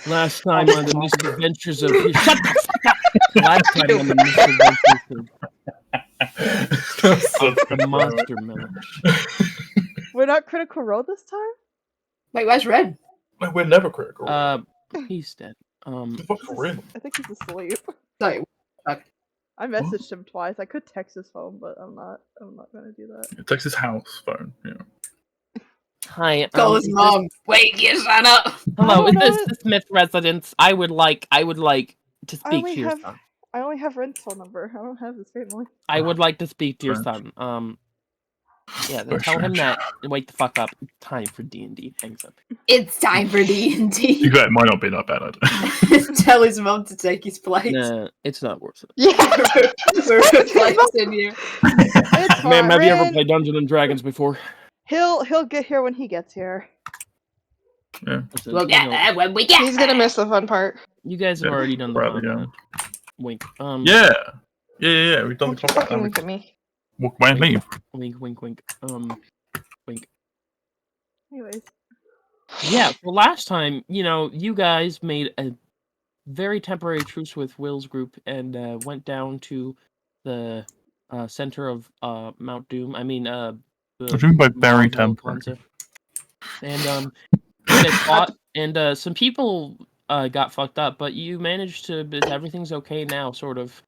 Last time on the misadventures of shut the fuck up. Last time on the misadventures of the monster mash. We're not Critical Role this time? Wait, where's Red? We're never critical. He's dead. The fuck for real? I think he's asleep. Sorry. I messaged him twice. I could text his phone, but I'm not gonna do that. Text his house phone. Yeah. Hi. Call his mom. Wait, you shut up. Hello, is this the Smith residence? I would like to speak to your son. I only have Ren's phone number. I don't have his family. I would like to speak to your son. Yeah, then tell him that. Wake the fuck up. It's time for D&D. Hangs up. It's time for D&D. That might not be that bad idea. Tell his mom to take his place. Nah, it's not worth it. Yeah, we're replacing you. It's fine. Ma'am, have you ever played Dungeons and Dragons before? He'll get here when he gets here. Yeah. We'll get there when we get He's gonna miss the fun part. You guys have already done the Probably, wink. Yeah. We've done the top. Fucking look at me. Walk away and leave. Wink. Wink. Anyways. Yeah, well, last time, you guys made a very temporary truce with Will's group and went down to the center of Mount Doom. I mean, What do you mean by very temporary? Alucanza. And they fought, and some people got fucked up, but you managed to. Everything's okay now, sort of.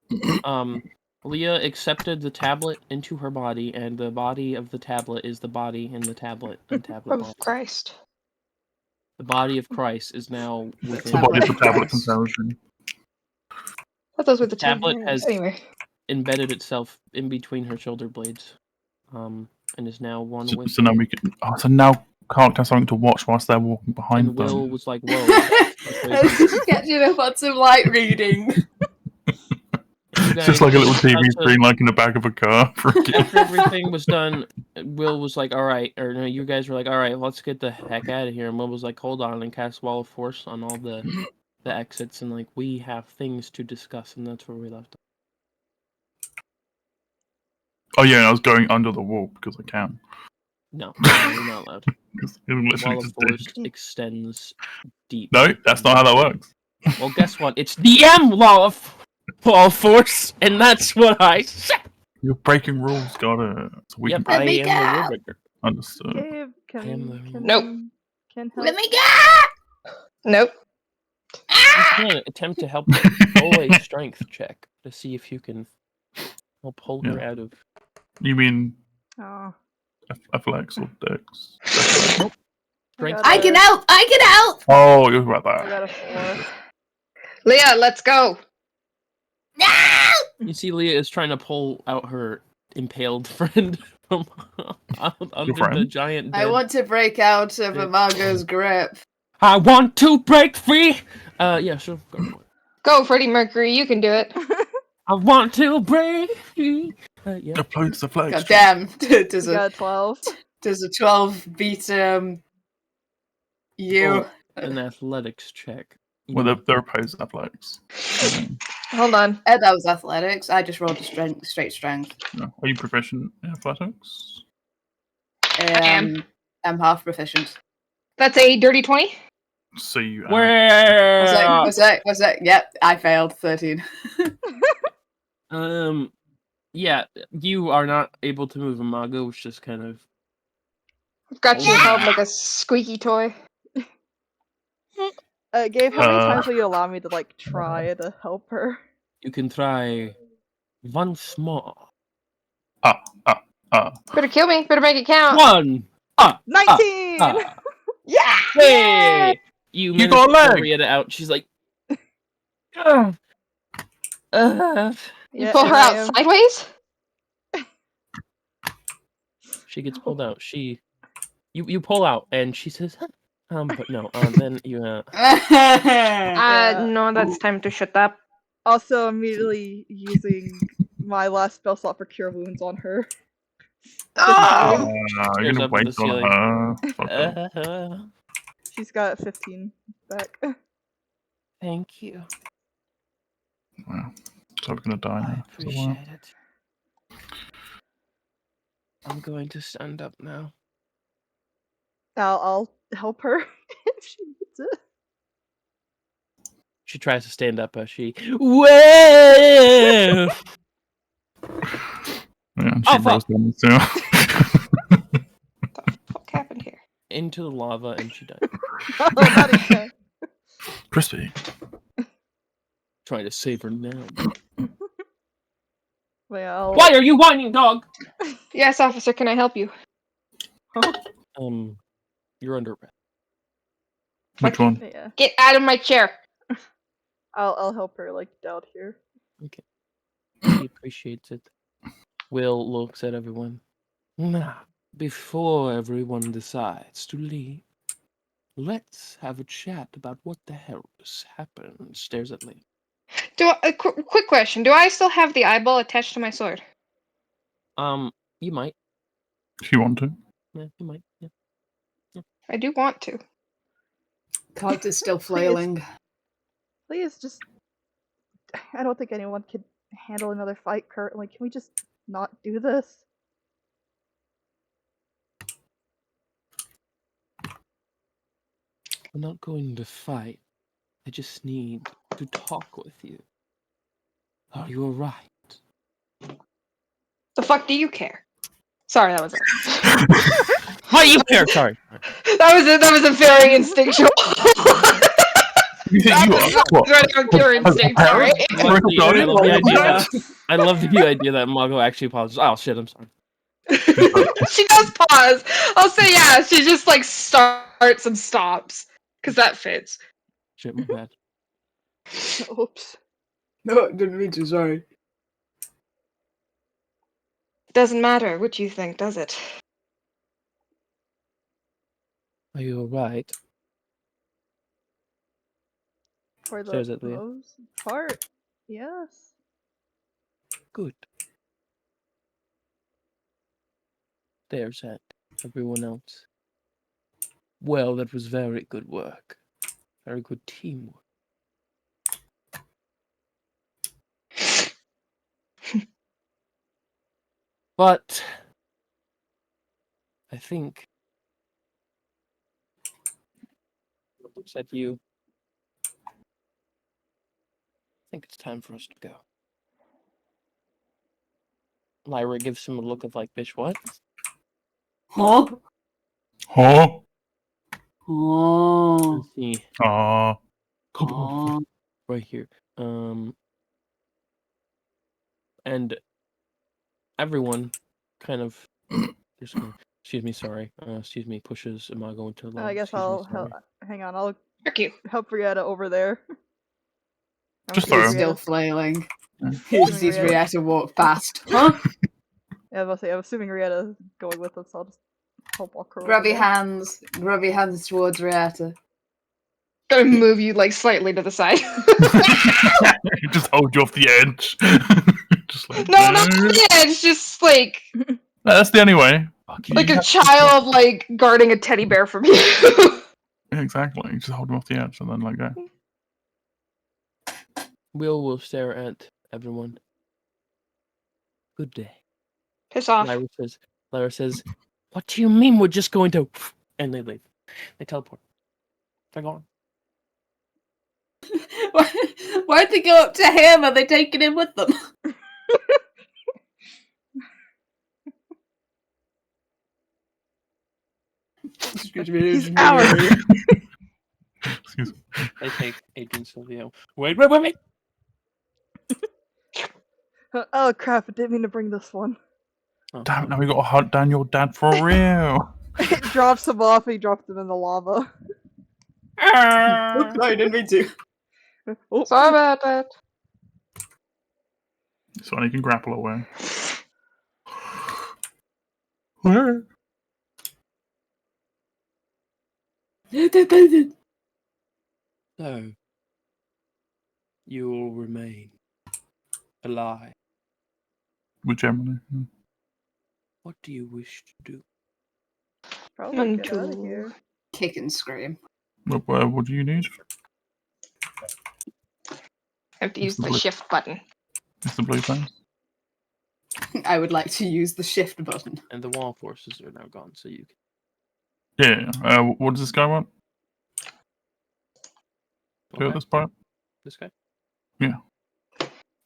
Leah accepted the tablet into her body, and the body of the tablet is the body in the tablet and tablet. Of Christ. The body of Christ is now within The body of the tablet conversion. What those were the tablet has anyway. embedded itself in between her shoulder blades, and is now one with. So now we can. So now Clark has something to watch whilst they're walking behind And them. Will was like, "Whoa!" Catching up on some light reading. It's just like a little TV screen, like in the back of a car. After everything was done, Will was like, "All right," or no, you guys were like, "All right, let's get the heck out of here." And Will was like, "Hold on," and cast Wall of Force on all the exits, and like, we have things to discuss, and that's where we left. Oh yeah, and I was going under the wall because I can. No, you're not allowed. The Wall of Force extends deep. No, that's not how that works. Well, guess what? It's DM Wall of Force, and that's what I said. You're breaking rules, got it. So we Yep, can... I am the rule breaker. Understood. Gabe, Nope. Can help. Let me go! Nope. You can attempt to help roll a strength check to see if you can help pull her out of. You mean Oh. athletics or dex? Nope. Strength. I can help! I can help! Oh, you're about I that. got a 4. Leah, let's go. No! You see, Leah is trying to pull out her impaled friend from under the friend? giant. I dead. want to break out of Imago's grip. I want to break free. Yeah, sure. Go for it. Go, Freddie Mercury, you can do it. I want to break free. Yeah. Uploads the flex. God damn. You got a 12. Does a 12 beat you? Oh, an athletics check. Well, they're opposed athletics. Hold on. That was athletics. I just rolled a straight strength. No. Are you proficient in athletics? am. I'm half proficient. That's a dirty 20. So you. Where? What's that? Yep, I failed. 13. Yeah, you are not able to move Imago, which just kind of. I've got you held like a squeaky toy. Gabe, how many times will you allow me to try to help her? You can try once more. Better kill me. Better make it count. 1. 19! Yeah! Hey! You managed got a to leg! pull Rieta out. She's like. You pull her out sideways? She gets pulled out. You pull out, and she says, but no. Then you. No, that's time to shut up. Also, immediately using my last spell slot for Cure Wounds on her. Oh! You're Stares gonna up at the wait on her. Fuck her. She's got 15 back. Thank you. Wow. So we're gonna die I now. appreciate it. I'm going to stand up now. I'll help her if she needs it. She tries to stand up as she. Well. Yeah, and Oh, she rolls down too. What happened here? Into the lava, and she died. Oh, not again. Crispy. Trying to save her now. Well, Why are you whining, dog? Yes, officer, can I help you? You're under arrest. Which one? yeah. Get out of my chair. I'll help her like down here. Okay. He appreciates it. Will looks at everyone. Now, before everyone decides to leave, let's have a chat about what the hell has happened. Stares at Lee. Quick question. Do I still have the eyeball attached to my sword? You might. If you want to. Yeah, you might. Yeah. I do want to. Character's still flailing. Please, just. I don't think anyone could handle another fight currently. Can we just not do this? We're not going to fight. I just need to talk with you. Are you alright? The fuck do you care? Sorry, that was it. Why do you care? Sorry. That was a very instinctual. You think you are? What? Running on pure instinct. Sorry. I love the idea that Mago actually pauses. Oh shit! I'm sorry. She does pause. I'll say yeah. She just like starts and stops because that fits. Shit, my bad. Oops. No, didn't mean to, sorry. Doesn't matter what you think, does it? Are you alright? For the Stares at Leah. most part, yes. Good. Stares at everyone else. Well, that was very good work. Very good teamwork. But I think looks at you. I think it's time for us to go. Lyra gives him a look of like, bitch, what? Huh? Huh? Oh. Let's see. Aw. Oh. Right here. And everyone kind of just going, excuse me, sorry. Excuse me, pushes Imago into the I lava. guess Excuse me, I'll sorry. hang on. I'll Frick you. help Rieta over there. Just assuming He's throw. still Rieta- flailing. Yeah. He sees Rieta walk past. Huh? Yeah, I was about to say, I'm assuming Rieta's going with us. So I'll just help walk her over Grubby there. hands. Grubby hands towards Rieta. Gonna move you like slightly to the side. Just hold you off the edge. Just like, No, not the edge. Just like That's the only way. Fuck you. a child like guarding a teddy bear from you. Yeah, exactly. Just hold him off the edge and then let go. Will stare at everyone. Good day. Piss off. Lyra says, what do you mean we're just going to... And they leave. They teleport. They're gone. Why'd they go up to him? Are they taking him with them? He's ours. Excuse me. They take Agent Silvio. Wait. Oh crap! I didn't mean to bring this one. Oh, Damn, now we gotta hunt down your dad for real. It drops him off. He dropped him in the lava. I didn't mean to. Oh, Sorry about that. So you can grapple away. Where? So, you will remain alive. With Gemini. What do you wish to do? probably get out of Mantul. here. Kick and scream. What do you need? I have to use the shift button. It's the blue thing. I would like to use the shift button. And the wall forces are now gone, so you can... Yeah. What does this guy want? Do at this point? This guy? Yeah.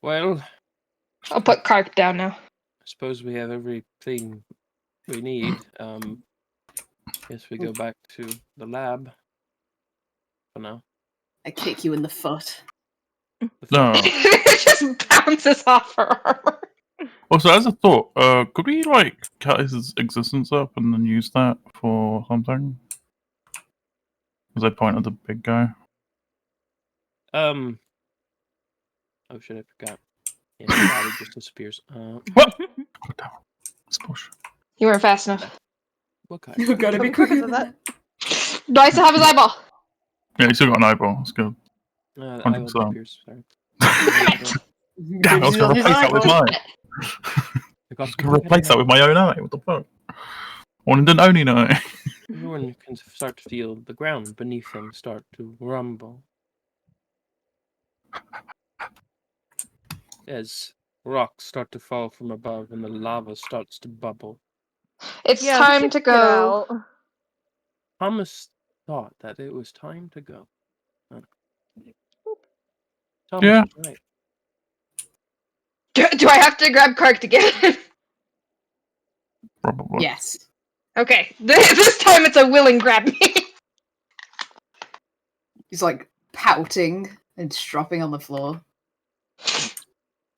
Well, I'll put Kark down now. I suppose we have everything we need. Guess we go back to the lab for now. I kick you in the foot. No. It just bounces off her armor. Also, as a thought, could we like cut his existence up and then use that for something? As I point at the big guy. Oh shit! I forgot. Yeah, the body just disappears. What? God damn it. That's bullshit. You weren't fast enough. What kind? You gotta be Be quicker quicker than than that. that. Do I still have his eyeball? Yeah, he's still got an eyeball. That's good. The eyeball 100%. disappears. Sorry. Damn, I was going to replace that with mine. I was going to replace that with my own eye. What the fuck? One didn't only know. Everyone can start to feel the ground beneath them start to rumble. As rocks start to fall from above and the lava starts to bubble. It's Yeah, we time should to get go. out. Thomas thought that it was time to go. Thomas Yeah. was right. Do I have to grab Kark to get him? Probably. Yes. Okay, this time it's a willing grab me. He's like pouting and stropping on the floor.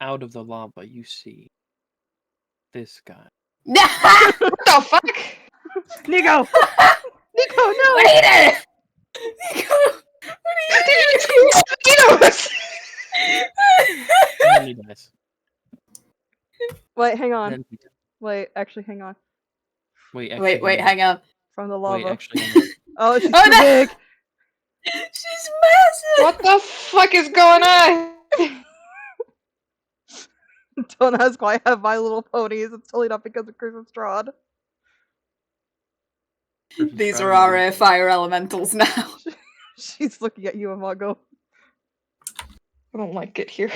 Out of the lava, you see this guy. What the fuck? Nico! Nico, no! Later! Nico, what are you doing? Mosquitoes! And then he dies. Wait, hang on. Then he dies. Wait, actually, hang on. Wait, actually, Wait, hang on. From the Wait, lava. actually, hang on. Oh, she's Oh, too no! big! She's massive! What the fuck is going on? Don't ask why I have My Little Ponies. It's totally not because of Crimson Strahd. These are our fire elementals now. She's looking at you, Amago. I don't like it here.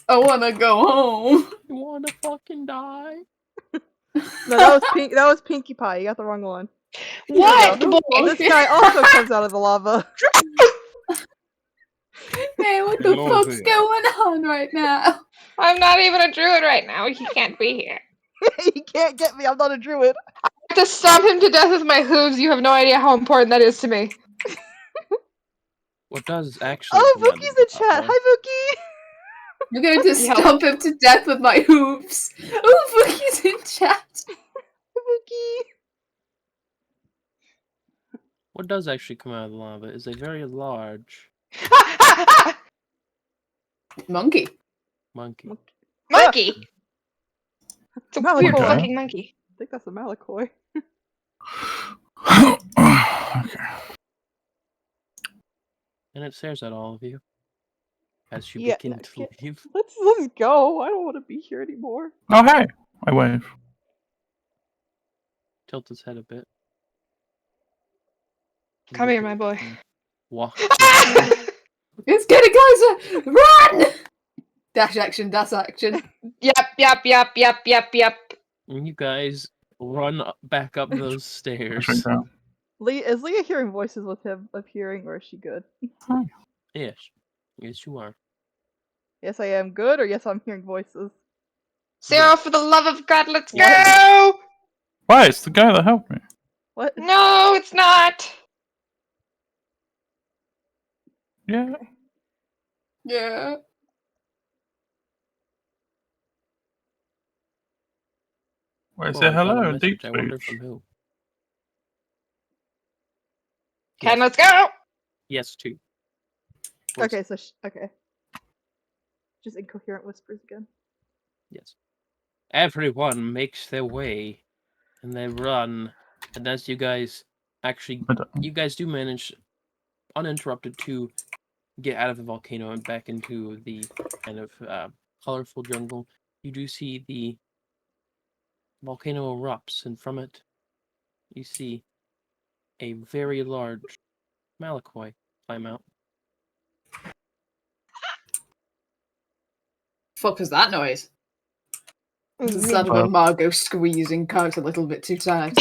I wanna go home. You wanna fucking die? No, that was Pink. That was Pinkie Pie. You got the wrong one. What? no. Boy? This guy also comes out of the lava. Hey, what the Come fuck's over. going on right now? I'm not even a druid right now. He can't be here. He can't get me. I'm not a druid. I have to stomp him to death with my hooves. You have no idea how important that is to me. What does actually? Oh, come out of Vuki's the in chat. lava? Hi, Vuki. I'm going to Yeah. stomp him to death with my hooves. Oh, Vuki's in chat. Vuki. What does actually come out of the lava is a very large Monkey. monkey. Monkey! It's a Malakoi. weird Okay. fucking monkey. I think that's a Malakoi. Okay. And it stares at all of you as you Yeah, begin no, to get- leave. Let's go. I don't want to be here anymore. Oh, hey. I wave. Tilt his head a bit. Come here, my boy. Walk. It's getting closer. Run! Dash action, dash action. Yep. And you guys run back up those stairs. Check that. Is Leah hearing voices with him appearing, or is she good? Yes. Yes, you are. Yes, I am good, or yes, I'm hearing voices. Sarah, for the love of God, let's What? go! Why? It's the guy that helped me. What? No, it's not. Yeah. Yeah. Wait, Oh, say I got a hello in message. deep I wonder speech. from who. Ken, Yes. let's go! Yes, two. Okay, so okay. Just incoherent whispers again. Yes. Everyone makes their way, and they run, and as you guys actually, I don't- you guys do manage, uninterrupted, to get out of the volcano and back into the kind of colorful jungle. You do see the volcano erupts, and from it, you see a very large Malakoi climb out. Fuck was that noise? It's the Me. sound of Margot squeezing Kark a little bit too tight.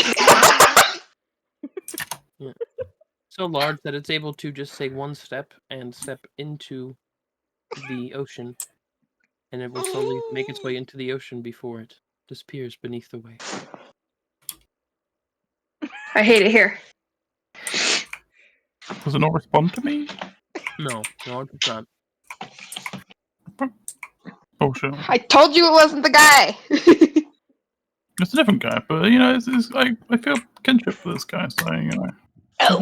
so large that it's able to just say one step and step into the ocean, and it will slowly make its way into the ocean before it disappears beneath the waves. I hate it here. Does it not respond to me? No, it's not. Bullshit. I told you it wasn't the guy. It's a different guy, but I feel kinship for this guy, so seems like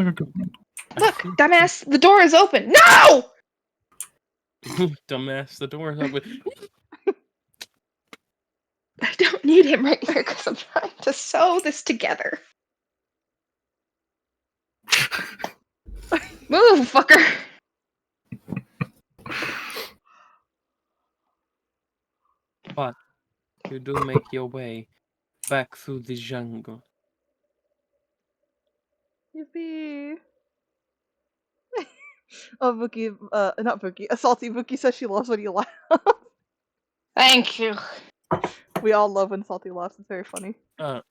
a good one. Look, dumbass, the door is open. No! Dumbass, the door is open. I don't need him right here because I'm trying to sew this together. Move, fucker. But you do make your way back through the jungle. Yippee! Oh, Vuki, not Vuki. A salty Vuki says she loves when you laugh. Thank you. We all love when Salty laughs. It's very funny. The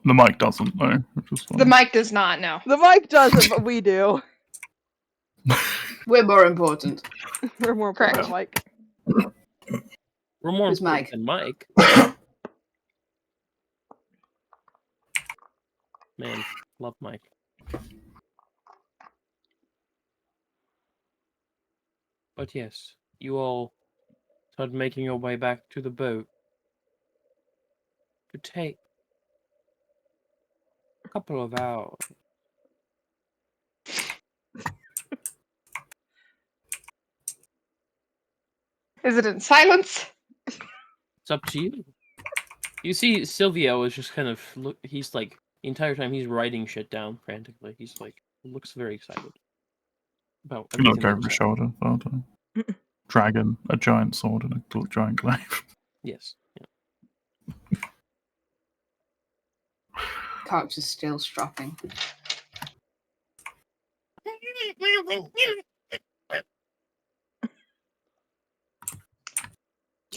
mic doesn't, though. Which is The mic does not know. The mic doesn't, but we do. We're more important. We're more important Correct. than Mike. We're more Who's important Mike? than Mike. Man, love Mike. But yes, you all started making your way back to the boat to take a couple of hours. Is it in silence? It's up to you. You see, Silvio is just kind of he's like the entire time he's writing shit down frantically. He's like looks very excited about You look everything. over his shoulder, dragon, a giant sword, and a giant glaive. Yes. Cox is still strapping.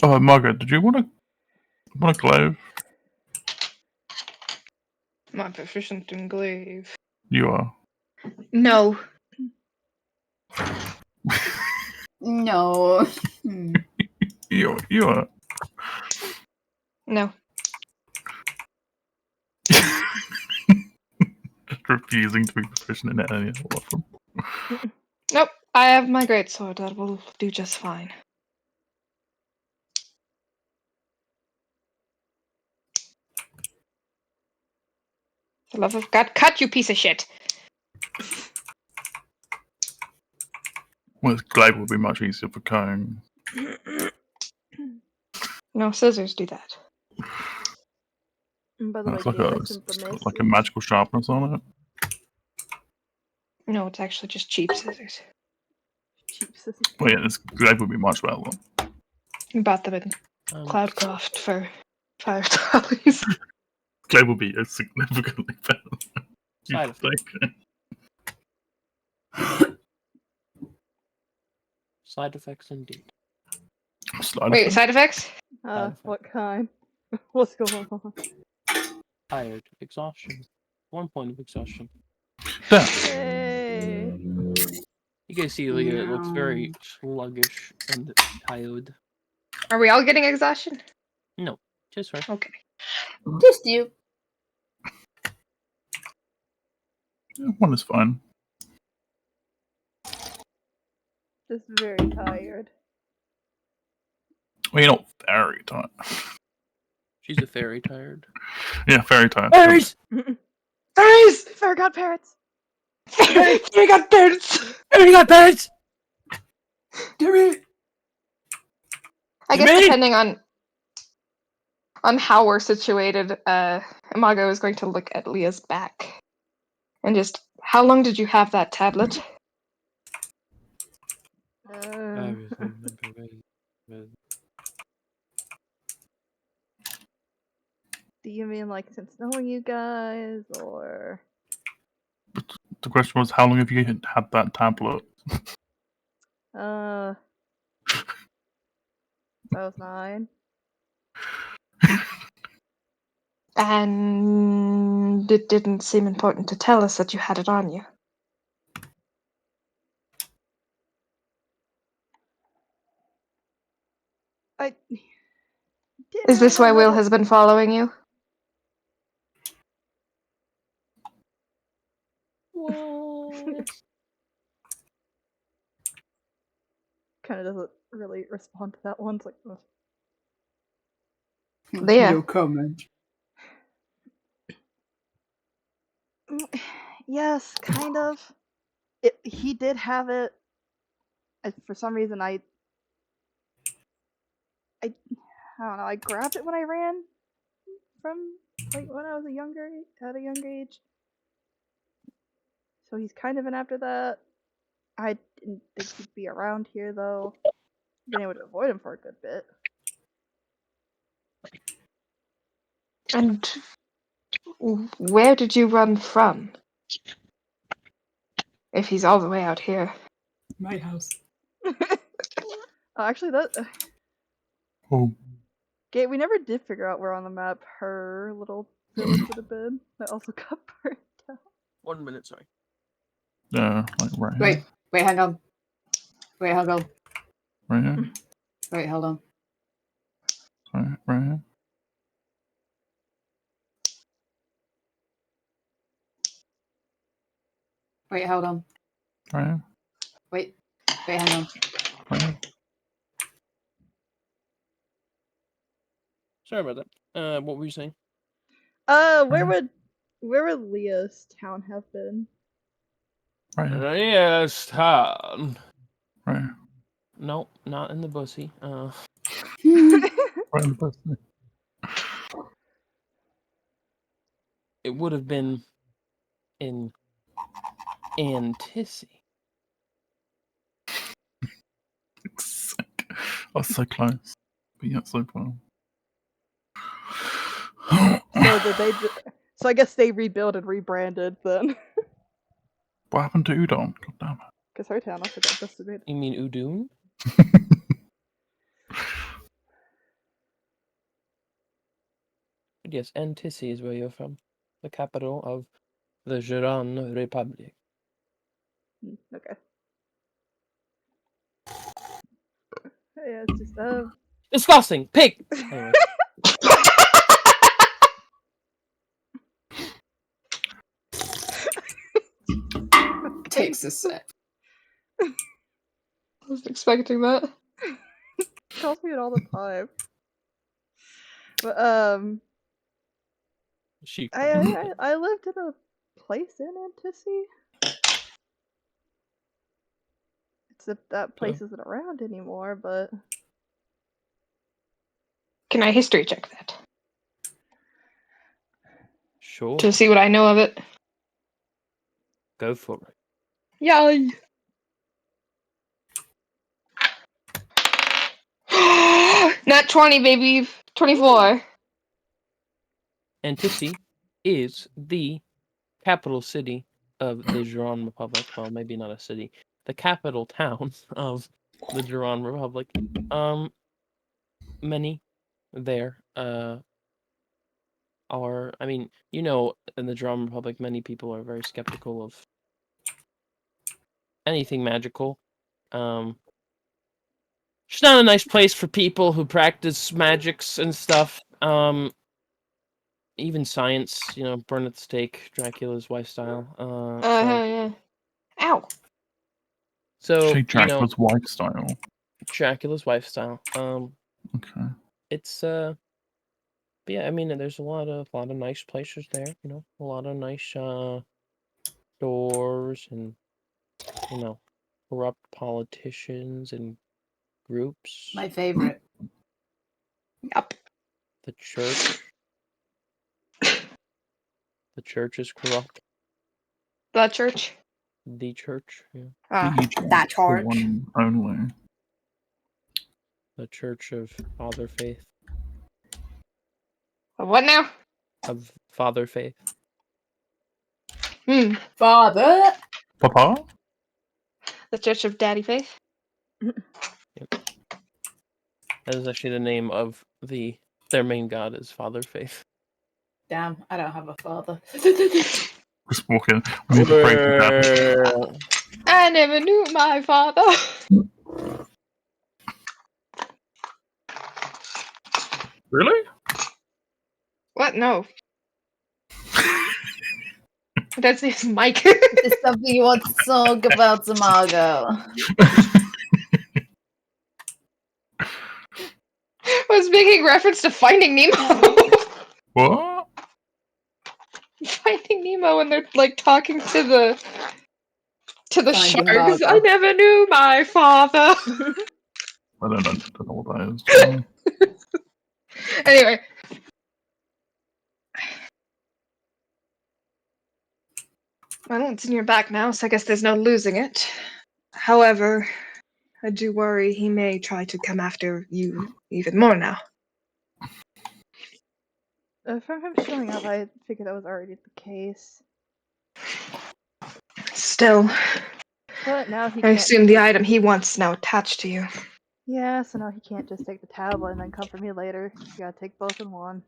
Oh, Margaret, did you want a glaive? I'm not proficient in glaive. You are. No. No. You are. No. Just refusing to be proficient in any other weapon. Nope. I have my greatsword. That will do just fine. For the love of God, cut, you piece of shit! Well, this glaive would be much easier for cutting. No, scissors do that. And by the way, It's like Gabe, I a sent the like a magical sharpness on it. No, it's actually just cheap scissors. cheap scissors. Well, yeah, this glaive would be much better. We bought them in Um, Cloudcroft for $5. Glaive would be significantly better. Side effect. Side effects indeed. Wait, side effects? What kind? What's going on? Tired. Exhaustion. 1 point of exhaustion. Yay! You guys see Leah, it looks very sluggish and tired. Are we all getting exhaustion? No, just her. Okay. Just you. One is fine. Just very tired. Well, you're not very tired. She's a fairy tired. Yeah, very tired. Fairies! Fairies! Fair got parrots! Fairy got birds! Fairy got parrots! I guess depending on how we're situated, Imago is going to look at Leah's back. And just, how long did you have that tablet? Do you mean like since knowing you guys, or? The question was, how long have you had that tablet? I was 9. And it didn't seem important to tell us that you had it on you. I didn't Is really this know why how Will to- has been following you? What? Kind of doesn't really respond to that one. It's like, ugh. Leah. No comment. Yes, kind of. He did have it. For some reason, I don't know. I grabbed it when I ran from like when I was at a young age. So he's kind of in after that. I didn't think he'd be around here though. Been able to avoid him for a good bit. And where did you run from? If he's all the way out here. My house. Actually, that Oh, Gate, we never did figure out where on the map her little village would have been. That also got burned down. 1 minute, sorry. yeah, like right here. Wait, hang on. Wait, hold on. Right here. Wait, hold on. Right here. Wait, hold on. Right here. Wait, hang on. Right here. Sorry about that. What were you saying? Where would Leah's town have been? Right here. Yes, town. Right here. Nope, not in the bussy. Right in the person. It would have been in Antissi. Sick. I was so close. But yet so far. So did they? So I guess they rebuilt and rebranded then, What happened to Udon? God damn because her town also got decimated. You mean Udun? it. Yes, Antissi is where you're from. The capital of the Giron Republic. Okay. Yeah, it's just Disgusting! Pig! Anyway. Takes a sec. I was expecting that. calls me it all the time. But She. I lived in a place in Antissi. Except that place isn't around anymore, but Can I history check that? Sure. To see what I know of it? Go for it. Yay! Not 20, baby. 24. Antissi is the capital city of the Giron Republic. Well, maybe not a city. The capital town of the Giron Republic. Many there are, I mean, you know, in the Giron Republic, many people are very skeptical of anything magical. It's not a nice place for people who practice magics and stuff. Even science, you know, burn at the stake, Dracula's lifestyle. Yeah. Ow. So She you know, Dracula's wife style. Dracula's lifestyle. Okay. It's but yeah, I mean, there's a lot of nice places there. You know, a lot of nice stores and corrupt politicians and groups. My favorite. Yup. The church. The church is corrupt. The church. The church, yeah. That The charge. one only. The Church of Father Faith. What now? Of Father Faith. Father. Papa? The Church of Daddy Faith. That is actually the name of their main god is Father Faith. Damn, I don't have a father. Just walk in. We need to break the tablet. I never knew my father. Really? What? No. That's his mic. Is this something you want to talk about, Zamago? Was making reference to Finding Nemo. What? Finding Nemo when they're like talking to the Finding sharks. Margo. I never knew my father. I don't know what that is. to be honest. Anyway. Well, it's in your back now, so I guess there's no losing it. However, I do worry he may try to come after you even more now. From him showing up, I figured that was already the case. Still, But now he I can't. assume the item he wants is now attached to you. Yeah, so now he can't just take the tablet and then come for me later. You gotta take both in one.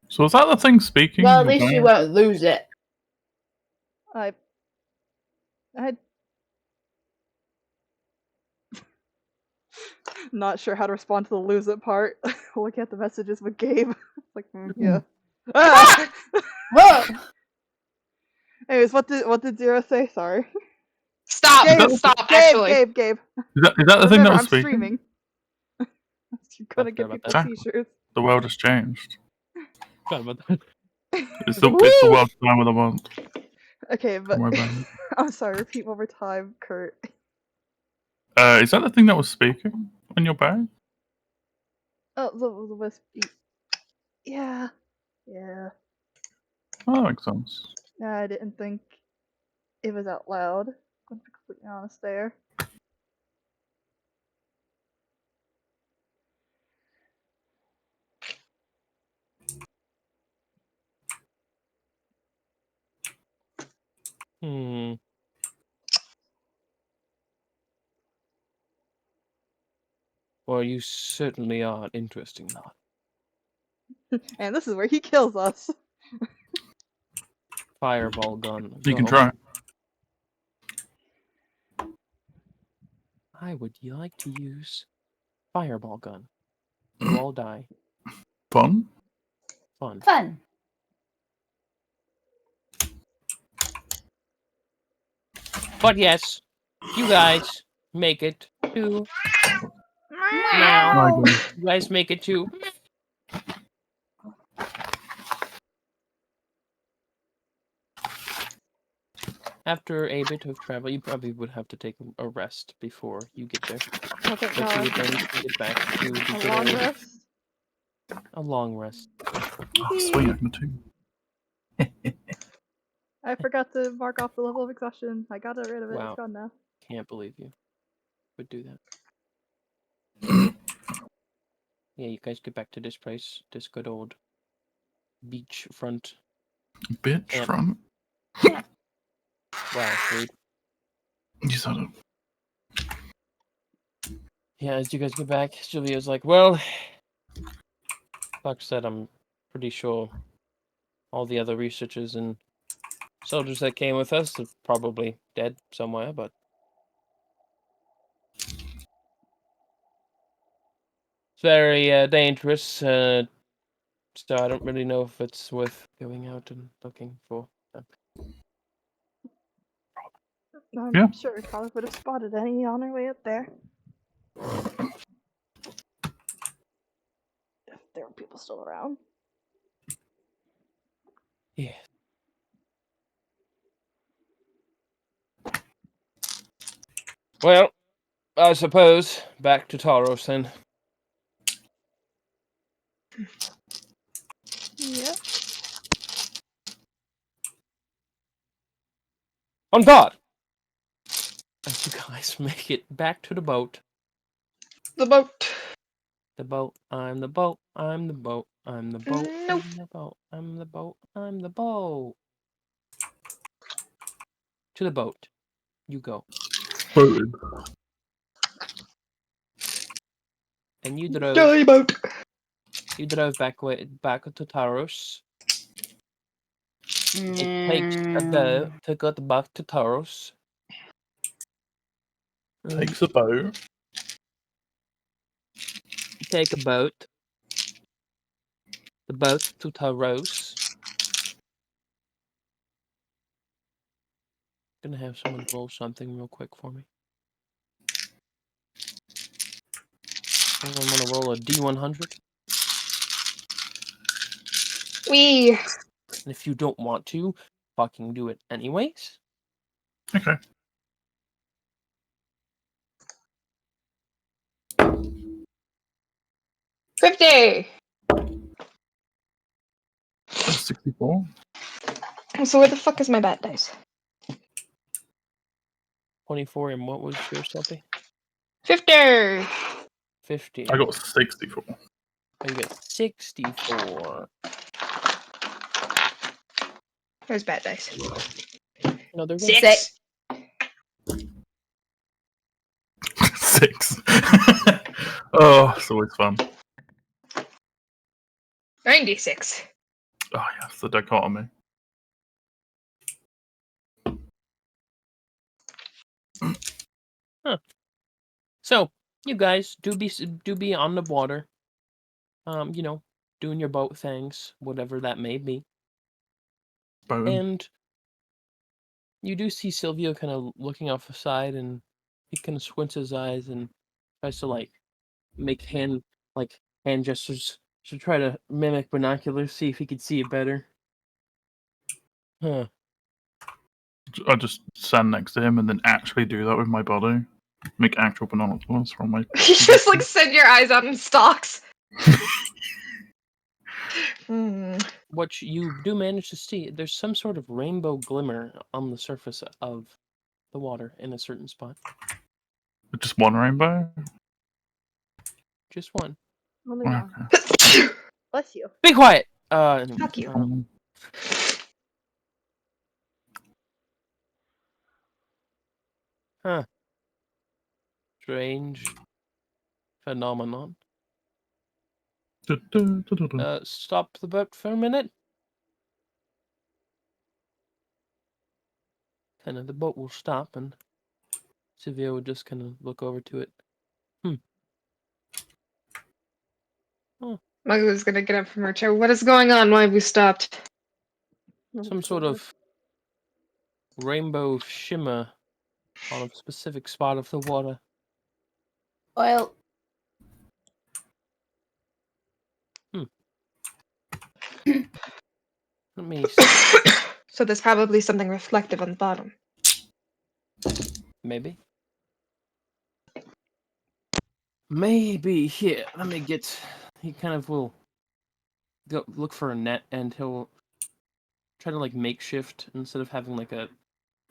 So is that the thing speaking? Well, at Your least you bag? won't lose it. I not sure how to respond to the lose it part. Looking at the messages with Gabe. It's like, yeah. Ah! Whoa! Anyways, what did Zero say? Sorry. Stop! Gabe, Stop, Gabe, actually. Gabe. Is that the thing that Remember, was I'm speaking? streaming. You're gonna Forgot get about people that. t-shirts. The world has changed. Sorry about that. It's the world time of the month. Okay, but Don't worry about it. I'm sorry. Repeat one more time, Kurt. Is that the thing that was speaking in your bag? Oh, the wispy. Yeah. Yeah. Oh, that makes sense. I didn't think it was out loud. I'm gonna be completely honest there. Hmm. Well, you certainly are an interesting lot. And this is where he kills us. Fireball gun. You can go. try. I would like to use fireball gun. You all die. Fun? Fun. Fun. But yes, you guys make it to now. You guys make it to after a bit of travel. You probably would have to take a rest before you get there. Oh, thank But you God. would then get back to the A good long old- rest. a long rest. Oh, sweet, I can too. I forgot to mark off the level of exhaustion. I got rid of it. Wow. It's gone now. Can't believe you would do that. Yeah, you guys get back to this place, this good old beachfront. Bitch Yep. front. Wow, dude. You said it. Yeah, as you guys get back, Julia's like, well, Buck said I'm pretty sure all the other researchers and soldiers that came with us are probably dead somewhere, but it's very dangerous, so I don't really know if it's worth going out and looking for them. I'm Yeah. sure we probably would have spotted any on our way up there. If there were people still around. Yeah. Well, I suppose back to Taros then. Yeah. On guard! As you guys make it back to the boat. The boat. The boat, I'm the boat, I'm the boat, I'm the boat, Nope. I'm the boat, I'm the boat, I'm the boat. To the boat. You go. Boated. And you drove Jelly boat. You drove back to Taros. It takes a boat to get back to Taros. Takes a boat. Take a boat. The boat to Taros. Gonna have someone roll something real quick for me. I'm gonna roll a D100. We. And if you don't want to, fucking do it anyways. Okay. $50. 64. So where the fuck is my bad dice? 24, and what was your Sophie? 50. 50. I got 64. Oh, you got 64. Where's bad dice? No, they're good. 6. 6. Oh, it's always fun. 96. Oh, yes, the dichotomy. So, you guys do be on the water. You know, doing your boat things, whatever that may be. Boating. And you do see Silvio kind of looking off the side, and he kind of squints his eyes and tries to like make hand gestures to try to mimic binoculars, see if he could see it better. Huh. I just stand next to him and then actually do that with my body. Make actual binoculars from my. You just like send your eyes out in stalks. What you do manage to see, there's some sort of rainbow glimmer on the surface of the water in a certain spot. Just one rainbow? Just one. Only one. Okay. Bless you. Be quiet! Fuck you. Huh. Strange phenomenon. Stop the boat for a minute. Kind of the boat will stop, and Silvio would just kind of look over to it. Muggl's gonna get up from her chair. What is going on? Why have we stopped? Some sort of rainbow shimmer on a specific spot of the water. Well, Let me see. So there's probably something reflective on the bottom. Maybe. Maybe. Here, let me get... He kind of will go look for a net, and he'll try to like makeshift, instead of having like a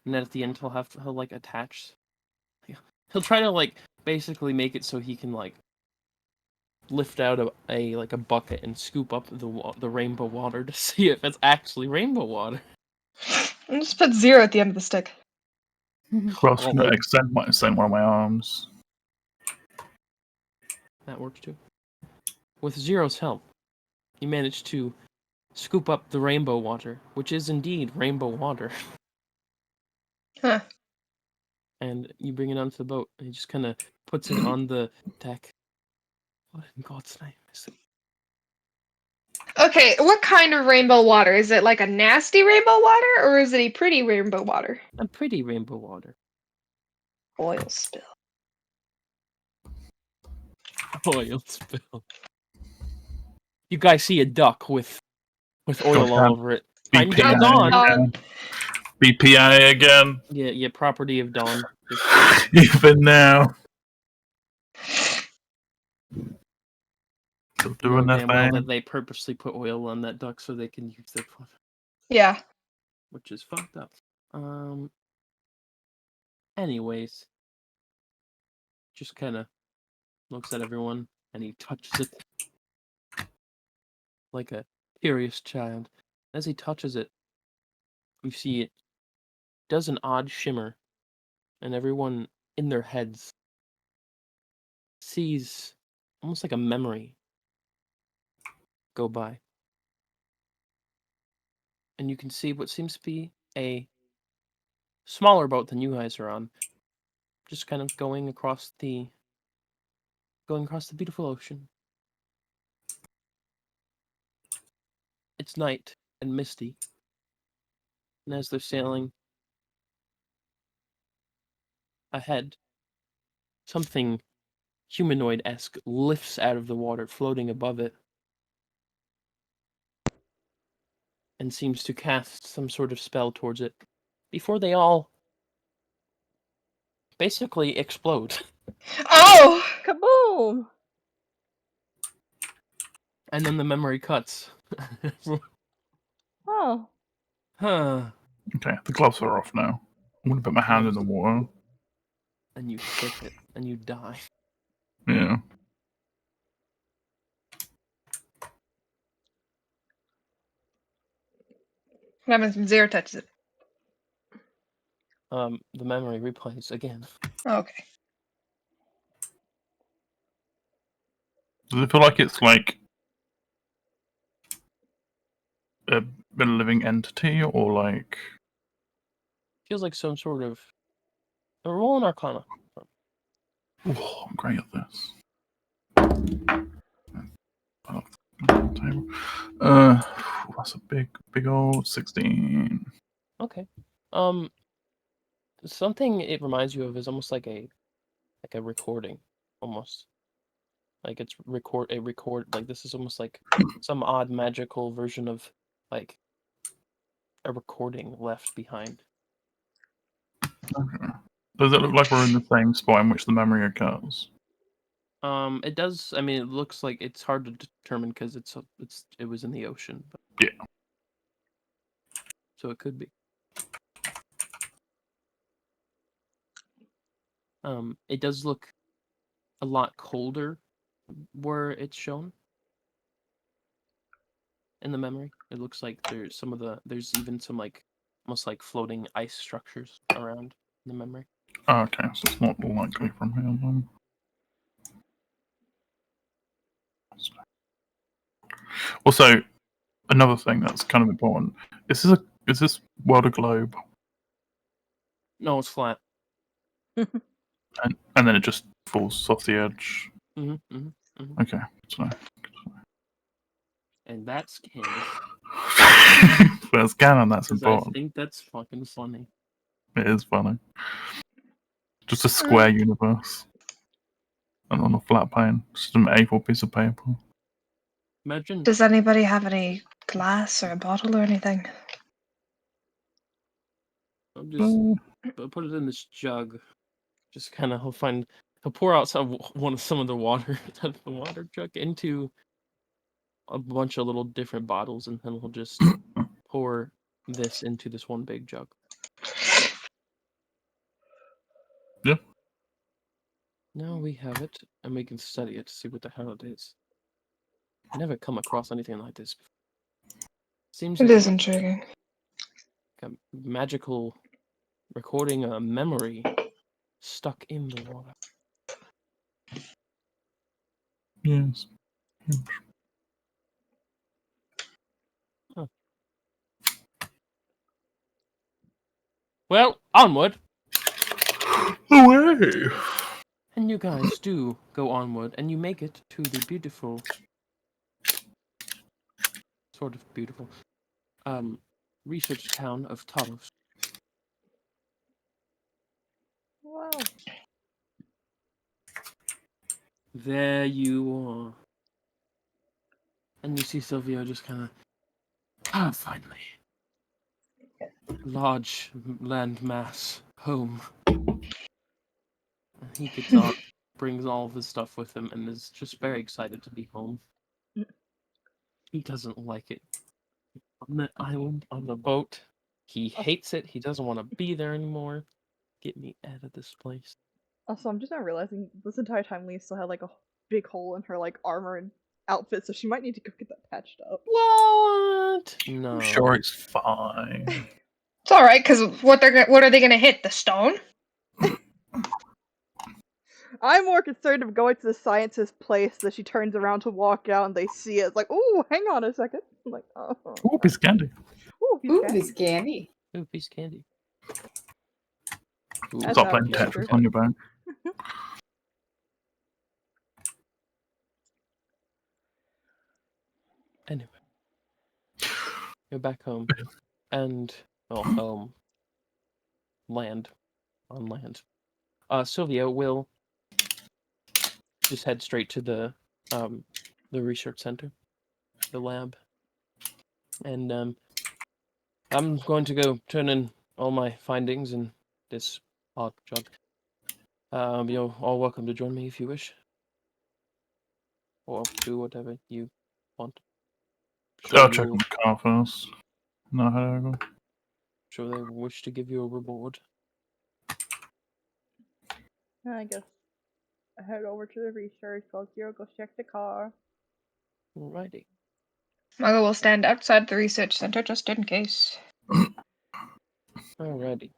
net at the end, he'll like attach. He'll try to like basically make it so he can like lift out a bucket and scoop up the rainbow water to see if it's actually rainbow water. And just put 0 at the end of the stick. Well, I was going to extend one of my arms. That works too. With Zero's help, you manage to scoop up the rainbow water, which is indeed rainbow water. Huh. And you bring it onto the boat, and he just kind of puts it on the deck. What in God's name is it? Okay, what kind of rainbow water? Is it like a nasty rainbow water, or is it a pretty rainbow water? A pretty rainbow water. Oil spill. Oil spill. You guys see a duck with oil all over it. Time to BPA dawn. again. BPA again. Yeah, property of dawn. Even now. Still doing Knowing their damn well thing. that they purposely put oil on that duck so they can use their fun, Yeah. which is fucked up. Anyways, just kind of looks at everyone, and he touches it like a curious child. As he touches it, you see it does an odd shimmer, and everyone in their heads sees almost like a memory go by. And you can see what seems to be a smaller boat than you guys are on. Just kind of going across the beautiful ocean. It's night and misty. And as they're sailing ahead, something humanoid-esque lifts out of the water, floating above it, and seems to cast some sort of spell towards it, before they all basically explode. Oh! Kaboom! And then the memory cuts. Oh. Huh. Okay, the gloves are off now. I'm gonna put my hand in the water. And you tip it, and you die. Yeah. What happens when Zero touches it? The memory replays again. Okay. Does it feel like it's like a living entity, or like? Feels like some sort of a roll an Arcana. Oh, I'm great at this. Table. That's a big old 16. Okay. Something it reminds you of is almost like a recording, almost. Like it's record like this is almost like some odd magical version of like a recording left behind. Okay. Does it look like we're in the same spot in which the memory occurs? It does. I mean, it looks like it's hard to determine because it was in the ocean. But... Yeah. So it could be. It does look a lot colder where it's shown in the memory. It looks like there's even some like almost like floating ice structures around in the memory. Oh, okay, so it's not likely from here then. Also, another thing that's kind of important. Is this world a globe? No, it's flat. And then it just falls off the edge. Okay, so And that's canon. First canon, that's 'Cause I important. think that's fucking funny. It is funny. Just a square universe. And on a flat plane. Just an A4 piece of paper. Imagine. Does anybody have any glass or a bottle or anything? I'll just put it in this jug. Just kind of he'll pour out some of the water out of the water jug into a bunch of little different bottles, and then he'll just pour this into this one big jug. Yeah. Now we have it, and we can study it to see what the hell it is. I never come across anything like this before. Seems It like is intriguing. a magical recording a memory stuck in the water. Yes. Huh. Well, onward. Away! And you guys do go onward, and you make it to the beautiful, sort of beautiful, research town of Talos. Wow. There you are. And you see Silvio just kind of, finally. Large land mass, home. And he gets up, brings all of his stuff with him, and is just very excited to be home. He doesn't like it. On the island, on the boat, he hates it. He doesn't want to be there anymore. Get me out of this place. Also, I'm just now realizing this entire time Lee still had like a big hole in her like armor and outfit, so she might need to go get that patched up. What? No. I'm sure it's fine. It's all right, because what are they gonna hit? The stone? I'm more concerned of going to the scientist's place that she turns around to walk out and they see it. It's like, ooh, hang on a second. I'm like, oh. Ooh, piece of candy. Ooh, he's Ooh, cat. this candy. Ooh, piece of candy. Ooh, That's Stop not playing what Tetris sugar. on your back. Anyway, you're back home, and home, land, on land. Sylvia will just head straight to the research center, the lab, and I'm going to go turn in all my findings in this log jog. You're all welcome to join me if you wish, or do whatever you want. I'll check on the car first. No, head over. Sure, they wish to give you a reward. I guess I head over to the research. Go check the car. Alrighty. Muggle will stand outside the research center just in case. Alrighty.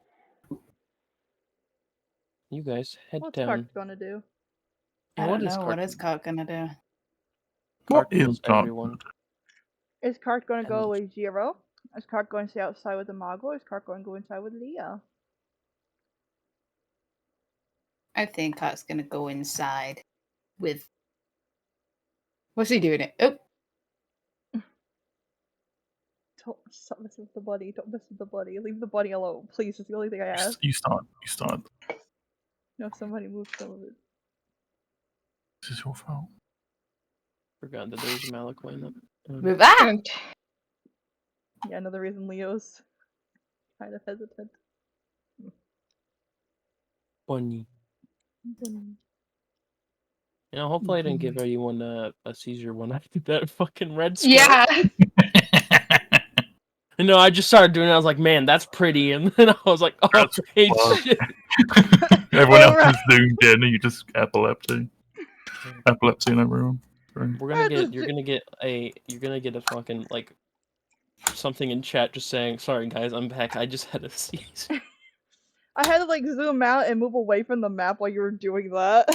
You guys head What's down. Clark gonna do? I What don't is know. What Cart is Cart gonna do? What Cart kills is Cart? everyone. Is Clark gonna go And- with Zero? Is Clark going to stay outside with the Mago? Or is Clark going to go inside with Leah? I think Cart's gonna go inside with. What's he doing? It. Oh, Don't mess with the buddy. Don't mess with the buddy. Leave the buddy alone, please. It's the only thing I ask. You start. You start. No, somebody move some of it. This is your fault. Forgot that there's a Malacoin up. move out. And Yeah, another reason Leo's kind of hesitant. Bunny. You know, hopefully I didn't give anyone a seizure when I did that fucking red square. yeah, No, I just started doing it. I was like, man, that's pretty. And then I was like, oh, That's hey, fun. shit. Everyone else Alright. is zoomed in, and you just epilepsy. Epilepsy in everyone. Sorry. You're gonna get a fucking, like, something in chat just saying, sorry guys, I'm back. I just had a seizure. I had to like zoom out and move away from the map while you were doing that.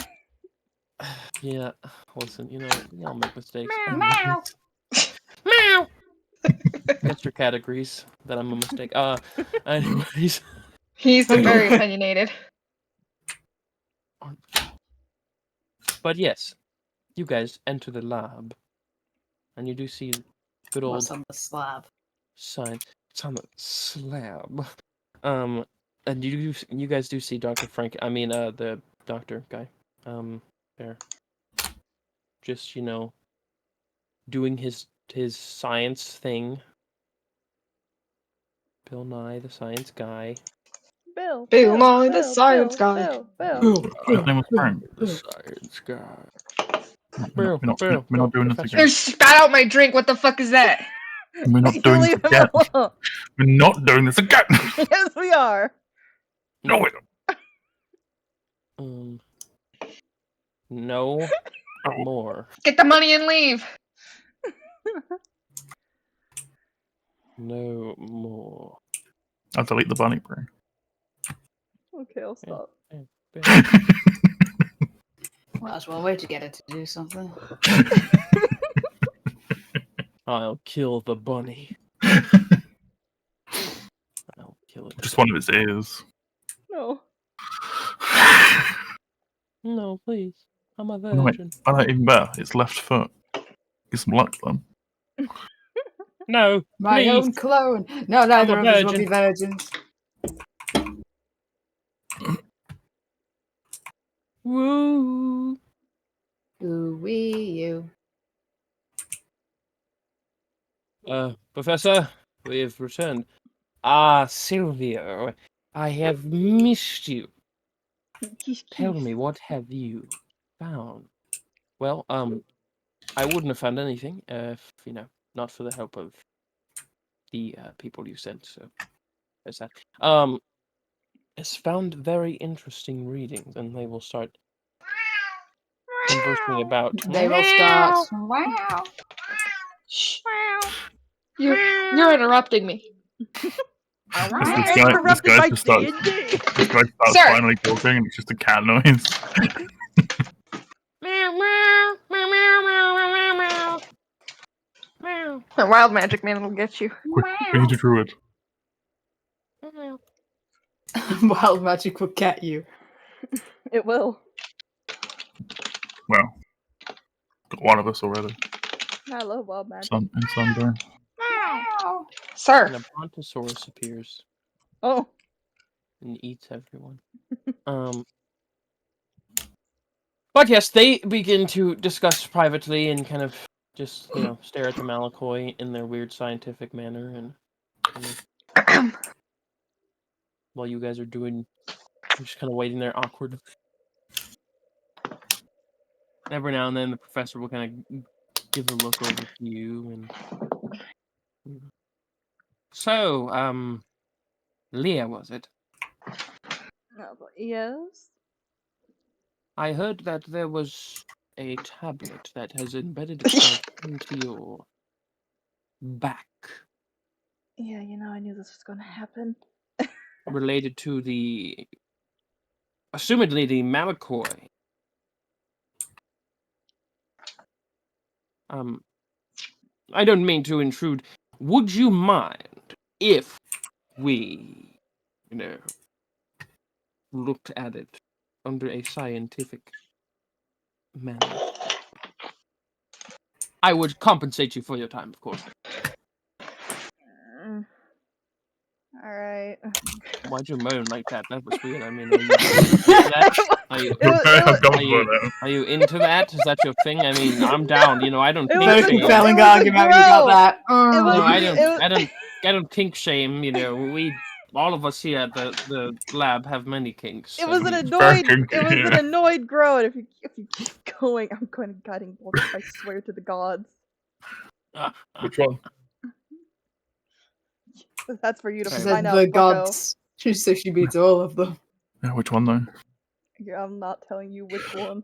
Yeah, listen, you know, we all make mistakes. Meow. Meow. Guess your cat agrees that I'm a mistake. Anyways. he's very opinionated. But yes, you guys enter the lab, and you do see good old What's on the slab? sign. It's on the slab. And you guys do see Dr. Frank. I mean, the doctor guy. There. Just, you know, doing his science thing. Bill Nye, the science guy. Bill. Bill Nye, the science guy. Bill. His name was Frank. The science guy. We're not doing this Professor. again. You spat out my drink. What the fuck is that? We're not doing this Leave him again. alone. We're not doing this again. Yes, we are. No, we don't. No more. Get the money and leave. No more. I'll delete the bunny brain. Okay, I'll stop. Well, that's one way to get it to do something. I'll kill the bunny. I'll kill it. Just one of his ears. No. No, please. I'm a No, wait. virgin. I like even better. It's left foot. Get some luck then. No, My please. own clone. No, neither I'm of a us will be virgins. Woo. Ooh wee you. Professor, we have returned. Ah, Silvio, I have missed you. Tell me, what have you found? Well, I wouldn't have found anything if, you know, not for the help of the people you sent, so there's that. It's found very interesting readings, and they will start conversing about. They will start. Wow. Shh. You're interrupting me. This Interrupted guy by just starts. D&D. This guy starts Sir. finally talking, and it's just a cat noise. The wild magic man will get you. We need a druid. Wild magic will get you. It will. Well, got one of us already. I love wild magic. In Sunday. Sir. And a brontosaurus appears Oh, and eats everyone. But yes, they begin to discuss privately and kind of just, stare at the Malakoi in their weird scientific manner, and while you guys are just kind of waiting there awkward. Every now and then the professor will kind of give a look over to you and so, Leah, was it? no, but yes. I heard that there was a tablet that has embedded itself into your back, Yeah, I knew this was going to happen. related to assumedly the Malakoi. I don't mean to intrude. Would you mind if we, looked at it under a scientific manner? I would compensate you for your time, of course. Alright. Why'd you moan like that? That was weird. I mean, are you into that? Are you, are you into that? Is that your thing? I mean, I'm down. I don't It kink was a- Very shame. compelling it was a argument you got groan. that. It was- I don't kink shame. All of us here at the lab have many kinks. It was an Very annoyed. kinky, It was an yeah. annoyed groan. If you keep going, I'm going to guiding bolt. I swear to the gods. Which one? That's for you to She Fair said find out. the Bucko. gods. She said she beats all of them. Yeah, which one though? Yeah, I'm not telling you which one.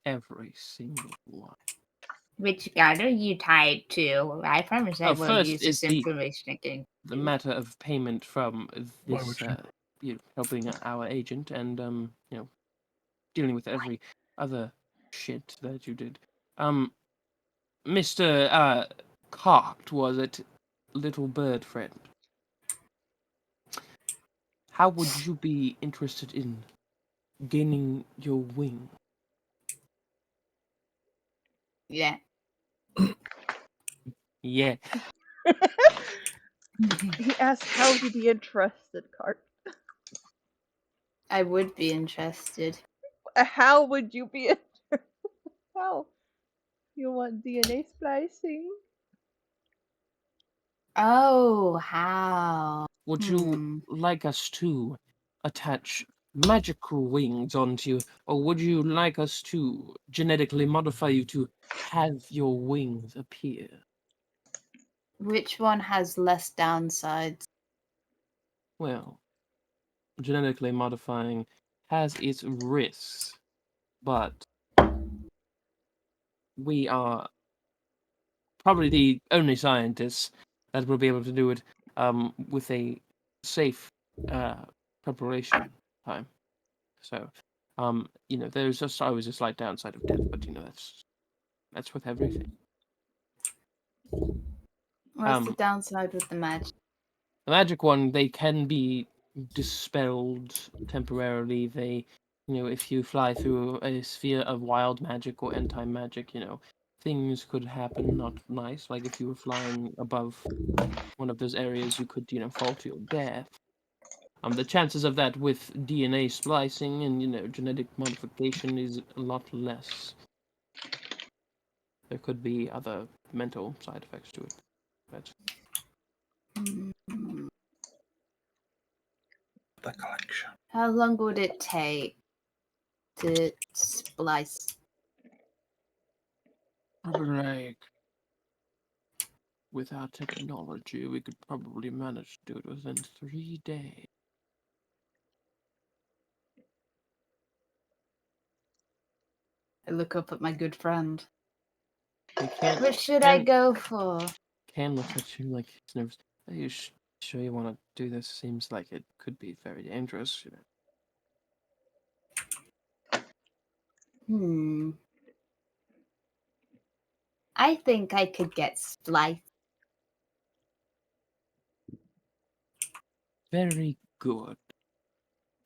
Every single one. Which god are you tied to? I promise I Oh, won't first use is this information again. the matter of payment from Why this, would helping our agent and dealing with every other shit that you did. Mr. Cocked, was it, little bird friend? How would you be interested in gaining your wing? Yeah. Yeah. He asked how would you be interested, Cart. I would be interested. How would you be interested? How? You want DNA splicing? Oh, how? Would you like us to attach magical wings onto you, or would you like us to genetically modify you to have your wings appear? Which one has less downsides? Well, genetically modifying has its risks, but we are probably the only scientists that will be able to do it with a safe preparation time. So, there's just always a slight downside of death, but that's with everything. What's the downside with the magic? The magic one, they can be dispelled temporarily. They, if you fly through a sphere of wild magic or anti-magic, things could happen not nice. Like if you were flying above one of those areas, you could, fall to your death. The chances of that with DNA splicing and, genetic modification is a lot less. There could be other mental side effects to it. But The collection. How long would it take to splice? like, with our technology, we could probably manage to do it within 3 days. I look up at my good friend. We can't. What should I go for? Cam looks at you like he's nervous. Are you sure you want to do this? Seems like it could be very dangerous. I think I could get spliced. Very good.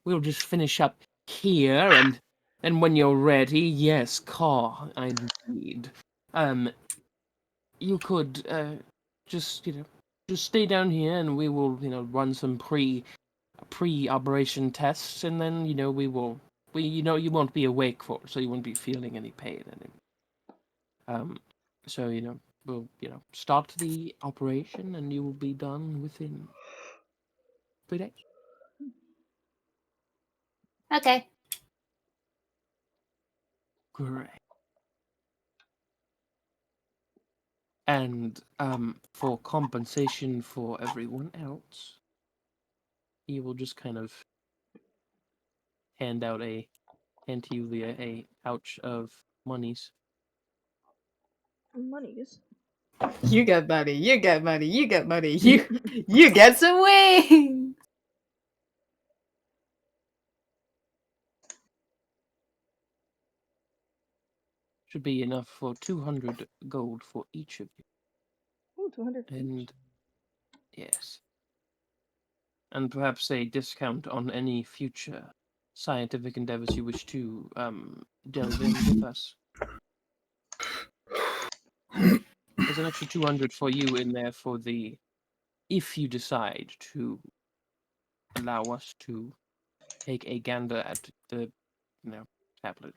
We'll just finish up here, and when you're ready, yes, Caw, indeed. You could just just stay down here, and we will run some pre-operation tests, and then we you won't be awake for it, so you won't be feeling any pain anymore. So we'll start the operation, and you will be done within 3 days. Okay. Great. And for compensation for everyone else, he will just kind of hand to you, Leah, a pouch of monies. Monies. You get money. You get money. You get money. You get some wings. Should be enough for 200 gold for each of you. Ooh, 200 each. And yes. And perhaps a discount on any future scientific endeavors you wish to delve in with us. There's an extra 200 for you in there for if you decide to allow us to take a gander at the tablet.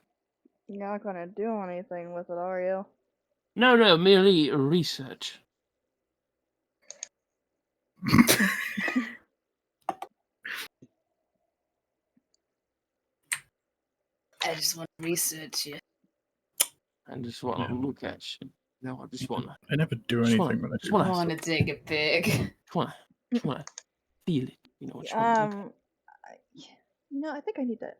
You're not gonna do anything with it, are you? No, merely research. I just want to research you. I just want to look at you. No, I just want to. I never do Just anything wanna- when I just do I wanna- this. want to take a pig. Just want to feel it. Just wanna look at I think I need to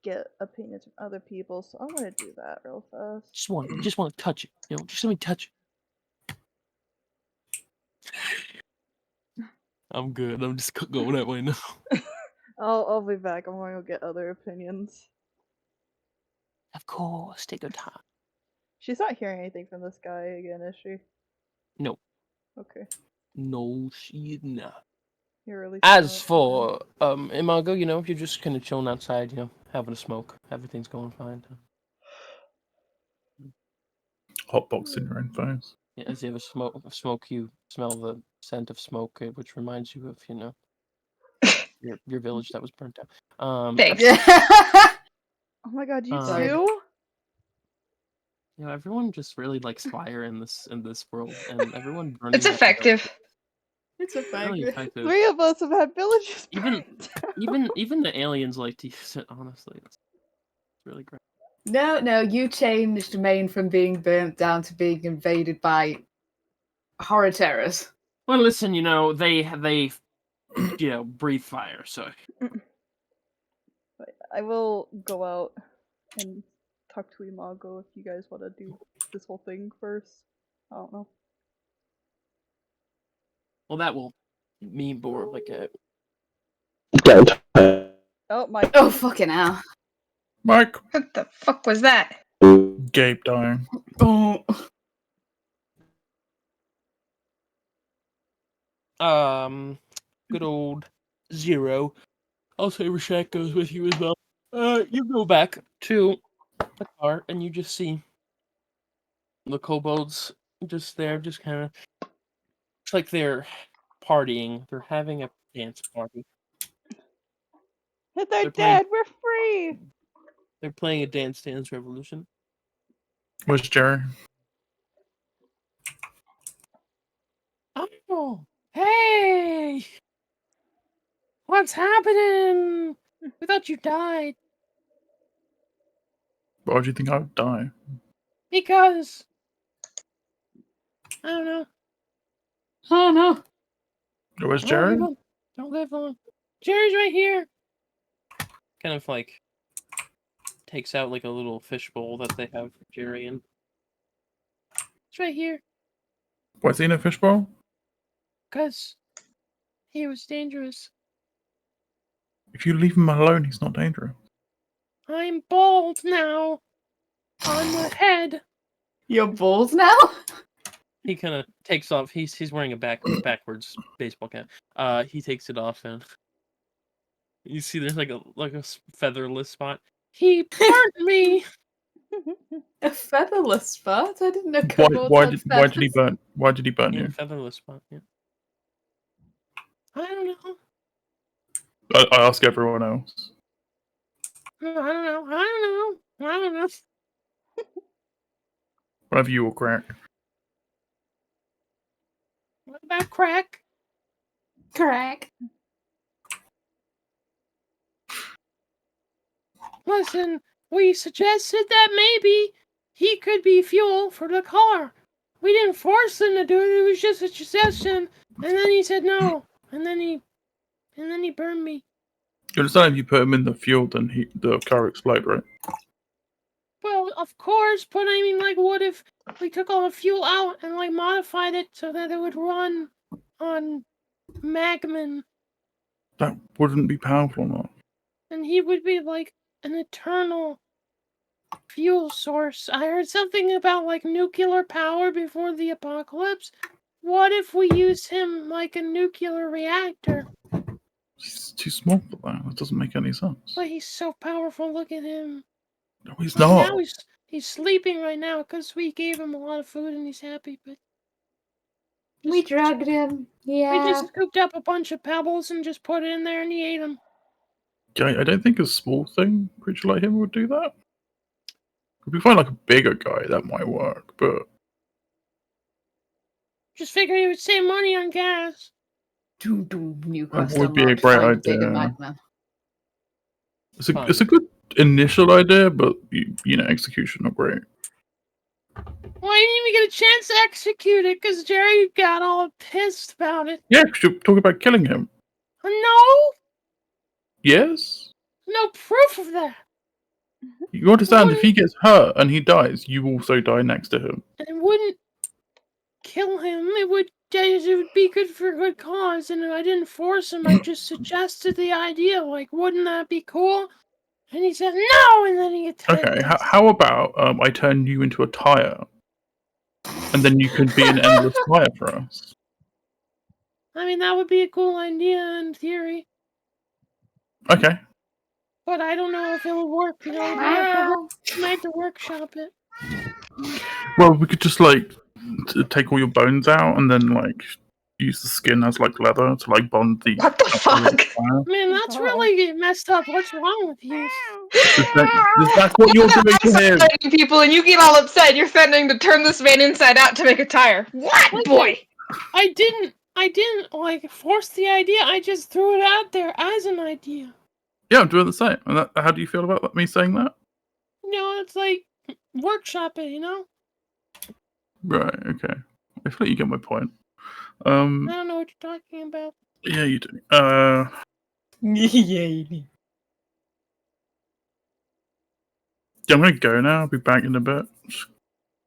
get opinions from other people, so I'm gonna do that real fast. just want to touch it. Just let me touch it. I'm good. I'm just going that way now. I'll be back. I'm gonna go get other opinions. Of course, take your time. She's not hearing anything from this guy again, is she? No, Okay. no, she's not. You're really As silent. for Imago, if you're just kind of chilling outside, having a smoke, everything's going fine. Hotbox in your own face. Yeah, as you have a smoke, you smell the scent of smoke, which reminds you of your village that was burnt down. Thanks. Oh my god, you Sorry. too? Everyone just really likes fire in this world, and everyone burning. It's their effective. It's Really effective. effective. 3 of us have had villages Even- burned down. Even the aliens like to use it. Honestly, it's really great. No, you changed Maine from being burnt down to being invaded by horror terrors. Well, listen, they breathe fire, so But I will go out and talk to Imago if you guys want to do this whole thing first. I don't know. well, that will mean more of like a. Oh, my. Oh, fucking hell. Mike! What the fuck was that? Gabe dying. Oh. Good old Zero. I'll say Rashak goes with you as well. You go back to the car, and you just see the kobolds just there, just kind of. It's like they're partying. They're having a dance party. They're They're dead! We're free! They're playing a Dance Revolution. Where's Jerry? Oh, hey! What's happening? We thought you died. Why do you think I would die? Because I don't know. Oh no. Where's Oh, Jerry? people don't live long. Jerry's right here. Kind of like takes out like a little fishbowl that they have for Jerry in. It's right here. What's in a fishbowl? Cause he was dangerous. If you leave him alone, he's not dangerous. I'm bald now. on the head. You're bald now? He kind of takes off. He's wearing a backwards baseball cap. He takes it off, and you see there's like a featherless spot. He burnt me. A featherless spot? I didn't know kobolds had Why did he feathers. burn Yeah, you? featherless spot. Yeah. I don't know. I ask everyone else. I don't know. Whatever you will crack. What about crack? Crack. Listen, we suggested that maybe he could be fuel for the car. We didn't force him to do it. It was just a suggestion, and then he said no, and then he burned me. You understand if you put him in the fuel, then the car will explode, right? Well, of course, but I mean, like, what if we took all the fuel out and like modified it so that it would run on magma, That wouldn't be powerful enough. and he would be like an eternal fuel source. I heard something about like nuclear power before the apocalypse. What if we used him like a nuclear reactor? He's too small for that. That doesn't make any sense. But he's so powerful. Look at him. No, he's Right not. now he's sleeping right now because we gave him a lot of food and he's happy. But We dragged him. we Yeah. just scooped up a bunch of pebbles and just put it in there and he ate them. Yeah, I don't think a small creature like him would do that. If we find like a bigger guy, that might work. But Just figured he would save money on gas. New quest would be a unlocked, great find bigger idea. magma. it's a good initial idea, but execution not great. Well, I didn't even get a chance to execute it because Jerry got all pissed about it. Yeah, because you're talking about killing him. No, Yes. no proof of that. You understand if he gets hurt and he dies, you also die next to him. And it wouldn't kill him. It would be good for a good cause. And I didn't force him. I just suggested the idea. Like, wouldn't that be cool? And he said no. And then he attacked Okay, us. how about I turn you into a tire, and then you can be an endless tire for us. I mean, that would be a cool idea in theory. Okay. But I don't know if it would work. You know, we might have to workshop it. Well, we could just take all your bones out and then use the skin as leather to bond the. What the fuck? Man, that's really messed up. What's wrong with you? That's what you're doing to him. Fighting people, and you get all upset. You're threatening to turn this man inside out to make a tire. What, boy? I didn't force the idea. I just threw it out there as an idea. Yeah, I'm doing the same. And how do you feel about me saying that? You know, it's like workshop it. You know. Right. Okay. I feel like you get my point. I don't know what you're talking about. Yeah, you do. Yeah, I'm gonna go now. I'll be back in a bit. Just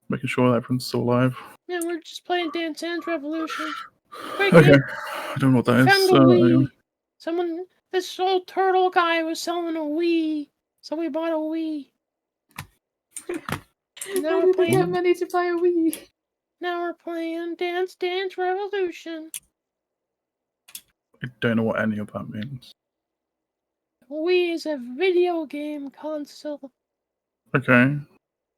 making sure that everyone's still alive. Yeah, we're just playing Dance Dance Revolution. Quick, Okay. man, I don't know what that found is. a Anyway. Wii. This old turtle guy was selling a Wii, so we bought a Wii. Now we're They have playing. money to buy a Wii. Now we're playing Dance Dance Revolution. I don't know what any of that means. Wii is a video game console Okay.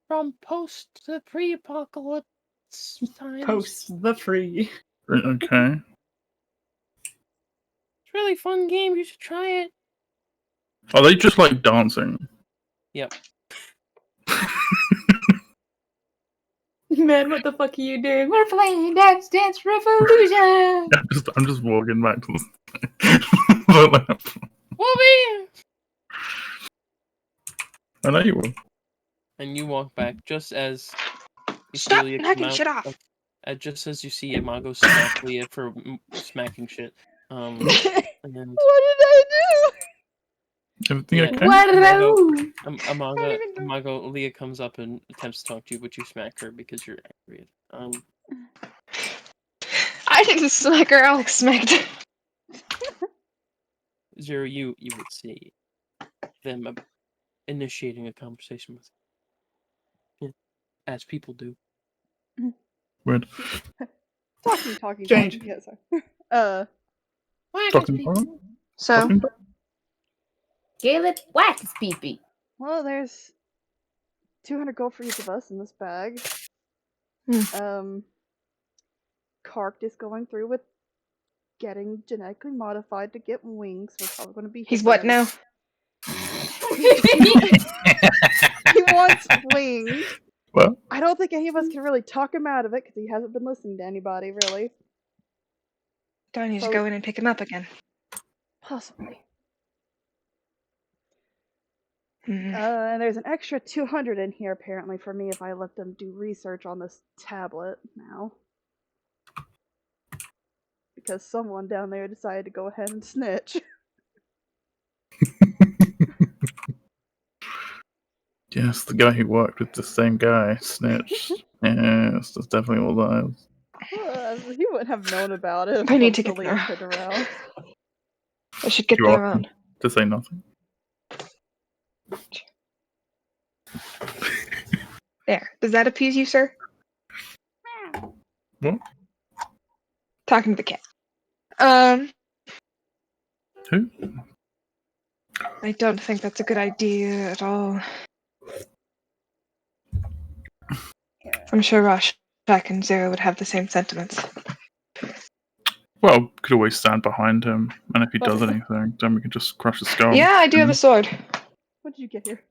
from post the pre-apocalypse times. Post the free. Okay. It's a really fun game. You should try it. Are they just dancing? Yep. Man, what the fuck are you doing? We're playing Dance Dance Revolution! I'm just walking back to the left. We'll be here. I know you will. And you walk back just as you see Stop Leah come knocking out shit off. just as you see Imago smack Leah for smacking shit. And What did I do? Everything Yeah. okay? Imago, Leah comes up and attempts to talk to you, but you smack her because you're angry. I didn't smack her, Alex smacked her. Zero, you would see them initiating a conversation with as people do. Weird. Talking. Strange. Yeah, sorry. Whack Talking his dog? pee-pee. So, Talking dog? Caleb, whack his pee-pee. Well, there's 200 gold for each of us in this bag. Karked is going through with getting genetically modified to get wings. We're probably going to be. he's what now? He wants wings. What? I don't think any of us can really talk him out of it because he hasn't been listening to anybody really. Do I need to So- go in and pick him up again? Possibly. Hmm. And there's an extra 200 in here apparently for me if I let them do research on this tablet now. Because someone down there decided to go ahead and snitch. Yes, the guy who worked with the same guy snitched. Yes, that's definitely what that is. He wouldn't have known about it. I need to until get Leah there. turned around. I should get You there are on. to say nothing. There. Does that appease you, sir? What? Talking to the cat. Who? I don't think that's a good idea at all. I'm sure Rosh, Jack, and Zero would have the same sentiments. Well, could always stand behind him, and if he does anything, then we can just crush his skull. Yeah, I do have a sword. What did you get here?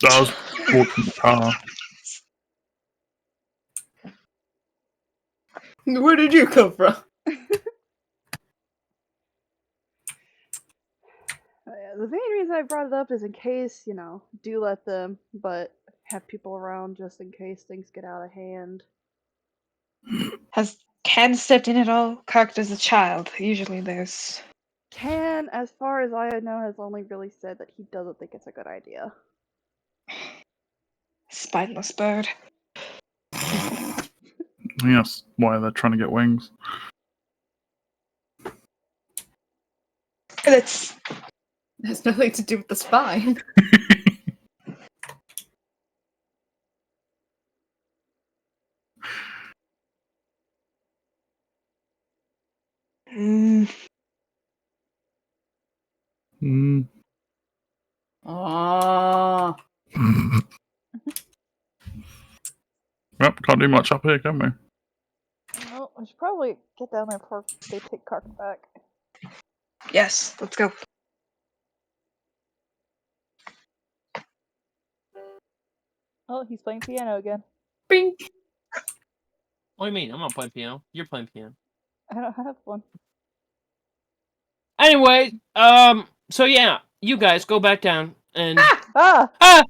That was brought from the car. Where did you come from? The main reason I brought it up is in case, do let them, but have people around just in case things get out of hand. Has Ken stepped in at all? Karked as a child. Usually there's... Can, as far as I know, has only really said that he doesn't think it's a good idea. Spineless bird. Yes, why they're trying to get wings. That's... There's nothing to do with the spine. Mm, Ah. Well, can't do much up here, can we? Well, I should probably get down there before they take Kark back. yes, let's go. Oh, he's playing piano again. Bing. What do you mean? I'm not playing piano. You're playing piano. I don't have one. Anyway, so yeah, you guys go back down and Ah!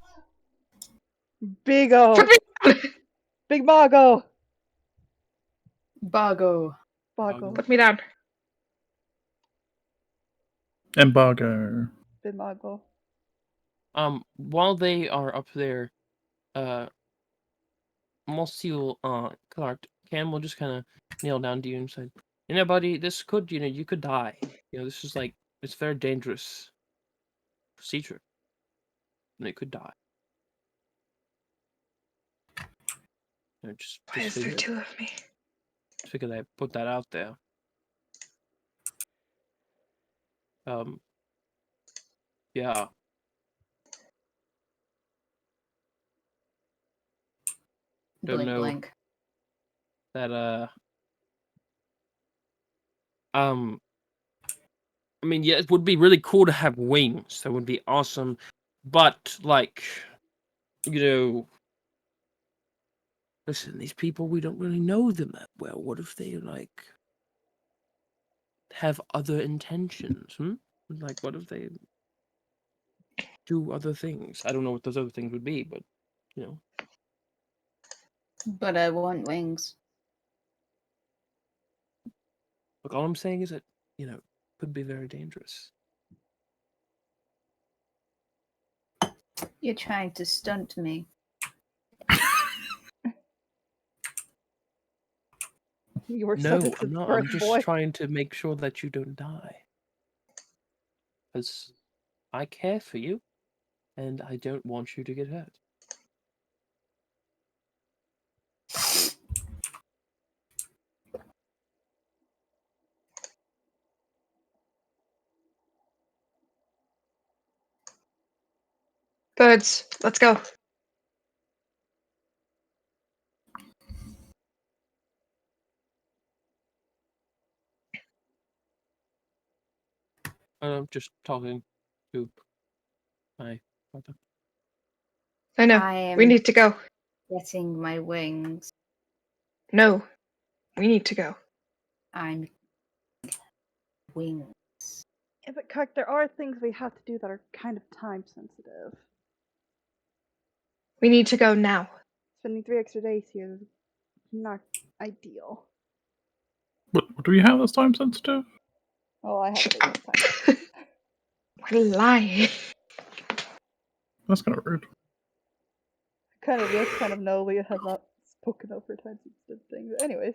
Big O! Big Mago! Bago. Bago. Put me down. Embargo. Big Mago. while they are up there, Monsieur Clark, Cam will just kind of kneel down to you and say, buddy, this could, you could die. This is like, it's very dangerous procedure. And it could die. Just Why is there figured, two of me? figured I'd put that out there. Yeah. Don't Blink, know blink. that, I mean, yeah, it would be really cool to have wings. That would be awesome. But, like, listen, these people, we don't really know them that well. What if they, like, have other intentions, Like, what if they do other things? I don't know what those other things would be, but, But I want wings. Look, all I'm saying is that, could be very dangerous. You're trying to stunt me. You were No, sentenced I'm to not. birth, I'm just boy. trying to make sure that you don't die. Because I care for you, and I don't want you to get hurt. Birds, let's go. Just talking to my brother. I know. I We am need to go. getting my wings. No. We need to go. I'm wings. Yeah, but Kirk, there are things we have to do that are kind of time sensitive. We need to go now. Spending 3 extra days here is not ideal. What do we have that's time sensitive? Oh, I have it this time. What a lie. That's kind of rude. Kind of yes, kind of no. We have not spoken over time sensitive things. Anyways.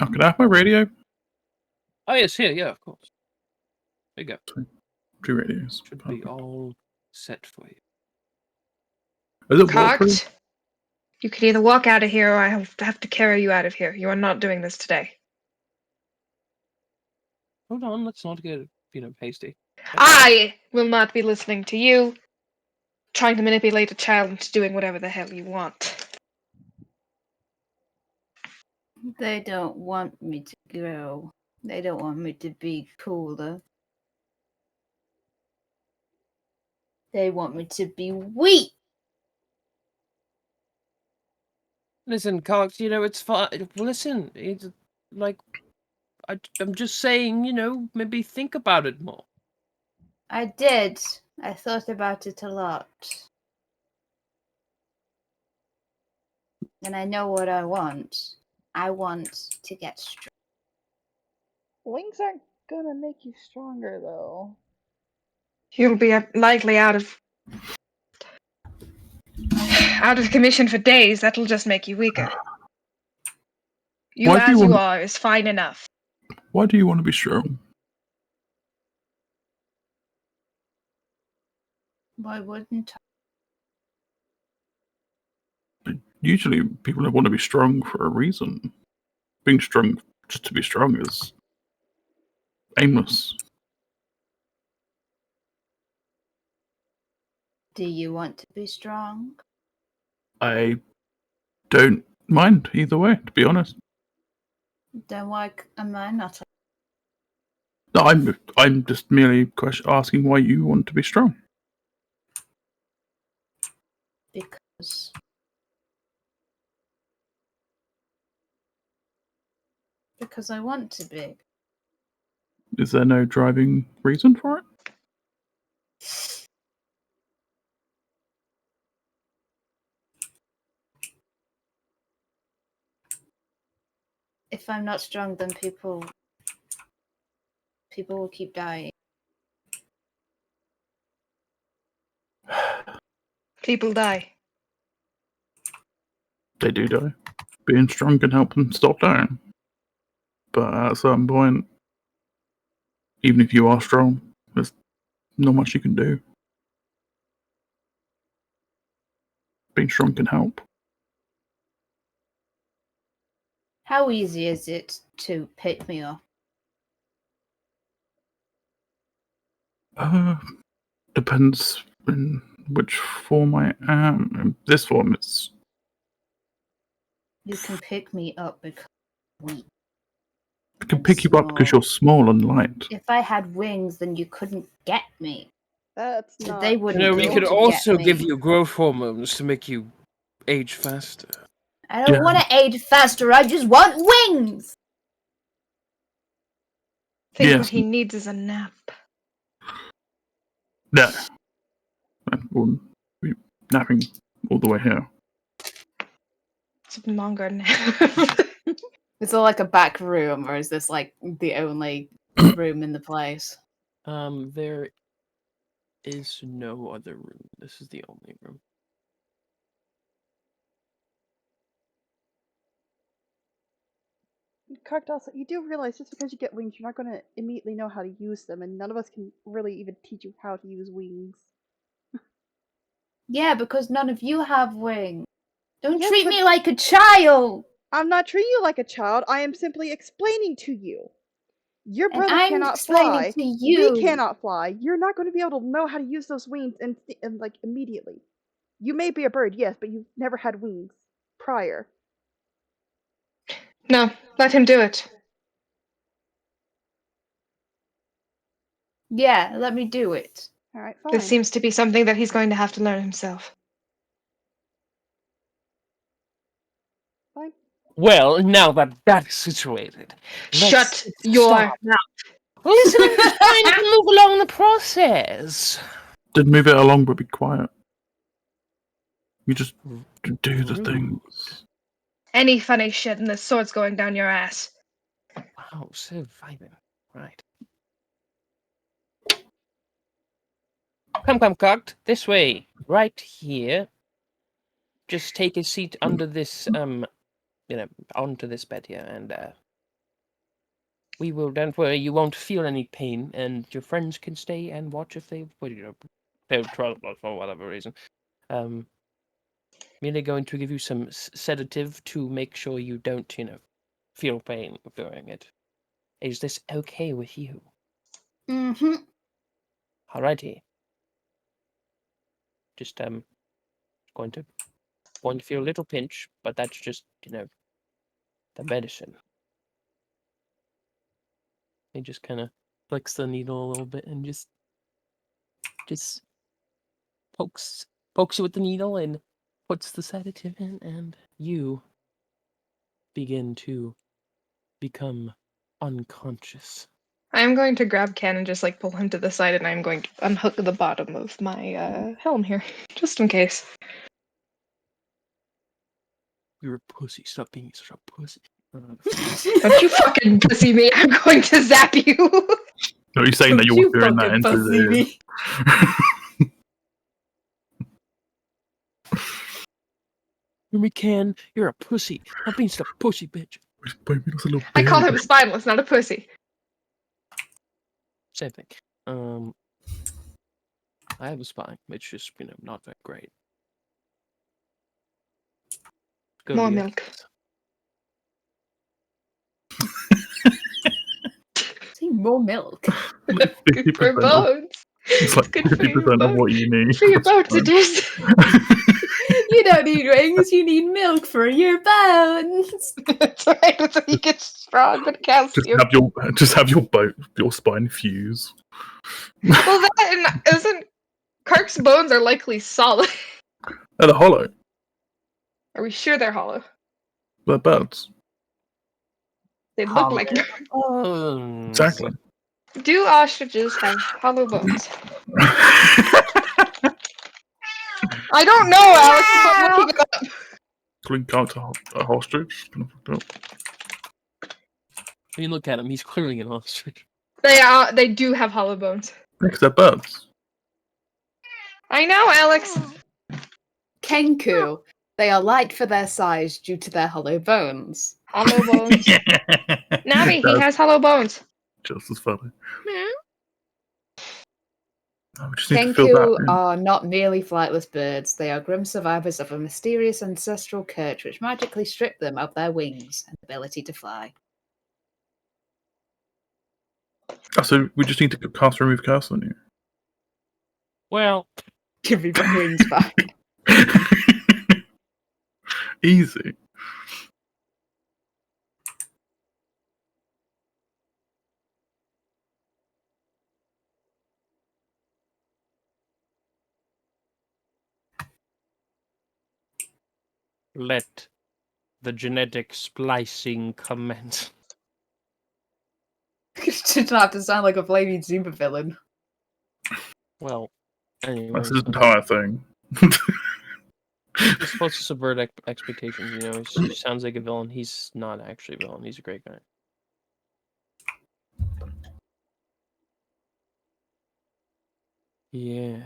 Oh, can I have my radio? Oh yes, here, yeah, of course. There you go. 2 radios. Should Perfect. be all set for you. Is it waterproof? Cocked. You can either walk out of here or I have to carry you out of here. You are not doing this today. Hold on, let's not get hasty. I will not be listening to you trying to manipulate a child into doing whatever the hell you want. They don't want me to grow. They don't want me to be cooler. They want me to be weak. Listen, Cox, it's fine. Listen, it's like I'm just saying, maybe think about it more. I did. I thought about it a lot. And I know what I want. I want to get strong. Wings aren't gonna make you stronger, though. You'll be likely out of commission for days. That'll just make you weaker. You Why do as you you want- are is fine enough. Why do you want to be strong? Why wouldn't I? Usually people want to be strong for a reason. Being strong just to be strong is aimless. Do you want to be strong? I don't mind either way, to be honest. Then why am I not? No, I'm just merely asking why you want to be strong. Because I want to be. Is there no driving reason for it? If I'm not strong, then people will keep dying. People die. They do die. Being strong can help them stop dying. But at a certain point, even if you are strong, there's not much you can do. Being strong can help. How easy is it to pick me up? Depends in which form I am. In this form, it's You can pick me up because I'm weak. I can and pick you up because small. you're small and light. If I had wings, then you couldn't get me. That's So not. they wouldn't We be could able to also get give me. you growth hormones to make you age faster. I don't Yeah. want to age faster. I just want wings. I think Yes. what he needs is a nap. No. I wouldn't be napping all the way here. It's a longer nap. Is there like a back room, or is this like the only room in the place? There is no other room. This is the only room. Correct. Also, you do realize just because you get wings, you're not going to immediately know how to use them, and none of us can really even teach you how to use wings. Yeah, because none of you have wings. Don't Yes, treat but- me like a child. I'm not treating you like a child. I am simply explaining to you. Your And brother I'm cannot explaining fly. to you. We cannot fly. You're not going to be able to know how to use those wings and like immediately. You may be a bird, yes, but you've never had wings prior. No, let him do it. Yeah, let me do it. All right, fine. This seems to be something that he's going to have to learn himself. Fine. Well, now that that's situated, Shut let's your start. mouth. Listen, I'm just trying to move along the process. Did move it along, but be quiet. You just do the Rude. things. Any funny shit and the sword's going down your ass. Wow, so violent. Right. Come, cocked. This way. Right here. Just take a seat under this, onto this bed here, and, we will, don't worry, you won't feel any pain, and your friends can stay and watch if they, they'll try for whatever reason. Merely going to give you some sedative to make sure you don't, feel pain during it. Is this okay with you? Mm-hmm. Alrighty. Just, going to feel a little pinch, but that's just, the medicine. He just kind of flicks the needle a little bit and just pokes you with the needle and puts the sedative in, and you begin to become unconscious. I'm going to grab Ken and just like pull him to the side, and I'm going to unhook the bottom of my helm here, just in case. You're a pussy. Stop being such a pussy. Don't you fucking pussy me! I'm going to zap you. Are you saying that Don't you're you doing that fucking into pussy the? me. You can. You're a pussy. Stop being such a pussy, bitch. Baby, that's a little I call baby. him spineless, not a pussy. Same thing. I have a spine. It's just, not that great. Go More to the milk. See, more milk. Like Good for 50% of, bones. it's like Good for your 50% of bones. what you need. For your bones, That's it is. You don't need rings, you need milk for your bones. That's right. That's how you get strong with calcium. just have your spine fuse. Well, that isn't. Kark's bones are likely solid. And they're hollow. Are we sure they're hollow? They're birds. They look like. Exactly. Do ostriches have hollow bones? I don't know, Alex. I'm looking it up. Link out to a ostrich. Kind of fucked up. I mean, look at him. He's clearly an ostrich. They do have hollow bones. Because they're birds. I know, Alex. Kenku. They are light for their size due to their hollow bones. Hollow bones. Nami, he That's has hollow bones. just as funny. Oh, we just need to fill that Kenku in. are not merely flightless birds. They are grim survivors of a mysterious ancestral curse which magically stripped them of their wings and ability to fly. Oh, so we just need to cast remove curse on you. Well, Give me my wings back. Easy. let the genetic splicing commence. Didn't have to sound like a flaming supervillain. Well, anyway, That's his entire thing. he's supposed to subvert expectations. He sounds like a villain. He's not actually a villain. He's a great guy. Yeah.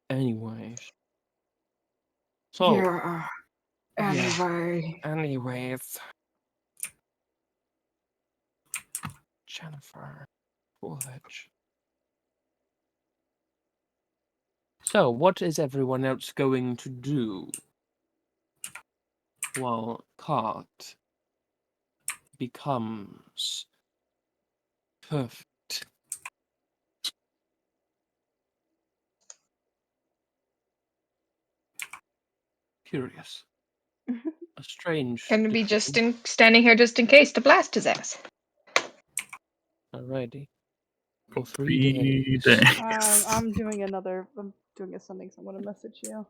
Anyways. So. Yeah. Anyway. Anyways. Jennifer Woolwich. So, what is everyone else going to do? while caught becomes perfect. Curious. A strange. Can be decree. just standing here just in case to blast his ass. Alrighty. For 3 days. days. I'm doing ascending, so I'm gonna message you.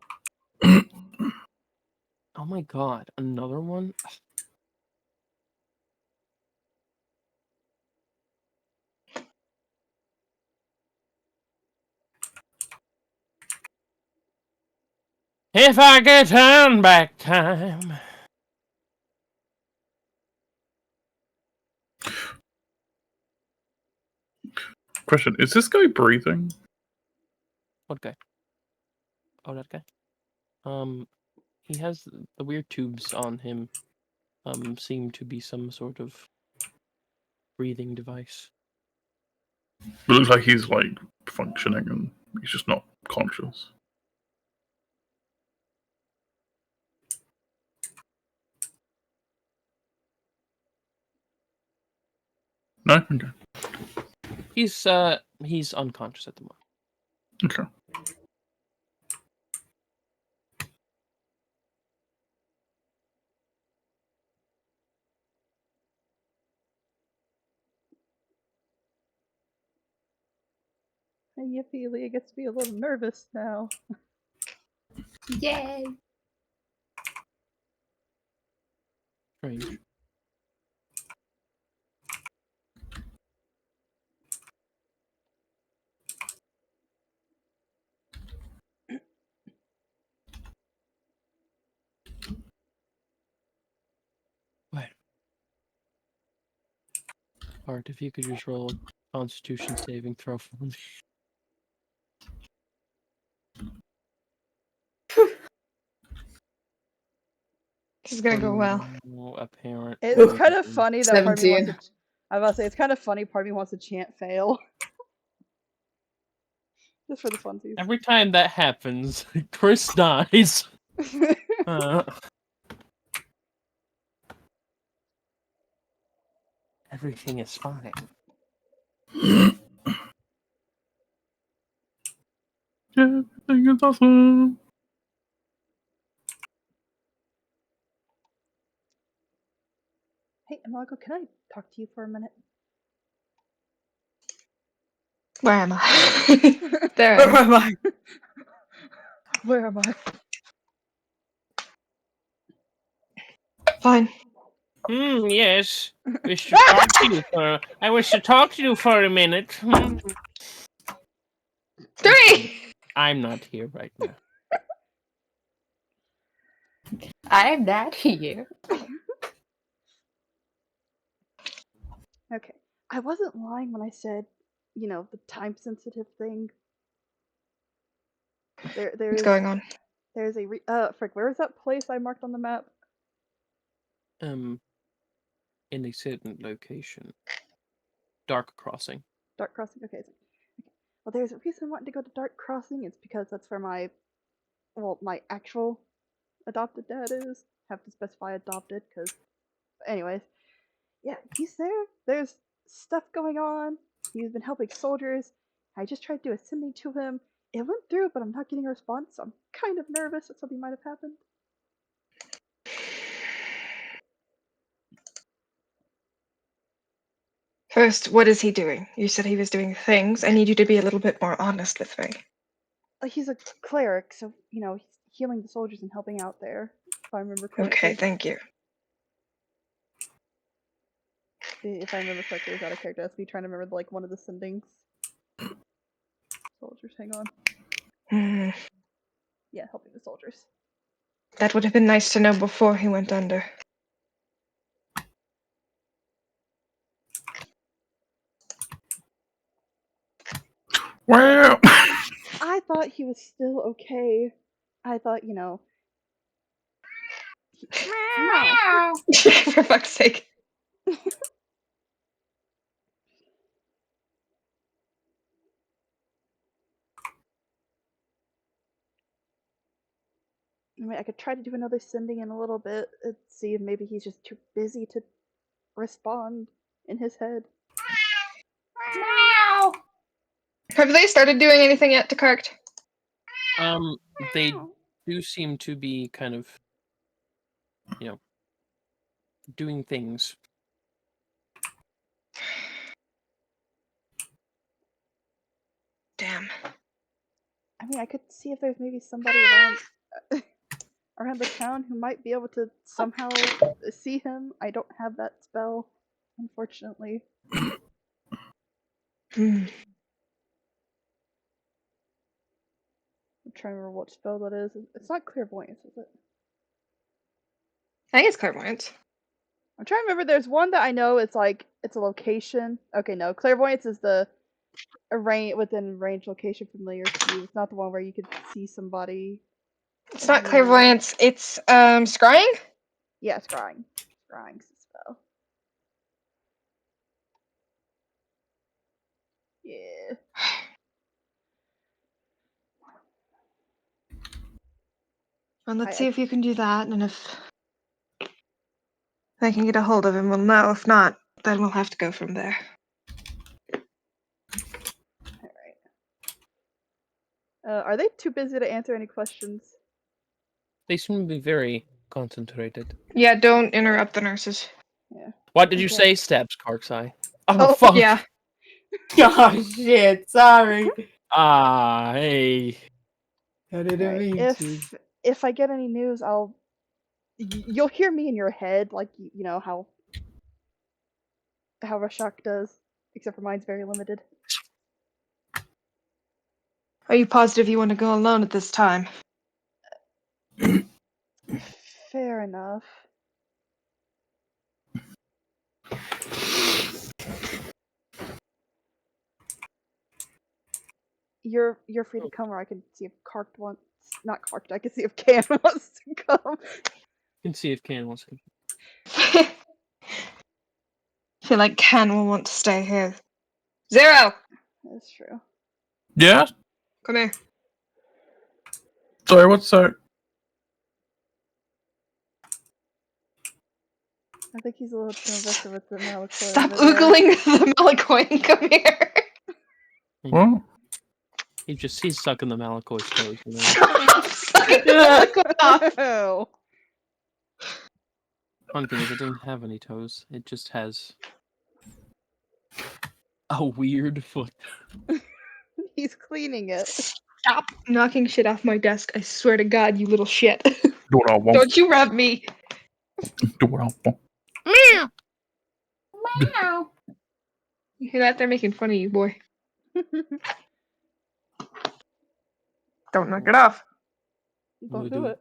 Oh my god, another one? If I could turn back time. Question: is this guy breathing? What guy? Oh, that guy? He has the weird tubes on him. Seem to be some sort of breathing device. It looks like he's like functioning and he's just not conscious. No? Okay. He's unconscious at the moment. Okay. And Ophelia gets to be a little nervous now. Yay! Strange. Wait. Art, if you could just roll a Constitution saving throw for me. This is gonna go well. No apparent. It's kind of funny that part of me wants 17. to. I was about to say it's kind of funny. Part of me wants to chant fail, just for the funsies. Every time that happens, Chris dies. Everything is fine. Everything is awesome. Hey, Marco, can I talk to you for a minute? Where am I? There I am. am I? Where am I? Fine. Yes. Wish to talk to you for. I wish to talk to you for a minute. 3! I'm not here right now. I'm not here. Okay, I wasn't lying when I said, the time-sensitive thing. What's going on? There's frick, where is that place I marked on the map? In a certain location. Dark Crossing. Dark Crossing. Okay. Well, there's a reason I wanted to go to Dark Crossing. It's because that's where my actual adopted dad is. Have to specify adopted, because, anyways, yeah, he's there. There's stuff going on. He's been helping soldiers. I just tried to ascending to him. It went through, but I'm not getting a response. So I'm kind of nervous that something might have happened. First, what is he doing? You said he was doing things. I need you to be a little bit more honest with me. He's a cleric, so he's healing the soldiers and helping out there. If I remember correctly. Okay, thank you. If I remember correctly, is that a character? That's me trying to remember one of the sendings. Soldiers, hang on. Hmm. Yeah, helping the soldiers. That would have been nice to know before he went under. Well, I thought he was still okay. I thought, Meow. For fuck's sake. I mean, I could try to do another sending in a little bit and see if maybe he's just too busy to respond in his head. Meow. Have they started doing anything yet to Karkt? They do seem to be kind of, doing things. Damn. I mean, I could see if there's maybe somebody around around the town who might be able to somehow see him. I don't have that spell, unfortunately. Hmm. I'm trying to remember what spell that is. It's not clairvoyance, is it? I think it's clairvoyance. I'm trying to remember. There's one that I know. It's like it's a location. Okay, no, clairvoyance is the within range location familiar to you. It's not the one where you could see somebody. It's not clairvoyance. It's scrying. Yeah, scrying. Scrying's the spell. Yeah. Well, let's I- see if you can do that, and if I can get a hold of him, we'll know. If not, then we'll have to go from there. Alright. Are they too busy to answer any questions? They seem to be very concentrated. Yeah, don't interrupt the nurses. Yeah. What did you Okay. say? Stabs Kark's eye. Oh, fuck. Yeah. Oh shit! Sorry. Ah, hey. I didn't Alright, mean to. if I get any news, you'll hear me in your head, like you know how Rashak does, except for mine's very limited. Are you positive you want to go alone at this time? Fair enough. You're free to come, or I can see if Karkt wants. Not Karkt. I can see if Can wants to come. You can see if Can wants to. I feel like Ken will want to stay here. Zero! That's true. Yeah? Come here. Sorry, what's that? I think he's a little too invested with the Malakoi. Stop over there. oogling the Malakoin. Come here. What? He's sucking the Malakoi's toes. You know? Stop sucking the Malakoin off. Oh. Fun thing is, it doesn't have any toes. It just has a weird foot. He's cleaning it. Stop knocking shit off my desk. I swear to God, you little shit. Do what I want. Don't you rub me. Do what I want. Meow. Meow. You hear that? They're making fun of you, boy. Don't knock it off. Don't do it.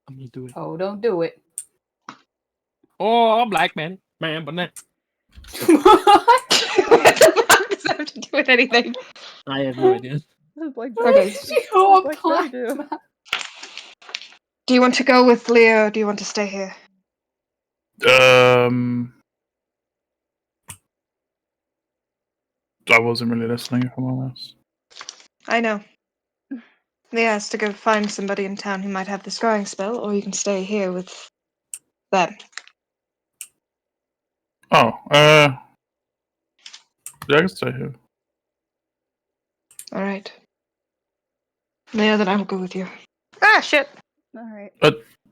I'm gonna do it. Oh, don't do it. Oh, black man, banana. What the fuck does that have to do with anything? I have no idea. Like, Okay. Oh, Like black they do. man. Do you want to go with Leo or do you want to stay here? I wasn't really listening, if I'm honest. I know. Leah has to go find somebody in town who might have the scrying spell, or you can stay here with them. Oh, yeah, I can stay here. Alright. Leah, then I will go with you. Ah, shit! Alright.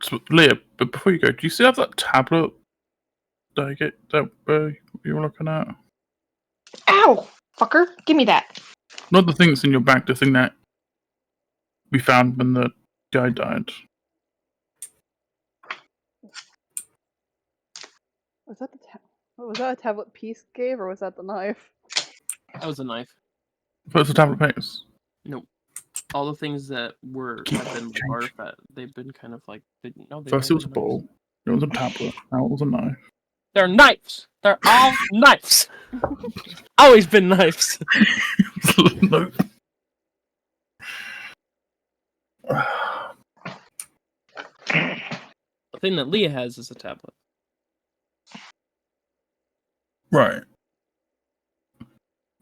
So, Leah, but before you go, do you still have that tablet that you were looking at? Ow! Fucker! Give me that! Not the thing that's in your bag, the thing that we found when the guy died. Was that was that a tablet piece gave, or was that the knife? That was a knife. What's the tablet pace? Nope. All the things that have been Change. artifact, they've been kind of like no. First it was a ball, then it was a tablet, now it was a knife. They're knives. They're all knives. Always been knives. Nope. The thing that Leah has is a tablet. Right.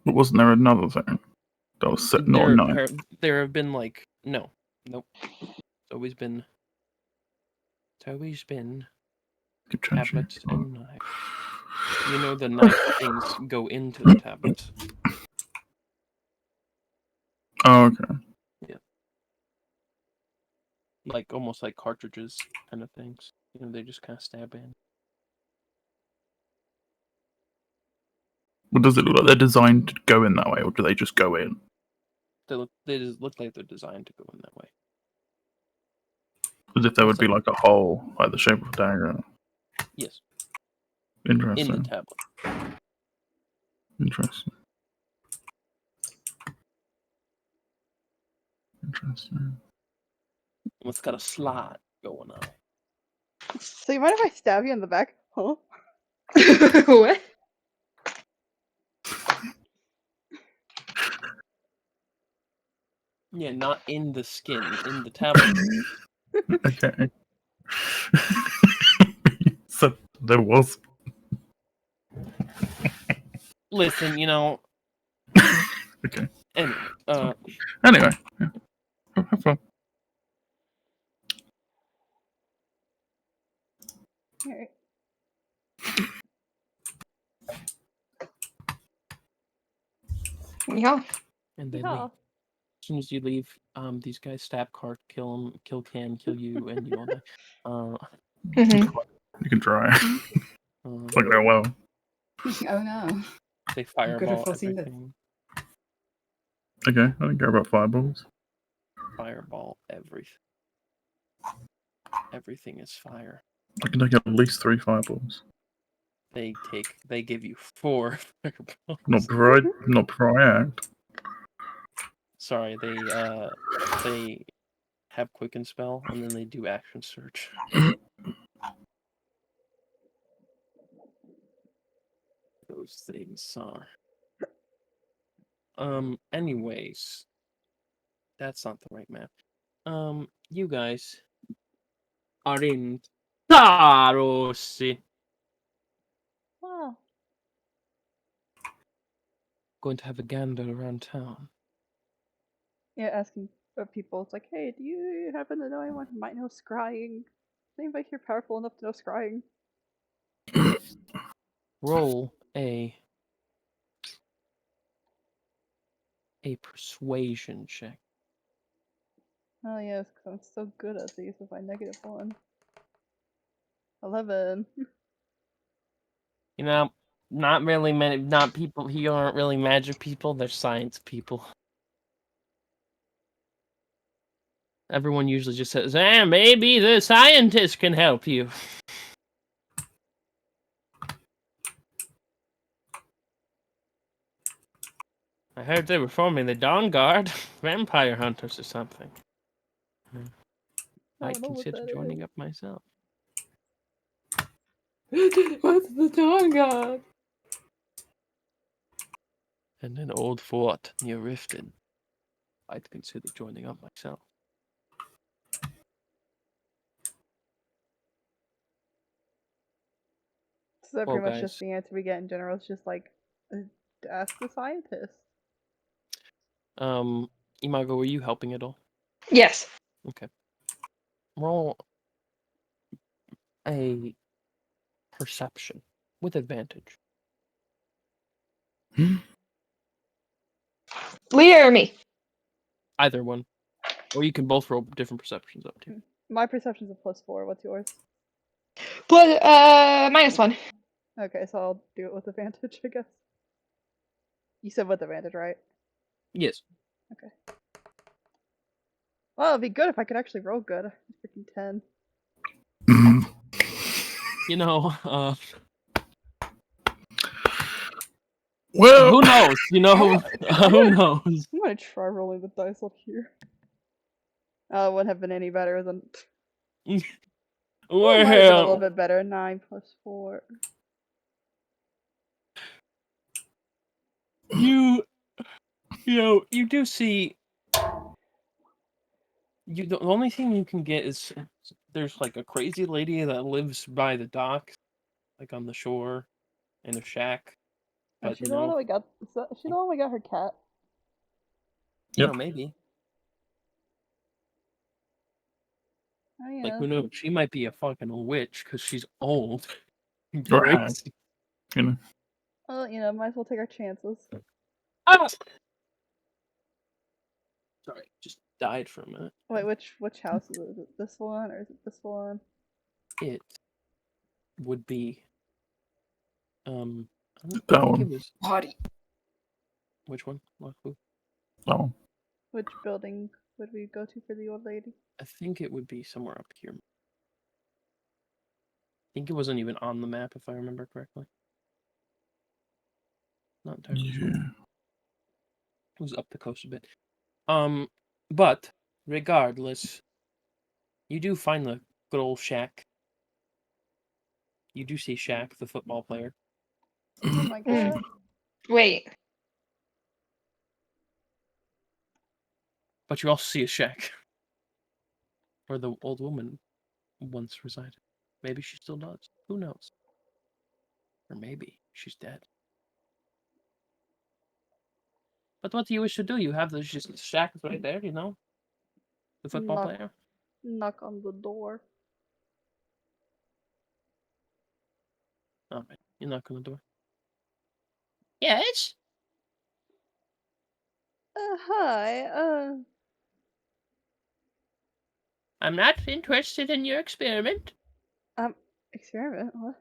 But wasn't there another thing that was set, not a knife? There have been like nope. always been. It's always been Keep changing. tablets and knives. You know the knife things go into the tablets. Oh, okay. Like almost like cartridges kind of things. You know, they just kind of stab in. Well, does it look like they're designed to go in that way, or do they just go in? They just look like they're designed to go in that way. As if there would Also- be like a hole, like the shape of a dagger. Yes, Interesting. in the tablet. Interesting. Interesting. It's got a slot going on. So you mind if I stab you in the back? Huh? What? Yeah, not in the skin, in the tablet. Okay. So there was. Listen, you know. Okay. Anyway, Anyway, yeah. Have fun. Alright. Yeah. and they Yeah. leave. As soon as you leave, these guys stab Cart, kill him, kill Cam, kill you, and you all die. Mhm. You can try. Uh, It's like that well. Oh no. they Could have fireball foreseen this. everything. Okay, I don't care about fireballs. Fireball everything. Everything is fire. I can take at least 3 fireballs. They give you 4 fireballs. Not before I act. Sorry, they have quicken spell and then they do action search. Those things are. Anyways, that's not the right map. You guys are in Tarossi. Wow. Going to have a gander around town. Yeah, asking people, it's like, hey, do you happen to know anyone who might know scrying? Is anybody here powerful enough to know scrying? Roll a persuasion check. Oh yes, because I'm so good at these with my -1. 11. You know, not really many, not people who aren't really magic people, they're science people. Everyone usually just says, maybe the scientist can help you. I heard they were forming the Dawn Guard, vampire hunters or something. I I'd don't know what consider that joining is. up myself. What's the Dawn God? And an old fort near Riften. I'd consider joining up myself. So that Well, pretty much guys. just the answer we get in general. It's just like, ask the scientist. Imago, were you helping at all? Yes. Okay. Roll a perception with advantage. Leah or me? Either one. Or you can both roll different perceptions up to. My perception's a +4. What's yours? Plus, -1. Okay, so I'll do it with advantage, I guess. You said with advantage, right? Yes. Okay. Well, it'd be good if I could actually roll good. Freaking 10. You know, Well, who knows? You know, who knows? I'm gonna try rolling the dice up here. Oh, it wouldn't have been any better than. Well, it might have been a little bit better. 9 + 4. You know, you do see. The only thing you can get is there's like a crazy lady that lives by the dock, like on the shore, in a shack. But She's you the one know, we got. She's the one we got her cat. you Yep. know, maybe. Oh, yeah. Like, who knows? She might be a fucking witch because she's old. Or hag. Crazy. You know. Well, might as well take our chances. Ah! Sorry, just died for a minute. Wait, which house is it? Is it this one or is it this one? It would be. I That think one. it was. Party. Which one? What, who? That one. Which building would we go to for the old lady? I think it would be somewhere up here. I think it wasn't even on the map, if I remember correctly. Not entirely sure. Yeah. It was up the coast a bit. But regardless, you do find the good old Shaq. You do see Shaq, the football player. Oh my god. Wait. But you also see a shack where the old woman once resided. Maybe she still does. Who knows? Or maybe she's dead. But what do you wish to do? You have the shack right there, you know? The football Knock. player. Knock on the door. Alright, you knock on the door. Yes? Hi, I'm not interested in your experiment. experiment? What?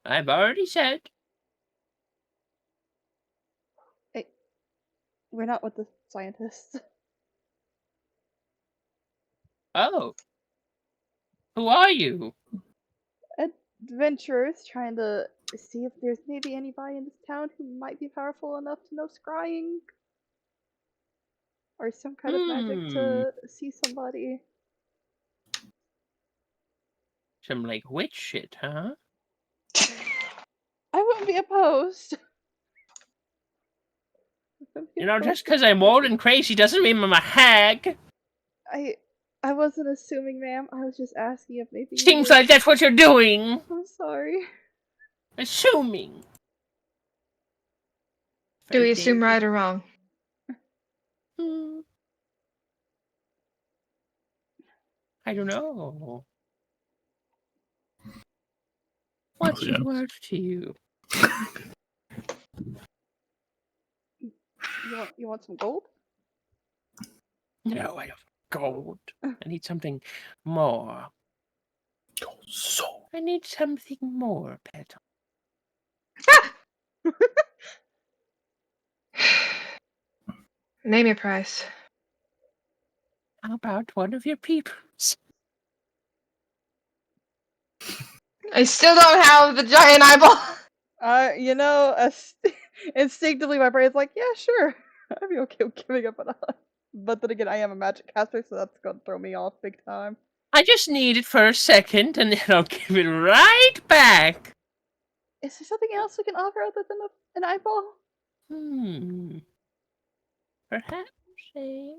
I've already said. Hey, we're not with the scientists. Oh. Who are you? Adventurers trying to see if there's maybe anybody in this town who might be powerful enough to know scrying. Or some kind of magic to see somebody. Some, like, witch shit, huh? I wouldn't be opposed. You know, just because I'm old and crazy doesn't mean I'm a hag. I wasn't assuming, ma'am. I was just asking if maybe you Seems were... like that's what you're doing. I'm sorry. Assuming. Do we Very assume right or wrong? dangerous. I don't know. What's Yes. it worth to you? You want some gold? No, I have gold. I need something more. So. I need something more, Petal. Name your price. How about one of your peepers? I still don't have the giant eyeball. Instinctively my brain's like, yeah, sure. I'd be okay with giving up on a But then again, I am a magic caster, so that's gonna throw me off big time. I just need it for a second, and then I'll give it right back. Is there something else we can offer other than an eyeball? Perhaps a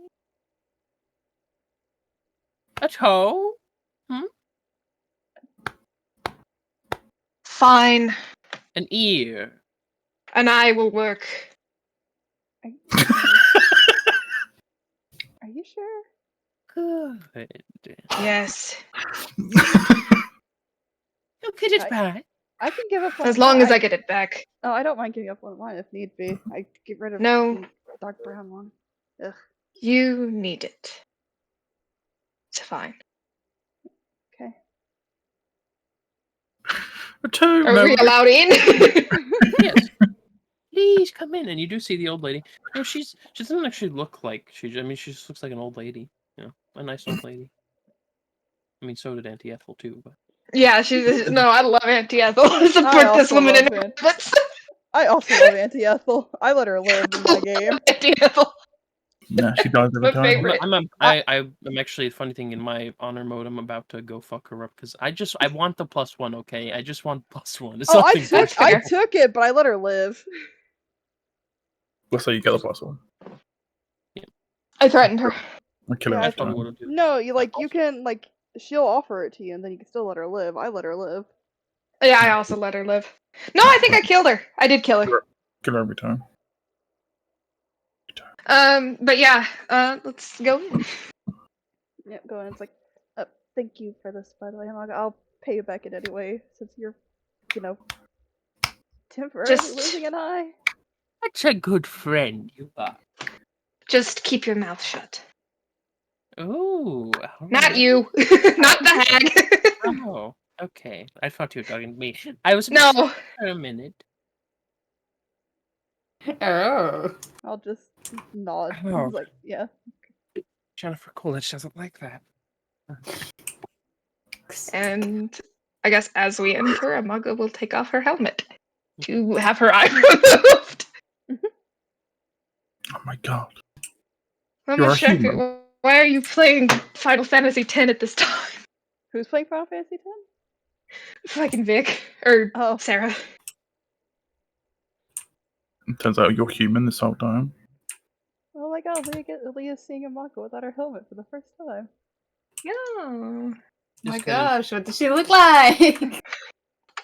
toe? Fine. An ear? An eye will work. Are you sure? Good. Yes. You'll get it back. I can give up one. As long as I get it back. Oh, I don't mind giving up one of mine if need be. I get rid of No. the dark brown one. Ugh. You need it. It's fine. Okay. A two. Are we allowed in? Yes. Please come in, and you do see the old lady. No, she doesn't actually look like she just looks like an old lady. You know, a nice old lady. I mean, so did Auntie Ethel too, but Yeah, she's no. I love Auntie Ethel. I support this woman in her efforts. I also love Auntie Ethel. I let her live in my game. Auntie Ethel. Nah, she dies every My time. favorite. I'm actually, funny thing, in my honor mode, I'm about to go fuck her up because I want the +1, okay? I just want +1. It's Oh, I nothing took, personal. I took it, but I let her live. Let's say you get the +1. I threatened her. I kill her Yeah, every time. No, you can, she'll offer it to you, and then you can still let her live. I let her live. Yeah, I also let her live. No, I think I killed her. I did kill her. Kill her every time. But yeah, let's go. Yep, go in. It's like, thank you for this, by the way. I'll pay you back it anyway, since you're, temporarily Just- losing an eye. Such a good friend you are. Just keep your mouth shut. Ooh. Not you. Not the hag. Oh, okay. I thought you were talking to me. I was No. for a minute. Oh. I'll just nod. Oh. He's like, yeah. Jennifer Coolidge doesn't like that. And I guess as we enter, Amaga will take off her helmet to have her eye removed. Oh my god. Let You're me a check human. it. Why are you playing Final Fantasy X at this time? Who's playing Final Fantasy X? Fucking Vic. Or Oh. Sarah. It turns out you're human this whole time. Oh my god, Leah's seeing a Mako without her helmet for the first time. Yeah. Oh my Just kind of- gosh, what does she look like?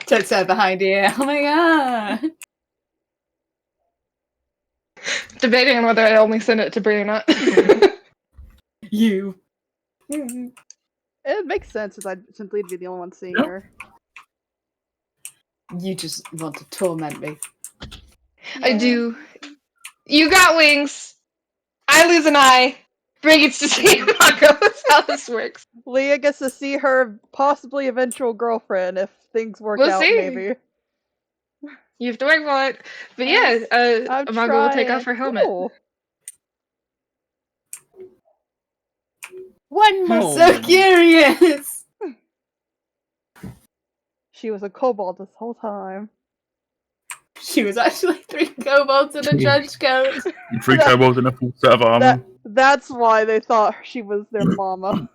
Turns out behind you. Oh my god. Debating on whether I only send it to Brie or not. You. It makes sense since Leah'd be the only one seeing Yep. her. You just want to torment me. I Yeah. do. You got wings. I lose an eye. Brie gets to see Amaga. That's how this works. Leah gets to see her possibly eventual girlfriend if things work We'll out, see. maybe. You have to wait for it. But yeah, I'm Amaga will take trying. off her helmet. Ooh. One I'm moment. so curious. She was a kobold this whole time. She was actually 3 kobolds in a trench coat. 3 kobolds in a full set of armor. That's why they thought she was their mama.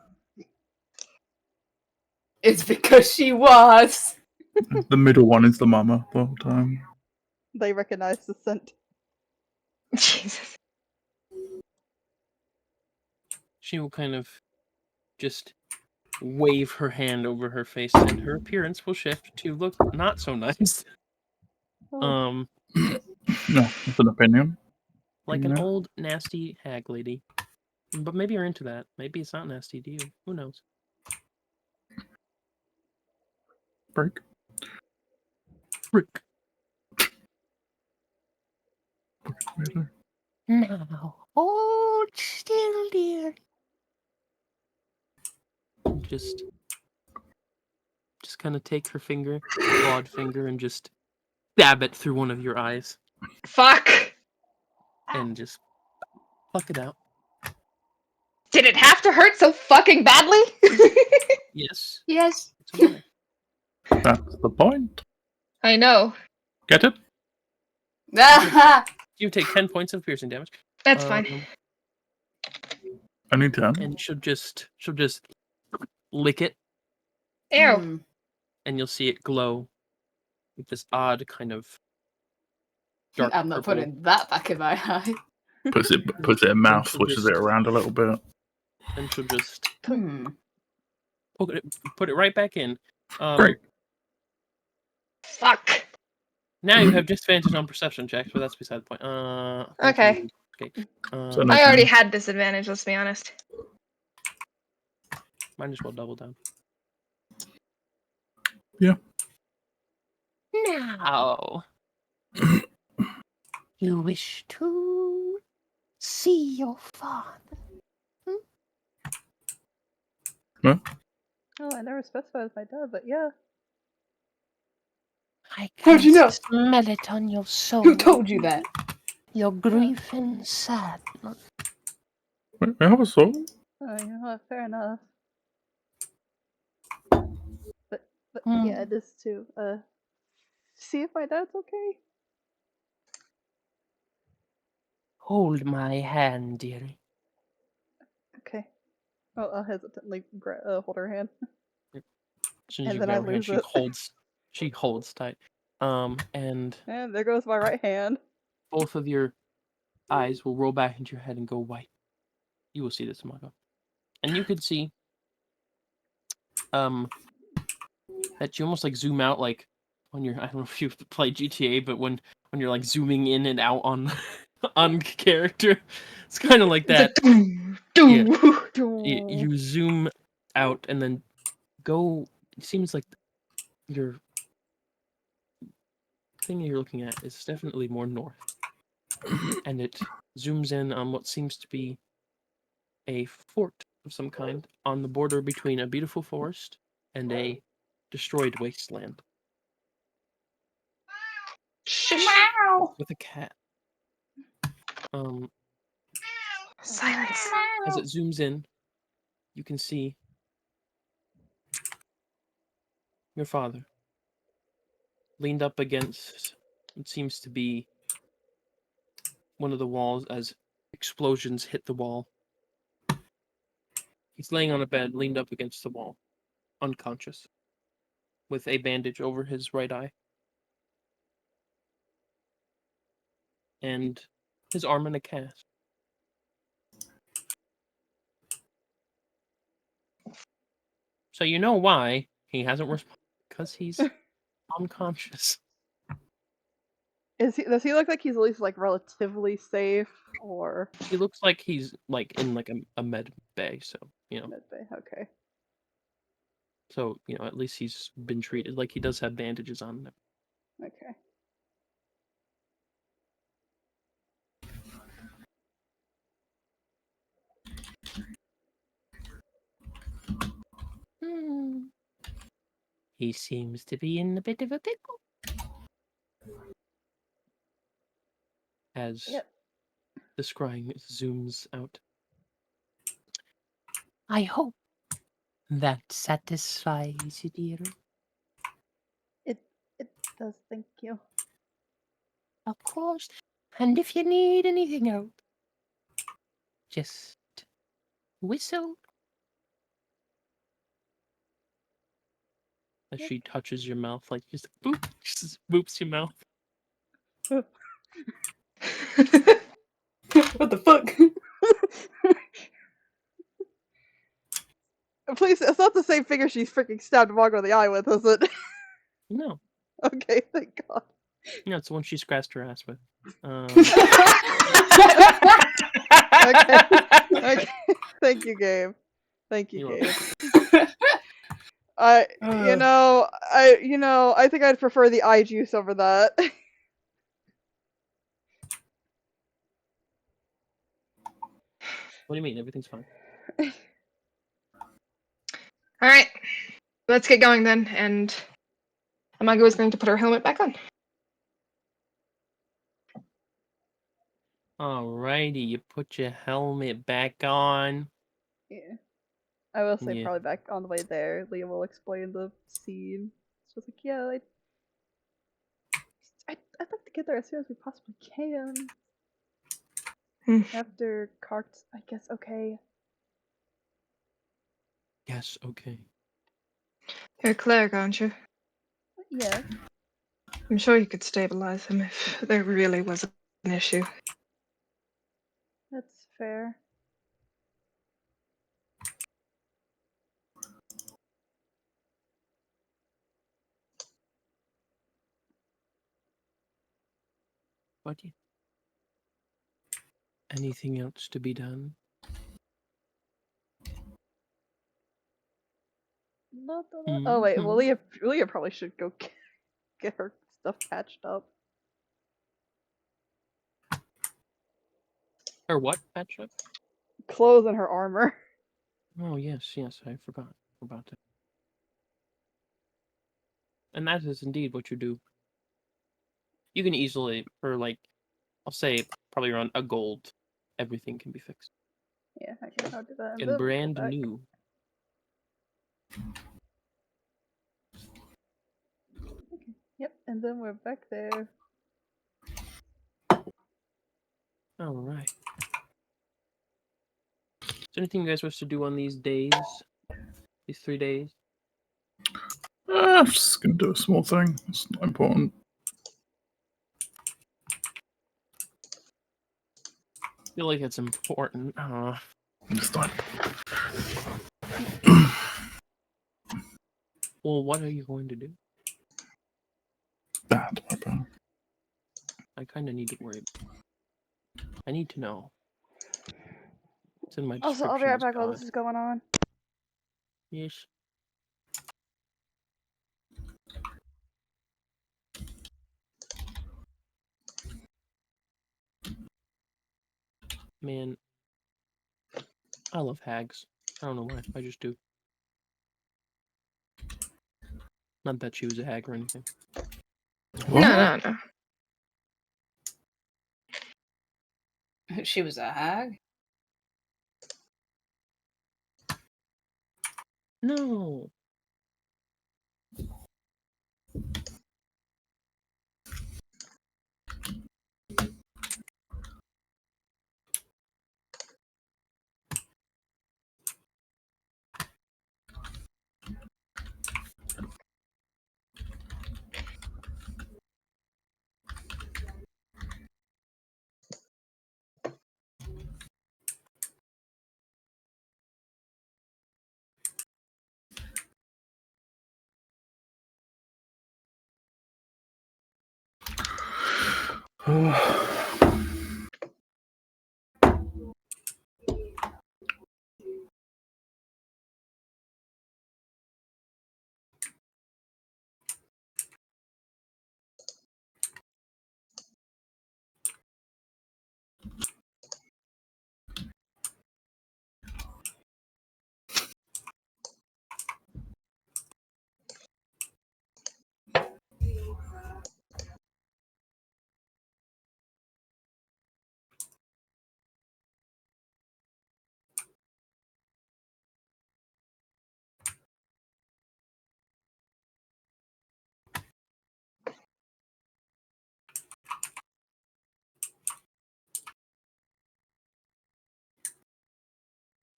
It's because she was. The middle one is the mama the whole time. They recognized the scent. Jesus. She will kind of just wave her hand over her face, and her appearance will shift to look not so nice. Oh. No, that's an opinion. Like an Yeah. old nasty hag lady. But maybe you're into that. Maybe it's not nasty to you. Who knows? Break. Frick. Really? Now, hold still, dear. Just kind of take her finger, broad finger, and just stab it through one of your eyes, Fuck. and just pluck it out. Did it have to hurt so fucking badly? Yes. Yes. It's okay. That's the point. I know. Get it? Ah, You take 10 points of piercing damage. That's fine. Only 10. And she'll just lick it, Ew. and you'll see it glow with this odd kind of dark I'm not purple. putting that back in my eye. Puts it in mouth, switches it around a little bit. And she'll just Hmm. put it right back in. Great. Fuck. Now you have disadvantage on perception checks, but that's beside the point. Okay. Okay. So no- I already had disadvantage, let's be honest. Might as well double down. Yeah. Now, you wish to see your father. Oh, I never specified as my dad, but yeah. I How'd you know? smell it on your soul. Who told you that? Your grief and sadness. Wait, I have a soul? Oh, you know what? Fair enough. But yeah, it is to see if my dad's okay. Hold my hand, dearie. Okay. Oh, I'll hesitantly hold her hand. As soon as And you then grab I her hand, lose she holds tight. And And there goes my right hand. both of your eyes will roll back into your head and go white. You will see this, Marco. And you could see that you almost like zoom out like when you're, I don't know if you've played GTA, but when you're like zooming in and out on on character, It's kind of like It's that. like doom, You zoom out and then go. It seems like your thing you're looking at is definitely more north, and it zooms in on what seems to be a fort of some kind on the border between a beautiful forest and a destroyed wasteland Shush. with a cat. Silence. As it zooms in, you can see your father leaned up against what seems to be one of the walls as explosions hit the wall. He's laying on a bed, leaned up against the wall, unconscious, with a bandage over his right eye. And his arm in a cast. So you know why he hasn't responded. Because he's unconscious. Does he look like he's at least like relatively safe or He looks like he's like in like a med bay, so medbay? Okay. So at least he's been treated. Like he does have bandages on him. Okay. He seems to be in a bit of a pickle. As the scrying zooms out. I hope that satisfies you, dear. It does, thank you. Of course. And if you need anything else, just whistle. As she touches your mouth, like just boop, just boops your mouth. What the fuck? Please, it's not the same figure she freaking stabbed Margot in the eye with, is it? No. Okay, thank God. No, it's the one she scratched her ass with. Okay. Okay. Thank you, Gabe. Thank you, You're Gabe. welcome. I think I'd prefer the eye juice over that. What do you mean? Everything's fine. All right, let's get going then. And Amago is going to put her helmet back on. Alrighty, you put your helmet back on. Yeah. I will say Yeah. probably back on the way there, Leah will explain the scene. It's just like, yeah, I'd like to get there as soon as we possibly can. After Cart's, I guess, okay. Yes, okay. You're a cleric, aren't you? Yeah. I'm sure you could stabilize him if there really was an issue. That's fair. What? Anything else to be done? Oh wait, well Mhm. Leah probably should go get her stuff patched up. Or what, Patrick? Clothes and her armor. Oh, yes, I forgot about that. And that is indeed what you do. You can easily, for like, I'll say probably around a gold, everything can be fixed. Yeah, I'll do that. And brand new. Okay. Yep, and then we're back there. Alright. Is there anything you guys wish to do on these days? These 3 days? I'm just gonna do a small thing. It's not important. I feel like it's important. It's not. Well, what are you going to do? Bad, my bad. I kind of need to worry. I need to know. It's in my Also, description. I'll be right as back while God. this is going on. Yes. Man, I love hags. I don't know why. I just do. Not that she was a hag or anything. What? No. She was a hag. No.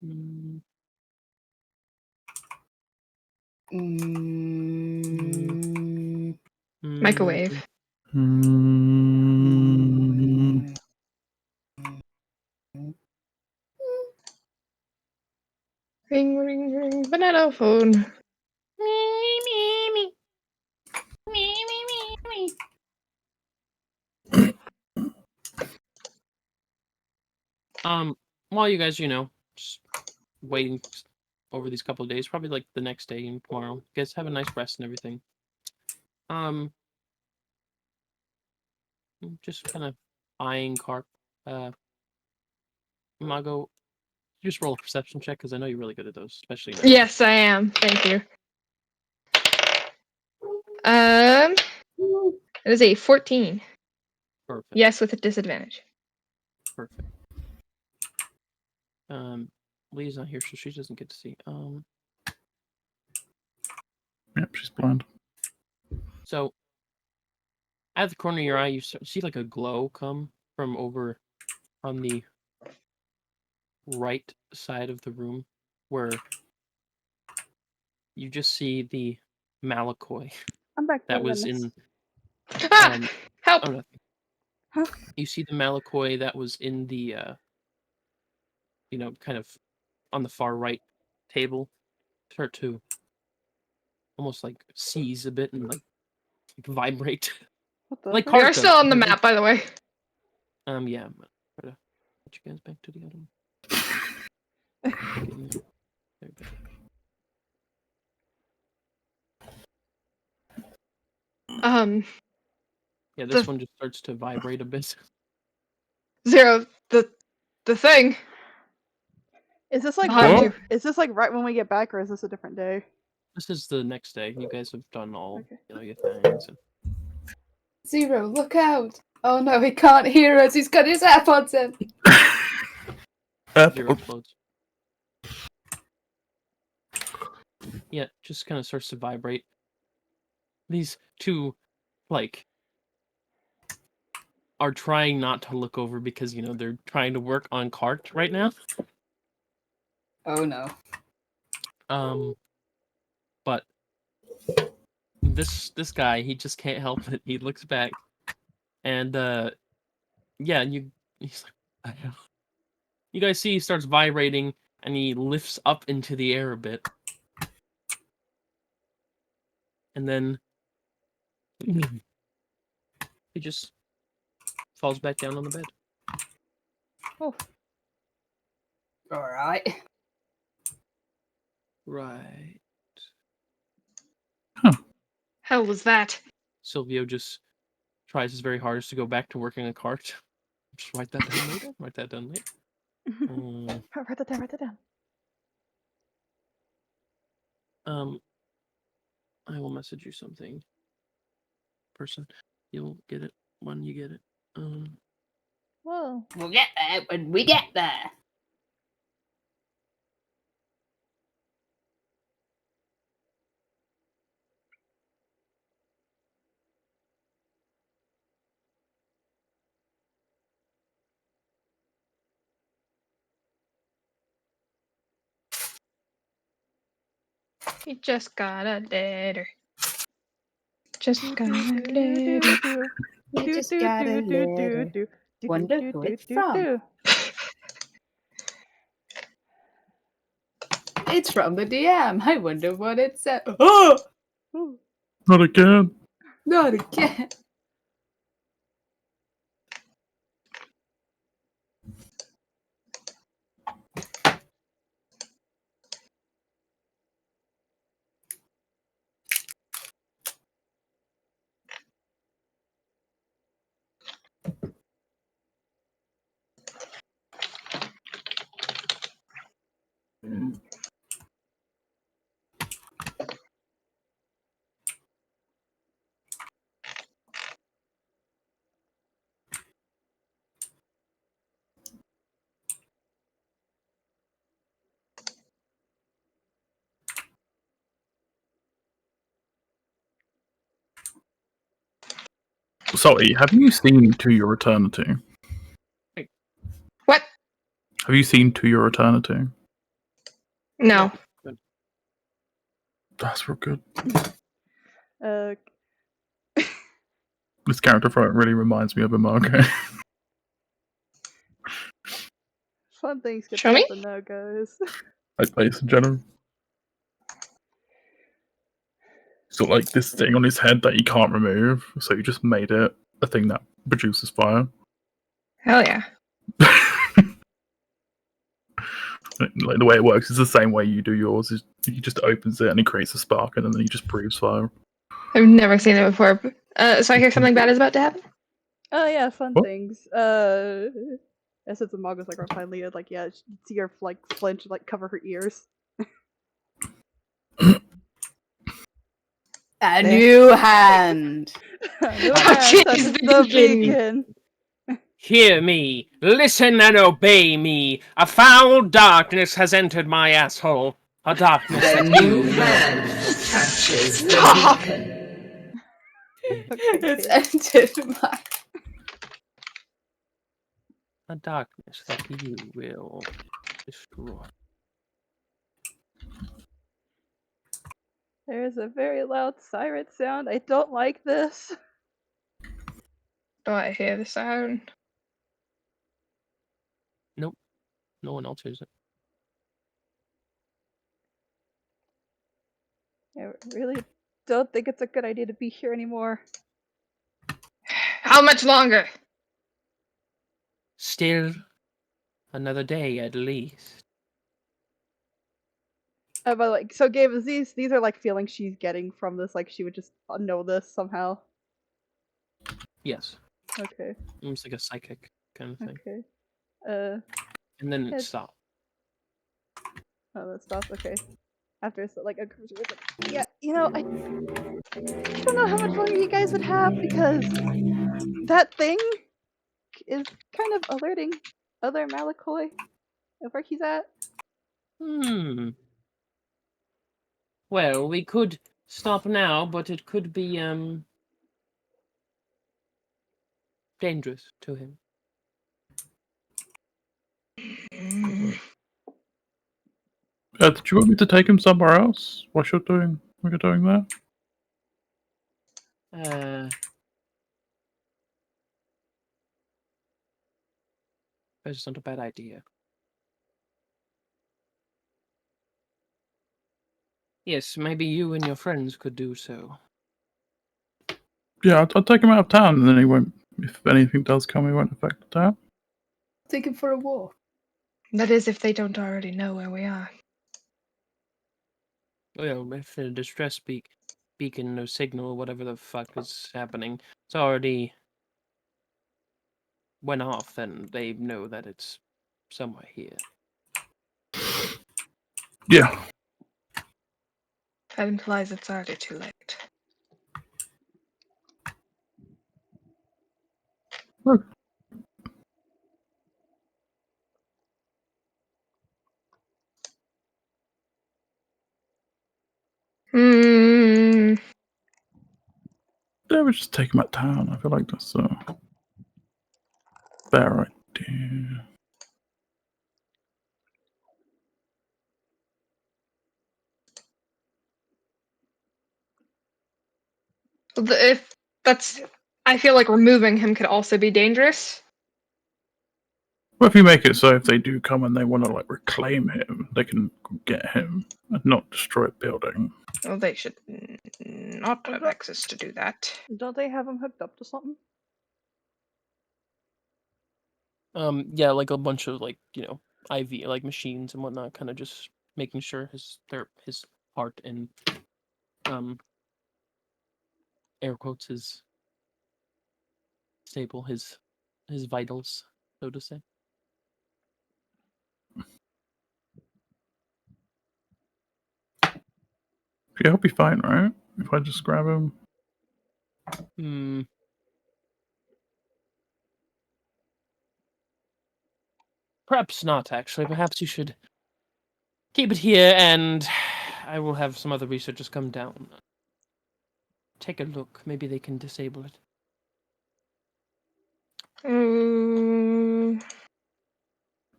Mm, Mm, Microwave. Mm, Ring, ring, ring. Banana phone. While you guys, just waiting over these couple of days, probably like the next day and tomorrow. You guys have a nice rest and everything. Just kind of eyeing Carp. Mago, just roll a perception check because I know you're really good at those, especially now. Yes, I am. Thank you. It is a 14. Perfect. Yes, with a disadvantage. Perfect. Lee's not here, so she doesn't get to see. yep, she's blind. So at the corner of your eye, you see like a glow come from over on the right side of the room, where you just see the Malakoi I'm back. that for was goodness. in. Ah! Help! Oh, nothing. Huh? You see the Malakoi that was in the, kind of on the far right table, start to almost like seize a bit and like vibrate. What the Like frick? We are Carp still does. on the map, by the way. Yeah, I'm gonna try to put you guys back to the item. There we go. Yeah, this one just starts to vibrate a bit. Zero. The thing. Is this like Behind right? you. Is this like right when we get back, or is this a different day? This is the next day. You guys have done all Okay. your things. And... Zero, look out! Oh no, he can't hear us. He's got his AirPods in. Zero explodes. Yeah, just kind of starts to vibrate. These two, are trying not to look over because, they're trying to work on Cart right now. Oh no. But this guy, he just can't help it. He looks back, and yeah, he's like, I don't know. You guys see he starts vibrating, and he lifts up into the air a bit, and then he just falls back down on the bed. Oh. All right. Right. Hell was that? Silvio just tries his very hardest to go back to working a cart. Just write that down later. Write that down later. Write that down. Write that down. I will message you something. Person, you'll get it when you get it. Whoa. We'll get there when we get there. He just got a letter. Just got a letter. We just got a letter. Wonder who it's from. It's from the DM. I wonder what it said. Oh, Not again. not again. Salty, have you seen To Your Eternity? What? Have you seen To Your Eternity? No. That's real good. Uh, This character from it really reminds me of Imago. fun things get Show me? the no-goes. Like base in general. He's got like this thing on his head that he can't remove, so he just made it a thing that produces fire. Hell yeah. Like the way it works is the same way you do yours. Is he just opens it and he creates a spark, and then he just breathes fire. I've never seen it before. So I hear something bad is about to happen? Oh yeah, fun What? things. As it's a Mago's like finally like yeah, you see her like flinch, like cover her ears. A new hand. No, jeez, that's the the beacon. beacon. Hear me, listen and obey me. A foul darkness has entered my asshole. A darkness that you Touches the beacon. It's Okay. entered my. a darkness that you will destroy. There's a very loud siren sound. I don't like this. Do I hear the sound? No one else hears it. I really don't think it's a good idea to be here anymore. How much longer? Still another day at least. But like, so Gabe, is these are like feelings she's getting from this? Like she would just know this somehow. Yes. Okay. Almost like a psychic kind of thing. Okay. And then it Yes. stopped. Oh, that stops. Okay. After so like a like, yeah, you know, I don't know how much longer you guys would have because that thing is kind of alerting other Malakoi of where he's at. Well, we could stop now, but it could be dangerous to him. Did you want me to take him somewhere else? What you're doing? What you're doing there? That's not a bad idea. Yes, maybe you and your friends could do so. Yeah, I'll take him out of town, and then he won't. If anything does come, he won't affect the town. Take him for a walk. That is, if they don't already know where we are. Well, if the distress beacon or signal, whatever the fuck is happening, it's already went off, then they know that it's somewhere here. Yeah. That implies it's already too late. Look. Hmm. Yeah, we just take him out town. I feel like that's a fair idea. If that's, I feel like removing him could also be dangerous. Well, if you make it so if they do come and they want to like reclaim him, they can get him and not destroy a building. Well, they should not have access to do that. Don't they have him hooked up to something? Yeah, like a bunch of IV like machines and whatnot, kind of just making sure his heart and air quotes is stable, his vitals, so to say. Yeah, he'll be fine, right? If I just grab him. Hmm. Perhaps not, actually. Perhaps you should keep it here, and I will have some other researchers come down. Take a look. Maybe they can disable it.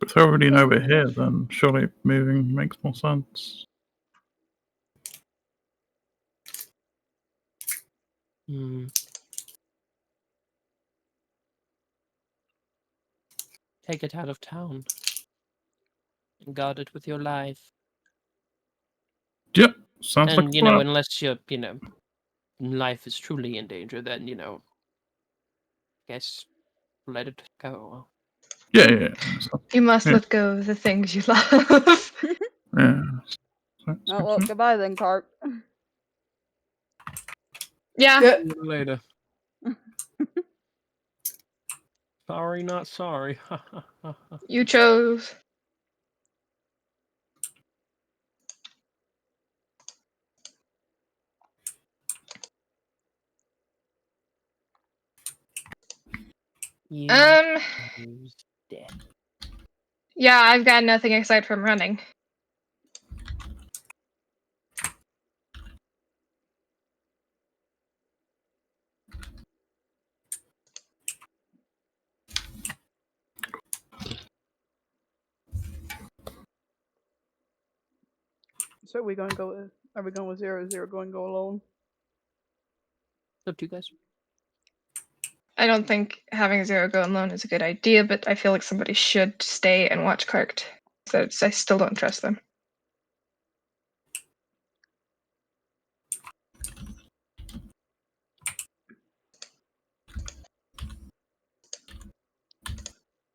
But if they're already over here, then surely moving makes more sense. Hmm. Take it out of town. And guard it with your life. Yep, sounds And, like a plan. unless your, life is truly in danger, then, guess let it go. Yeah. You must Yeah. let go of the things you love. Yeah. Oh, well, goodbye then, Cart. Yeah. See you later. Sorry, not sorry. You chose. You chose death. Yeah, I've got nothing aside from running. So are we going to go with? Are we going with 0? 0 going to go alone? Up to you guys. I don't think having Zero go alone is a good idea, but I feel like somebody should stay and watch Karkt. So I still don't trust them.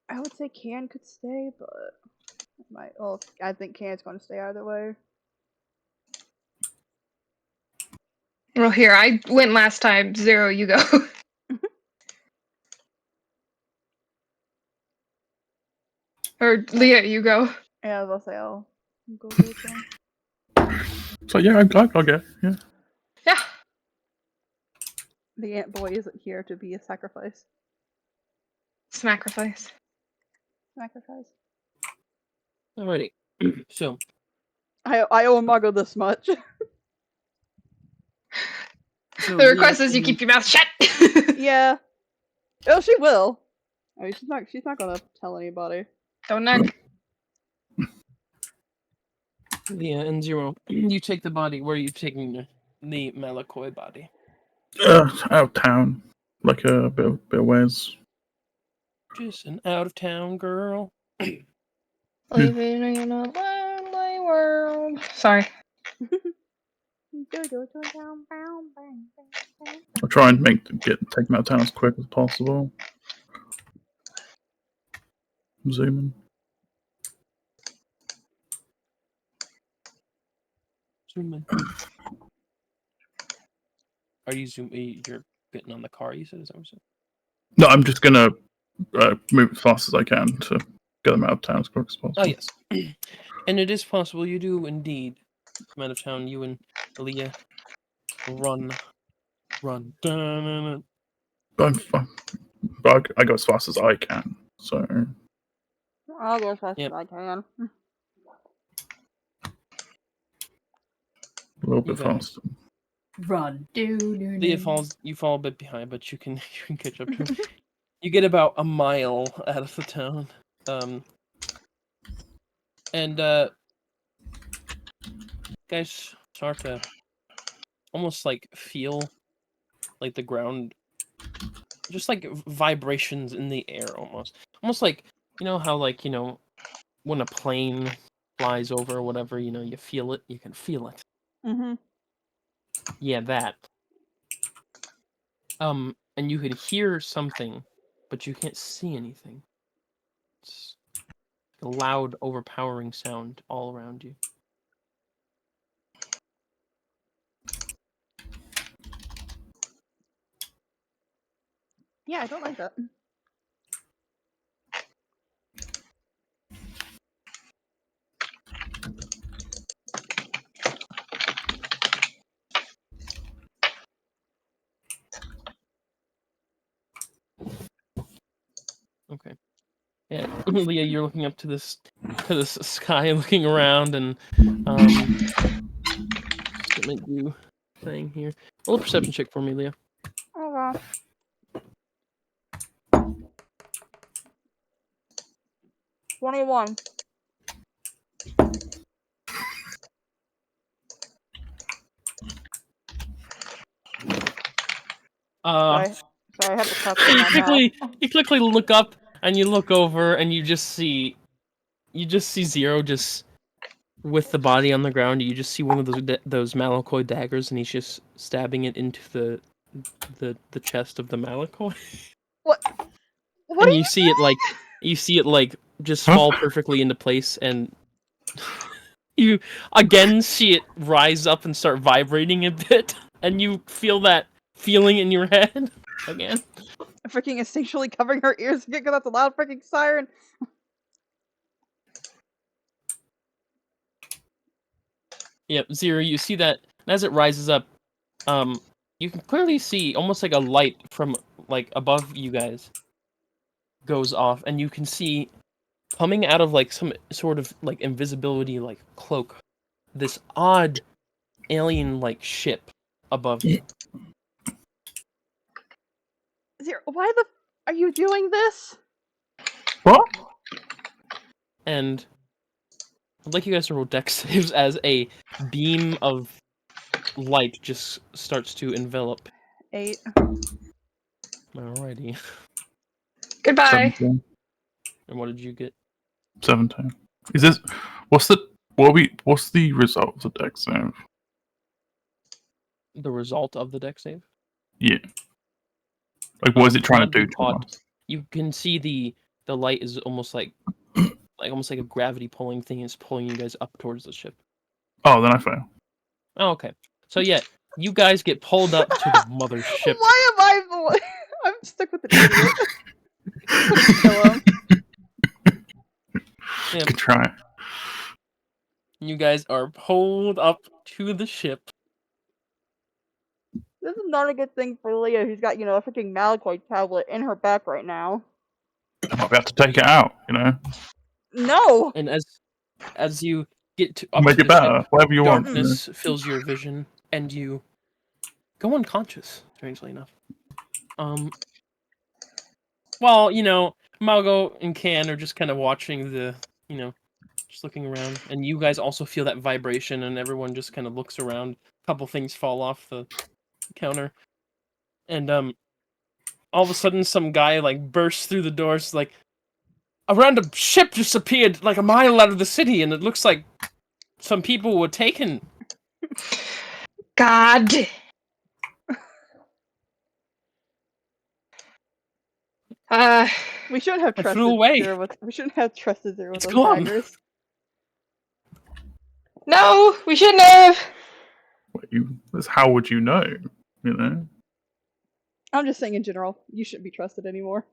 I would say Can could stay, but I think Can's going to stay either way. Well, here, I went last time. Zero, you go. Or Leah, you go. Yeah, I was say I'll go with them. So yeah, I'll get. Yeah. Yeah. The ant boy isn't here to be a sacrifice. Sacrifice. Sacrifice. Alrighty. So. I owe Margo this much. So The request is you keep your mouth shut. Yeah. Oh, she will. I mean, she's not gonna tell anybody. Don't knock. Leah and Zero, you take the body. Where are you taking the Malakoi body? Out of town, like a bit of ways. Just an out-of-town girl. Living in a lonely world. Sorry. I'll try and take him out of town as quick as possible. Zoom in. zooming. Are you zooming? You're getting on the car, you said? Is that what you said? No, I'm just gonna move as fast as I can to get them out of town as quick as possible. Oh, yes. And it is possible you do indeed come out of town. You and Aaliyah run. Dun-dun-dun-dun. But I go as fast as I can, so I'll go as fast Yep. as I can. a little bit You got it. faster. Run. Leah falls. You fall a bit behind, but you can catch up to him. You get about a mile out of the town, and guys start to almost like feel like the ground, just like vibrations in the air, almost like how like when a plane flies over or whatever, you feel it. You can feel it. Mm-hmm. Yeah, that. And you could hear something, but you can't see anything. It's a loud, overpowering sound all around you. Yeah, I don't like that. Okay. Yeah, Leah, you're looking up to this sky, looking around, and just gonna do thing here. Roll a perception check for me, Leah. Oh gosh. $21. Sorry, I have to cut You quickly look up, and you look over, and you just see Zero just with the body on the ground. You just see one of those Malakoi daggers, and he's just stabbing it into the chest of the Malakoi. What And are you see it like just fall perfectly into place, and you again see it rise up and start vibrating a bit, and you feel that feeling in your head again. freaking instinctually covering her ears again because that's a loud freaking siren? Yep, Zero, you see that, and as it rises up, you can clearly see almost like a light from like above you guys goes off, and you can see coming out of like some sort of like invisibility like cloak, this odd alien like ship above you. Zero, why the are you doing this? What? And I'd like you guys to roll dex saves as a beam of light just starts to envelop. 8. Alrighty. Goodbye. 17. And what did you get? 17. Is this what's the result of the deck save? The result of the dex save? Yeah. Like what is it trying to do You to caught- us? You can see the light is almost like almost like a gravity pulling thing is pulling you guys up towards the ship. Oh, then I fail. Oh, okay. So yeah, you guys get pulled up to the mothership. Why am I the one? I'm stuck with an idiot. Please kill him. Yep. Good try. You guys are pulled up to the ship. This is not a good thing for Leah, who's got, a freaking Malakoi tablet in her back right now. I might be able to take it out, No! And as you get to up Make to it the ship, better. Whatever you want. darkness fills your vision, and you go unconscious, strangely enough. Well, Malgo and Can are just kind of watching just looking around, and you guys also feel that vibration, and everyone just kind of looks around. A couple things fall off the counter, and all of a sudden, some guy like bursts through the doors, like a random ship just appeared like a mile out of the city, and it looks like some people were taken. God. We shouldn't have I trusted flew away. Zero with those gone. daggers. No, we shouldn't have. That's how would you know? You know. I'm just saying in general, you shouldn't be trusted anymore.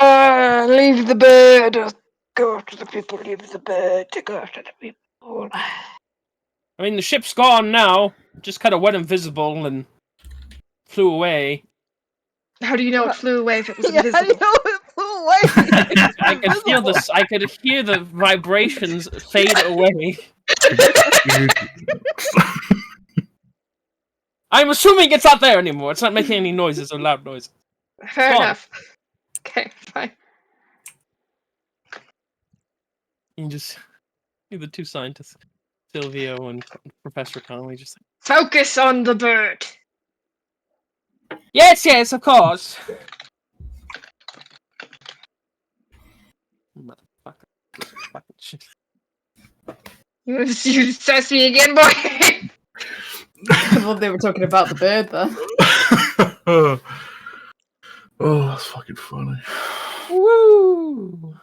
Leave the bird. Go after the people. Leave the bird to go after the people. I mean, the ship's gone now. Just kind of went invisible and flew away. How do you know it flew away if it was Yeah, how do you invisible? know it flew away? I could feel this. I could hear the vibrations fade away. I'm assuming it's not there anymore. It's not making any noises or loud noises. Fair Gone. enough. Okay, fine. You just see the two scientists, Silvio and Professor Connolly, just like, Focus on the bird. yes, of course. Motherfucker. Fucking shit. You sass me again, boy. I thought they were talking about the bird then. Oh, that's fucking funny. Woo!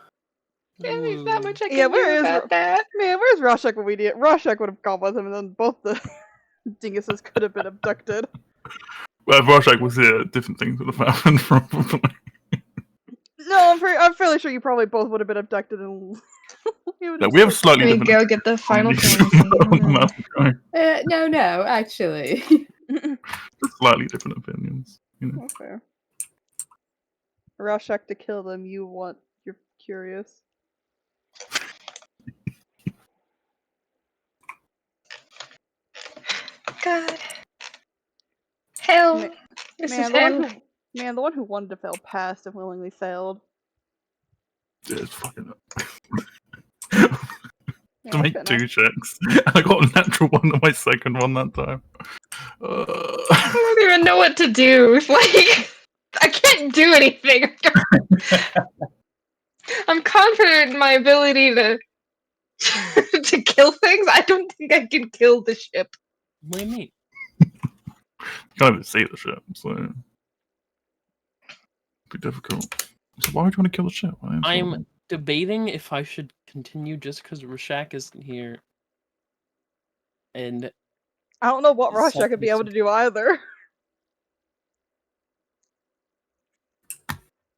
There's not much I can Yeah, where do is about that. Man, where's Rorschach when we need it? Rorschach would have gone with him, and then both the dinguses could have been abducted. Well, if Rorschach was here, different things would have happened, probably. No, I'm fairly sure you probably both would have been abducted and. No, we have slightly We different. go get the final opinions fantasy. on that guy. No, actually. Slightly different opinions. You know. Okay. Rorschach to kill them, you're curious. God. Hell. Ma- This Man, is hell. the one who wanted to fail passed and willingly failed. Yeah, it's fucking up. Yeah, To make fair 2 enough. checks. And I got a natural one on my second one that time. I don't even know what to do. Like, I can't do anything. I'm confident in my ability to to kill things. I don't think I can kill the ship. What do you mean? Can't even see the ship, so it'd be difficult. So why would you want to kill the ship? I'm debating if I should continue just because Rorschach isn't here. And I don't know what It's Rorschach would be able to do either.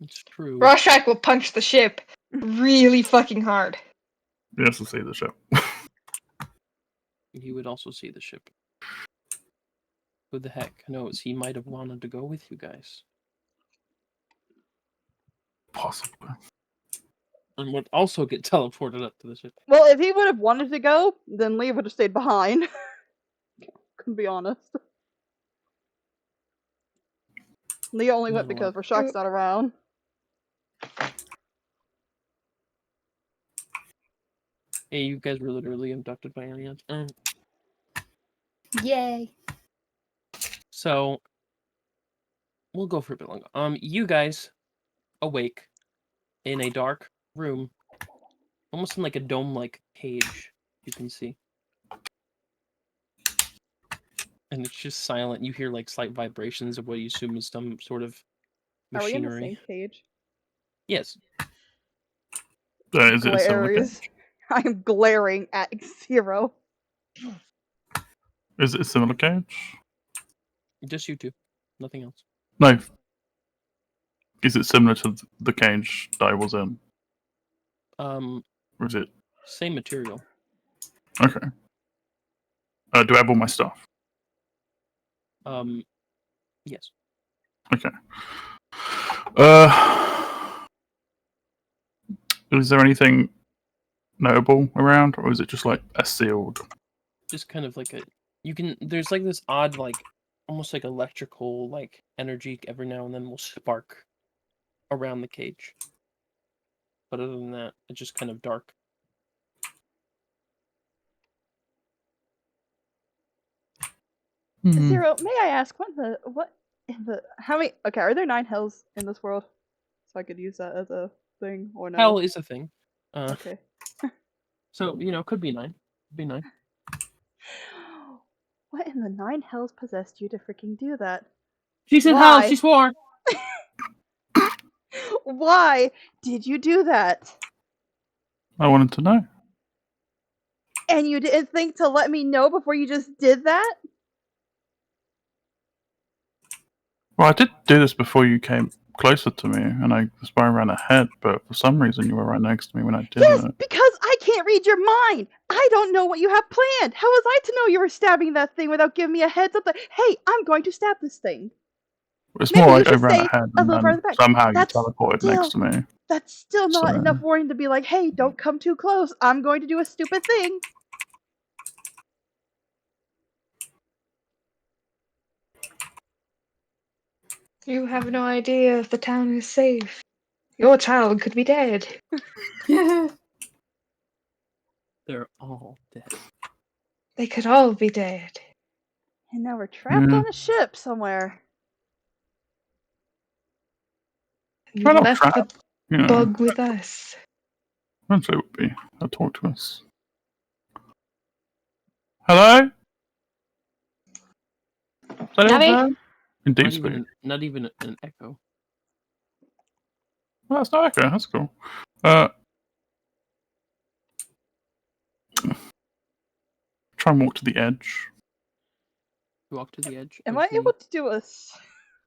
it's true. Rorschach will punch the ship really fucking hard. He has to see the ship. He would also see the ship. Who the heck knows? He might have wanted to go with you guys. Possibly. And would also get teleported up to the ship. Well, if he would have wanted to go, then Lee would have stayed behind. Can be honest. Lee only went No. because Rorschach's not around. Hey, you guys were literally abducted by aliens. Yay. So we'll go for a bit longer. You guys awake in a dark room, almost in like a dome-like cage. You can see, and it's just silent. You hear like slight vibrations of what you assume is some sort of Are we in the machinery. same cage? Yes. Is it a similar Glares. cage? I am glaring at Zero. Is it a similar cage? Just you two. Nothing else. No. Is it similar to the cage that I was in? Or is it? Same material. Okay. Do I have all my stuff? Yes. Okay. Is there anything notable around, or is it just like a sealed? Just kind of like there's like this odd, like, almost like electrical, like, energy every now and then will spark around the cage. But other than that, it's just kind of dark. Zero, may I ask how many? Okay, are there 9 hells in this world? So I could use that as a thing, or no? Hell is a thing. Okay. So, could be 9. Could be 9. What in the 9 hells possessed you to freaking do that? She's in Why? hell, she swore! Why did you do that? I wanted to know. And you didn't think to let me know before you just did that? Well, I did do this before you came closer to me, and I was by around ahead, but for some reason you were right next to me when I did Yes, it. because I can't read your mind. I don't know what you have planned. How was I to know you were stabbing that thing without giving me a heads up that, hey, I'm going to stab this thing? It's Maybe more you like I should ran say ahead, a and little then farther back. somehow you That's teleported next to me. That's still not So- enough warning to be like, hey, don't come too close. I'm going to do a stupid thing. You have no idea if the town is safe. Your child could be dead. They're all dead. They could all be dead. And now we're trapped Yeah. on a ship somewhere. You Well, not left trapped. the Yeah. bug with us. That's what it would be. They'll talk to us. Hello? Is that Navi? there? In deep Not speak. not even an echo. Well, that's not okay. That's cool. Try and walk to the edge. Walk to the edge. Am of I the able to do a...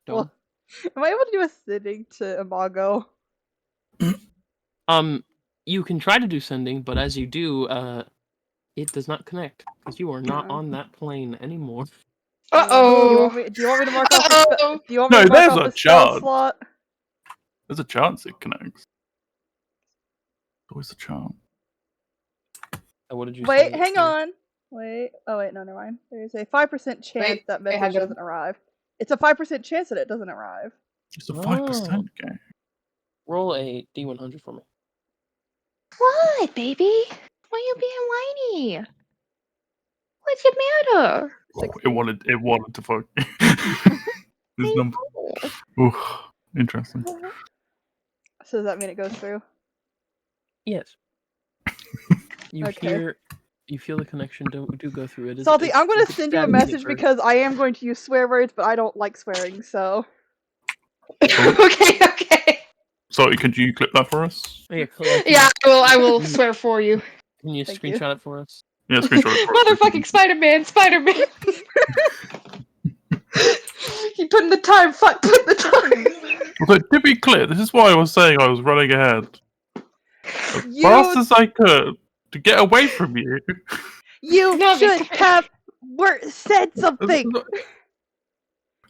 dome. Well, am I able to do a sitting to Imago? You can try to do sending, but as you do, it does not connect because you are not No. on that plane anymore. Do you Uh-oh. want me to mark off the Uh-oh. do you want me No, to mark there's off a a spell chance. slot? There's a chance it connects. Always a chance. What did you Wait, say? hang on. Wait. Oh wait, no, never mind. There's a 5% chance Wait, that wait, message hang on. doesn't arrive. It's a 5% chance that it doesn't arrive. It's a 5% game. Roll a D100 for me. What, baby? Why you being whiny? What's the matter? Oh, it wanted to fuck. This number. Ooh, interesting. So does that mean it goes through? Yes. You Okay. you feel the connection do go through it. Salty, I'm going to it's send you a stabbing at message first. because I am going to use swear words, but I don't like swearing, so... Okay. Sorry, could you clip that for us? Yeah, collect- Yeah, I will swear for you. Can you Thank you. screenshot it for us? Yeah, screenshot it for us. Motherfucking Spider-Man! You put in the time, fuck, put in the time! So, to be clear, this is why I was saying I was running ahead. As fast You as I could to get away from you. Navi, should have said something!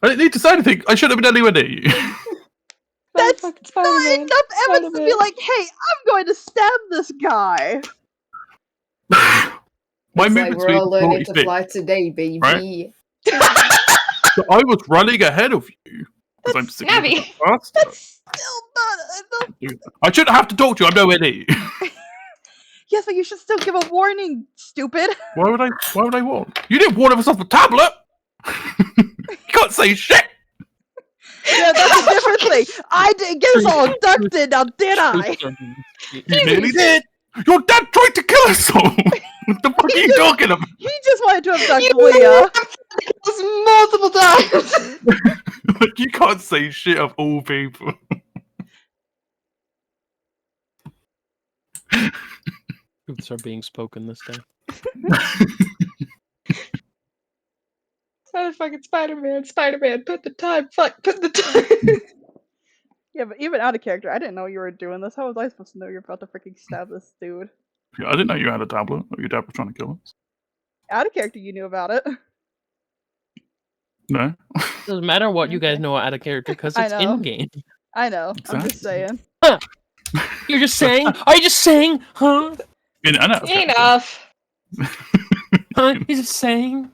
I didn't need to say anything. I should have been anywhere near you. That's Motherfucking not Spider-Man. enough evidence to be Spider-Man. like, hey, I'm going to stab this guy! My It's like movement we're all speed is 40 learning to feet. fly today, baby. Right? So I was running ahead of you. Because I'm significantly faster. That's still not enough. I shouldn't have to talk to you. I'm nowhere near you. Yes, but you should still give a warning, stupid. Why would I warn? You didn't warn us off the tablet! You can't say shit! Yeah, that's a different thing. I didn't get us all abducted, now did I? You nearly did! Your dad tried to kill us all! What the fuck are you talking about? He just wanted to abduct Leah. Multiple times! You can't say shit of all people. Truths are being spoken this day. Motherfucking Spider-Man, put the time, fuck, put the time! Yeah, but even out of character, I didn't know you were doing this. How was I supposed to know you're about to freaking stab this dude? Yeah, I didn't know you had a tablet. Or your dad was trying to kill us. Out of character, you knew about it. No. Doesn't matter what you guys Okay. know out of character because I it's know. in game. I know. I'm just Exactly. saying. You're just saying? Are you just saying? Huh? I know. Enough! Huh? You're just saying?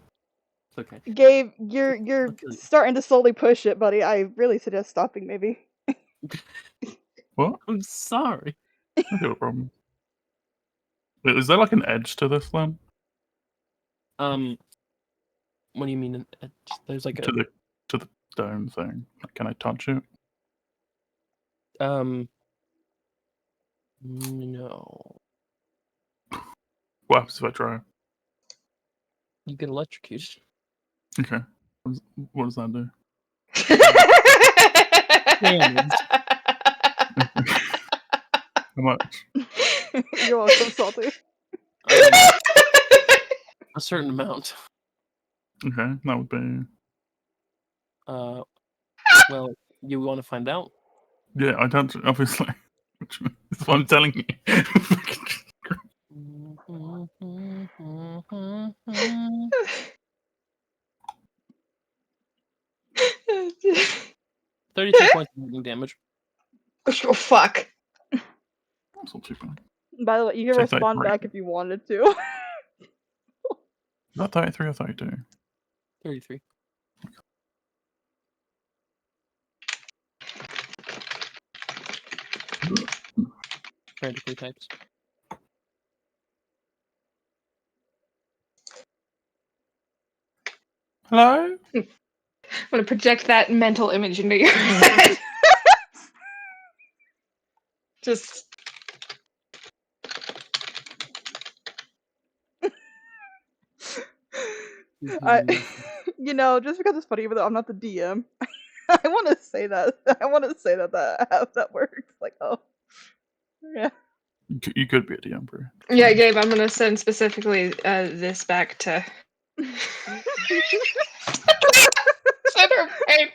It's okay. Gabe, you're Okay. starting to slowly push it, buddy. I really suggest stopping, maybe. What? I'm sorry. I have a problem. Wait, is there like an edge to this then? What do you mean? There's like To the dome thing. Like, can I touch it? No. What happens if I try? You get electrocuted. Okay. What does that do? How much? You're welcome, Salty. A certain amount. Okay, that would be. Well, you want to find out? Yeah, I don't. Obviously, that's what I'm telling you. 32 points of lightning damage. Oh, fuck. That's not too bad. By the way, you can Say respond 33. back if you wanted to. Is that 33 or 32? 33. Frantically types. Hello? I'm gonna project that mental image into your head. Just You know, just because it's funny, even though I'm not the DM, I want to say that. I want to say that how that works. Like, oh, yeah. You could be a DM, bro. yeah, Gabe. I'm gonna send specifically this back to. Send her pain.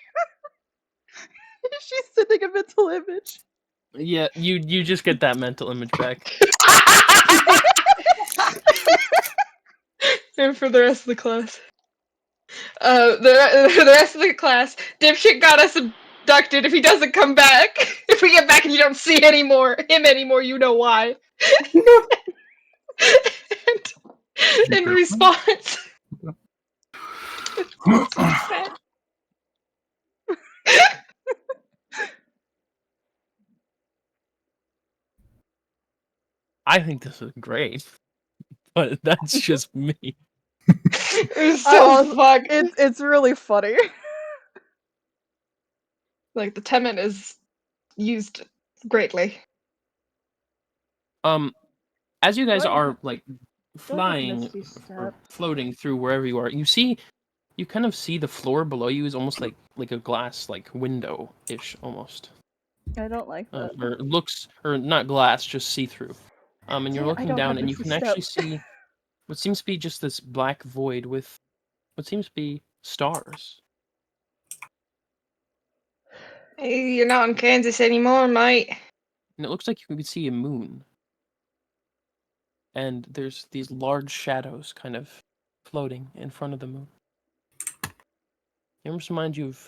She's sending a mental image. Yeah, you just get that mental image back. And for the rest of the class. The rest of the class, dipshit got us abducted. If he doesn't come back, if we get back and you don't see him anymore, you know why. and in response, it's so sad. I think this is great, but that's just me. It's so fucked. It's really funny. Like the temet is used greatly. As you guys Go ahead. are like flying Misty or Step. floating through wherever you are, you kind of see the floor below you is almost like a glass like window ish almost. I don't like that. Or it looks, or not glass, just see through. And you're Yeah, I looking don't down, have and you Misty can actually Step. see what seems to be just this black void with what seems to be stars. Hey, you're not in Kansas anymore, mate. And it looks like you can see a moon. And there's these large shadows kind of floating in front of the moon. It almost reminds you of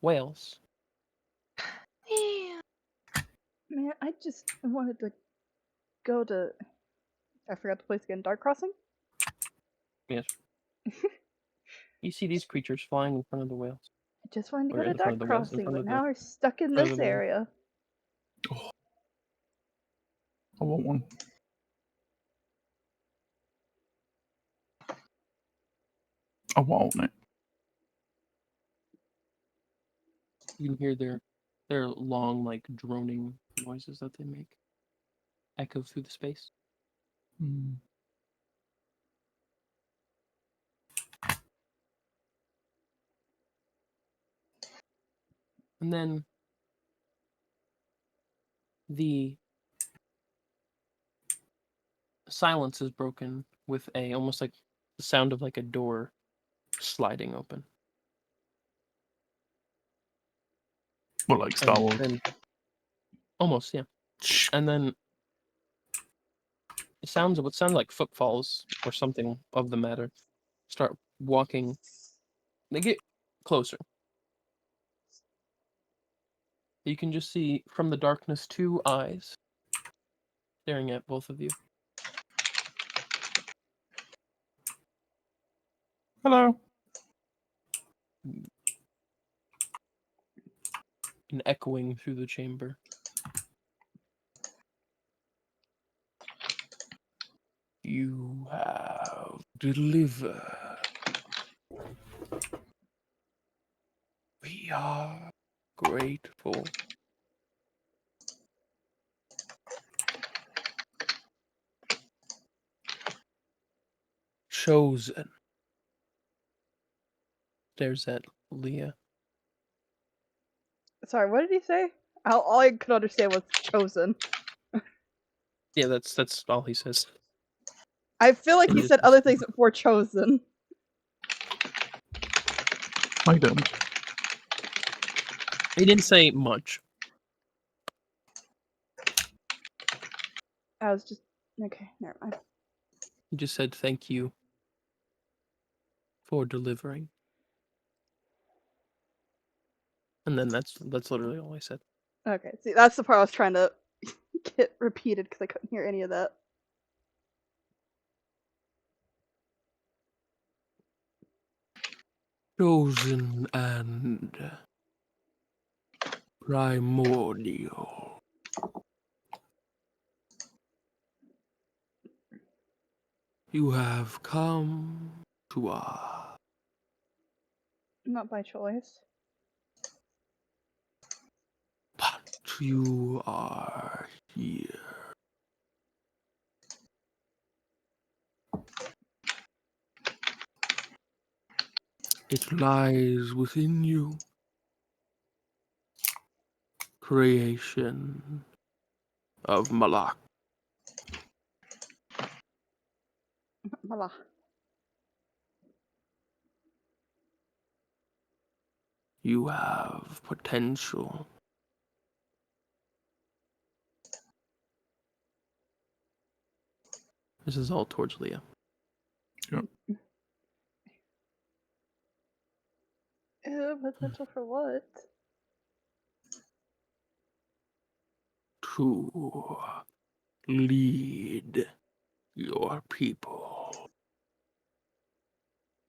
Wales. Man, I just wanted to go to. I forgot the place again. Dark Crossing. Yes. You see these creatures flying in front of the whales. I just wanted to Or go to in front of Dark the whales, in Crossing, front but of now the- we're stuck in front of this the moon. area. I want one. I want it. You can hear their long, like droning noises that they make echo through the space. Hmm. And then the silence is broken with a almost like the sound of like a door sliding open. Well, like Star Wars. And almost, yeah. And then it sounds what sound like footfalls or something of the matter start walking. They get closer. You can just see from the darkness 2 eyes staring at both of you. Hello. And echoing through the chamber. You have delivered. We are grateful. Chosen. Stares at Leah. Sorry, what did he say? All I could understand was chosen. Yeah, that's all he says. I feel like he He said just- other things before chosen. I don't. He didn't say much. I was just okay. Never mind. He just said thank you for delivering. And then that's literally all I said. Okay, see, that's the part I was trying to get repeated because I couldn't hear any of that. Chosen and primordial. You have come to us. Not by choice. But you are here. It lies within you. Creation of Malak. Voila. You have potential. This is all towards Leah. Potential for what? To lead your people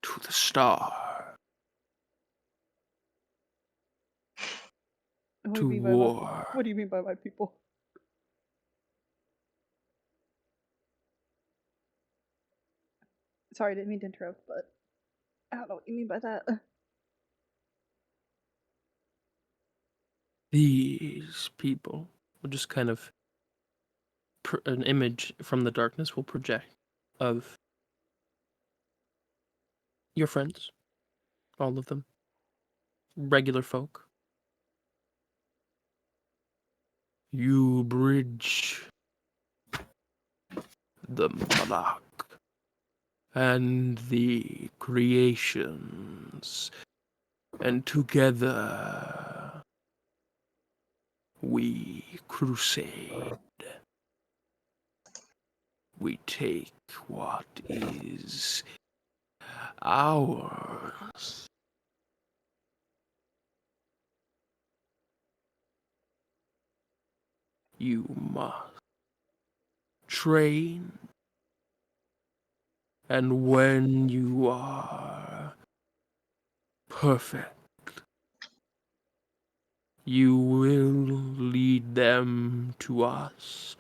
to the star. What do To you mean by my, war. what do you mean by my people? Sorry, I didn't mean to interrupt, but I don't know what you mean by that. These people will just kind of an image from the darkness will project of your friends, all of them, regular folk. You bridge the Malak and the creations, and together we crusade. We take what is ours. You must train, and when you are perfect, you will lead them to us,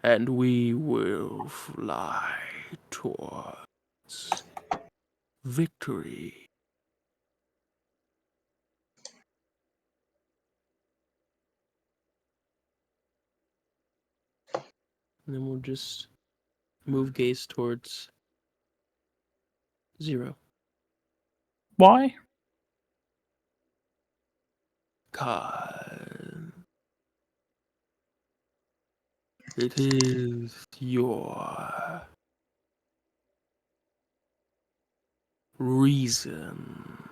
and we will fly towards victory. And then we'll just move gaze towards 0. Why? 'Cause it is your reason.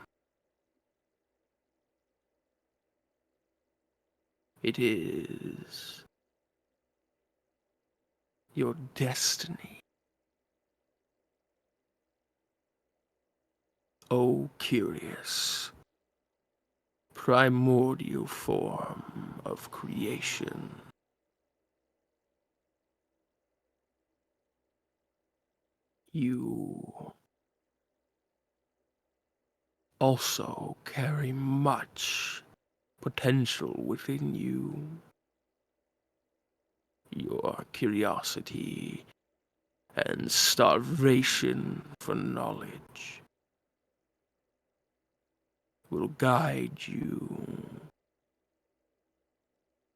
It is your destiny. O curious, primordial form of creation. You also carry much potential within you. Your curiosity and starvation for knowledge will guide you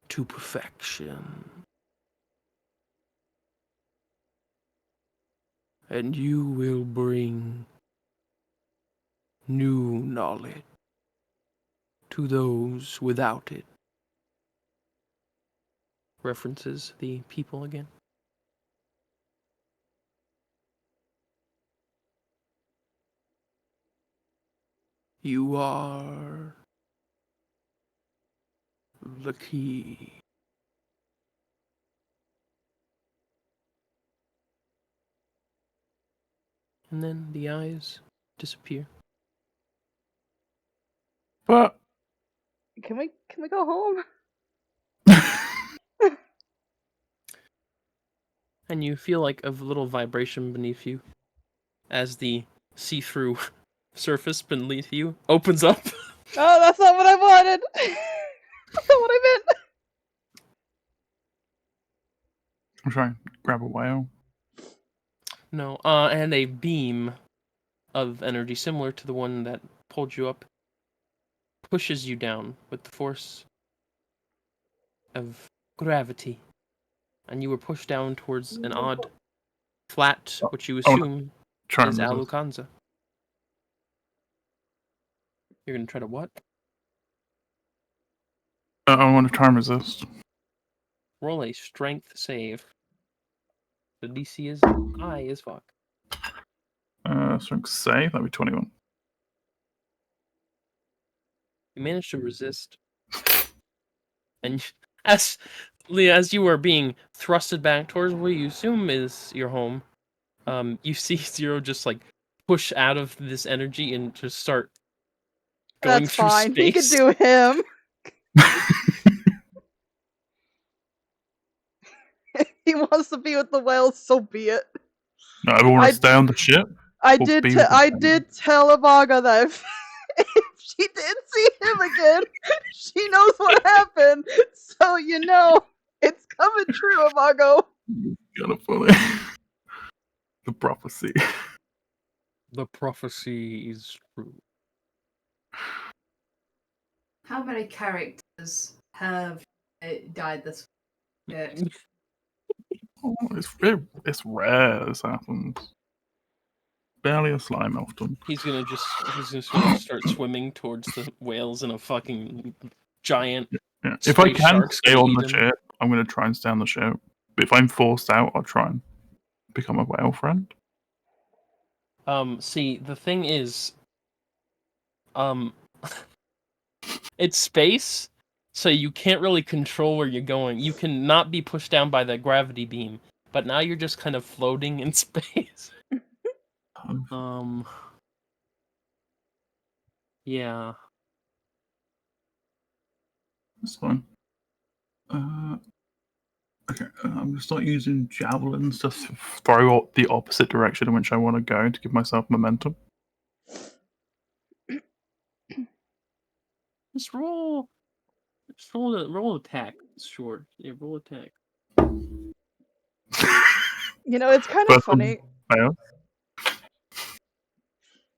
to perfection. And you will bring new knowledge to those without it. References the people again. You are the key. And then the eyes disappear. But Can we go home? And you feel like a little vibration beneath you as the see-through surface beneath you opens up. Oh, that's not what I wanted. That's not what I meant. I'm trying to grab a whale. No, and a beam of energy similar to the one that pulled you up pushes you down with the force of gravity. And you were pushed down towards an odd flat, which you assume Try is and resist. Alucanza. You're gonna try to what? I want to try and resist. Roll a strength save. The DC is high as fuck. Strength save, that'd be 21. You managed to resist. And as Leah, as you are being thrusted back towards where you assume is your home, you see Zero just like push out of this energy and just start going That's through fine. space. He can do him. He wants to be with the whales, so be it. No, everyone want to stay on the ship? I Or did. be with the I whales? did tell Amaga that if she did see him again, she knows what happened. So you know, it's coming true, Amago. Kind of funny. The prophecy. The prophecy is true. How many characters have died this way? Oh, it's rare this happens. Barely a slime often. He's gonna sort of start swimming towards the whales and a fucking giant. Yeah. If I Space can shark's stay gonna on eat the him. ship, I'm going to try and stay on the ship. But if I'm forced out, I'll try and become a whale friend. See, the thing is, it's space, so you can't really control where you're going. You can not be pushed down by the gravity beam, but now you're just kind of floating in space. Yeah. That's fine. Okay, I'm going to start using javelins to throw the opposite direction in which I want to go to give myself momentum. Just roll attack. Sure. Yeah, roll attack. You know, it's kind of First one funny. failed.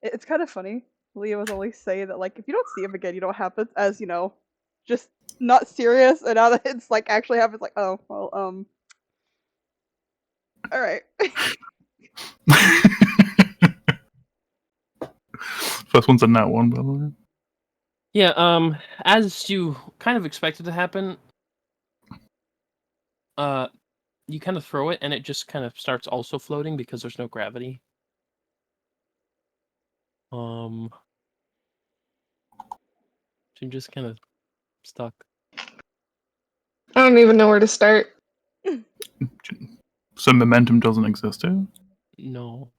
It's kind of funny. Leah was always saying that, like, if you don't see him again, you know what happens? As, you know, just not serious, and now that it's, like, actually happens, like, oh, well, alright. First one's a nat one, by the way. Yeah, as you kind of expected to happen, you kind of throw it and it just kind of starts also floating because there's no gravity. So you're just kind of stuck. I don't even know where to start. So momentum doesn't exist here? No.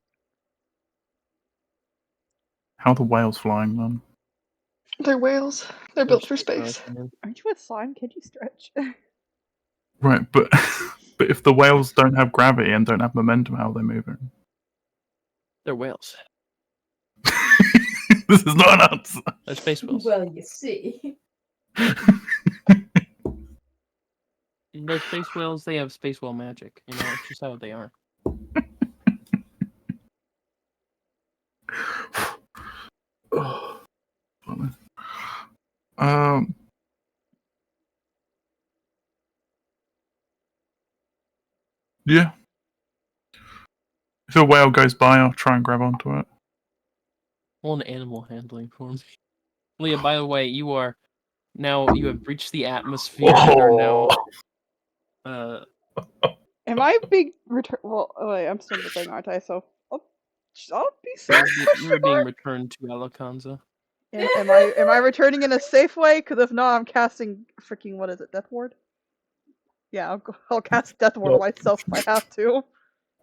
How are the whales flying then? They're whales. They're built for space. Aren't you a slime? Can you stretch? Right, but but if the whales don't have gravity and don't have momentum, how are they moving? They're whales. This is not an answer. They're space whales. Well, you see. They're space whales. They have space whale magic. You know, it's just how they are. Oh, funny. Yeah. If a whale goes by, I'll try and grab onto it. Roll an animal handling for me. Leah, by the way, you have breached the atmosphere and are now Am I being returned? Well, oh wait, I'm still in the thing, aren't I? So I'll be safe. you were being returned to Alucanza. Am I returning in a safe way? Because if not, I'm casting freaking what is it, Death Ward? Yeah, I'll cast Death Ward on myself if I have to.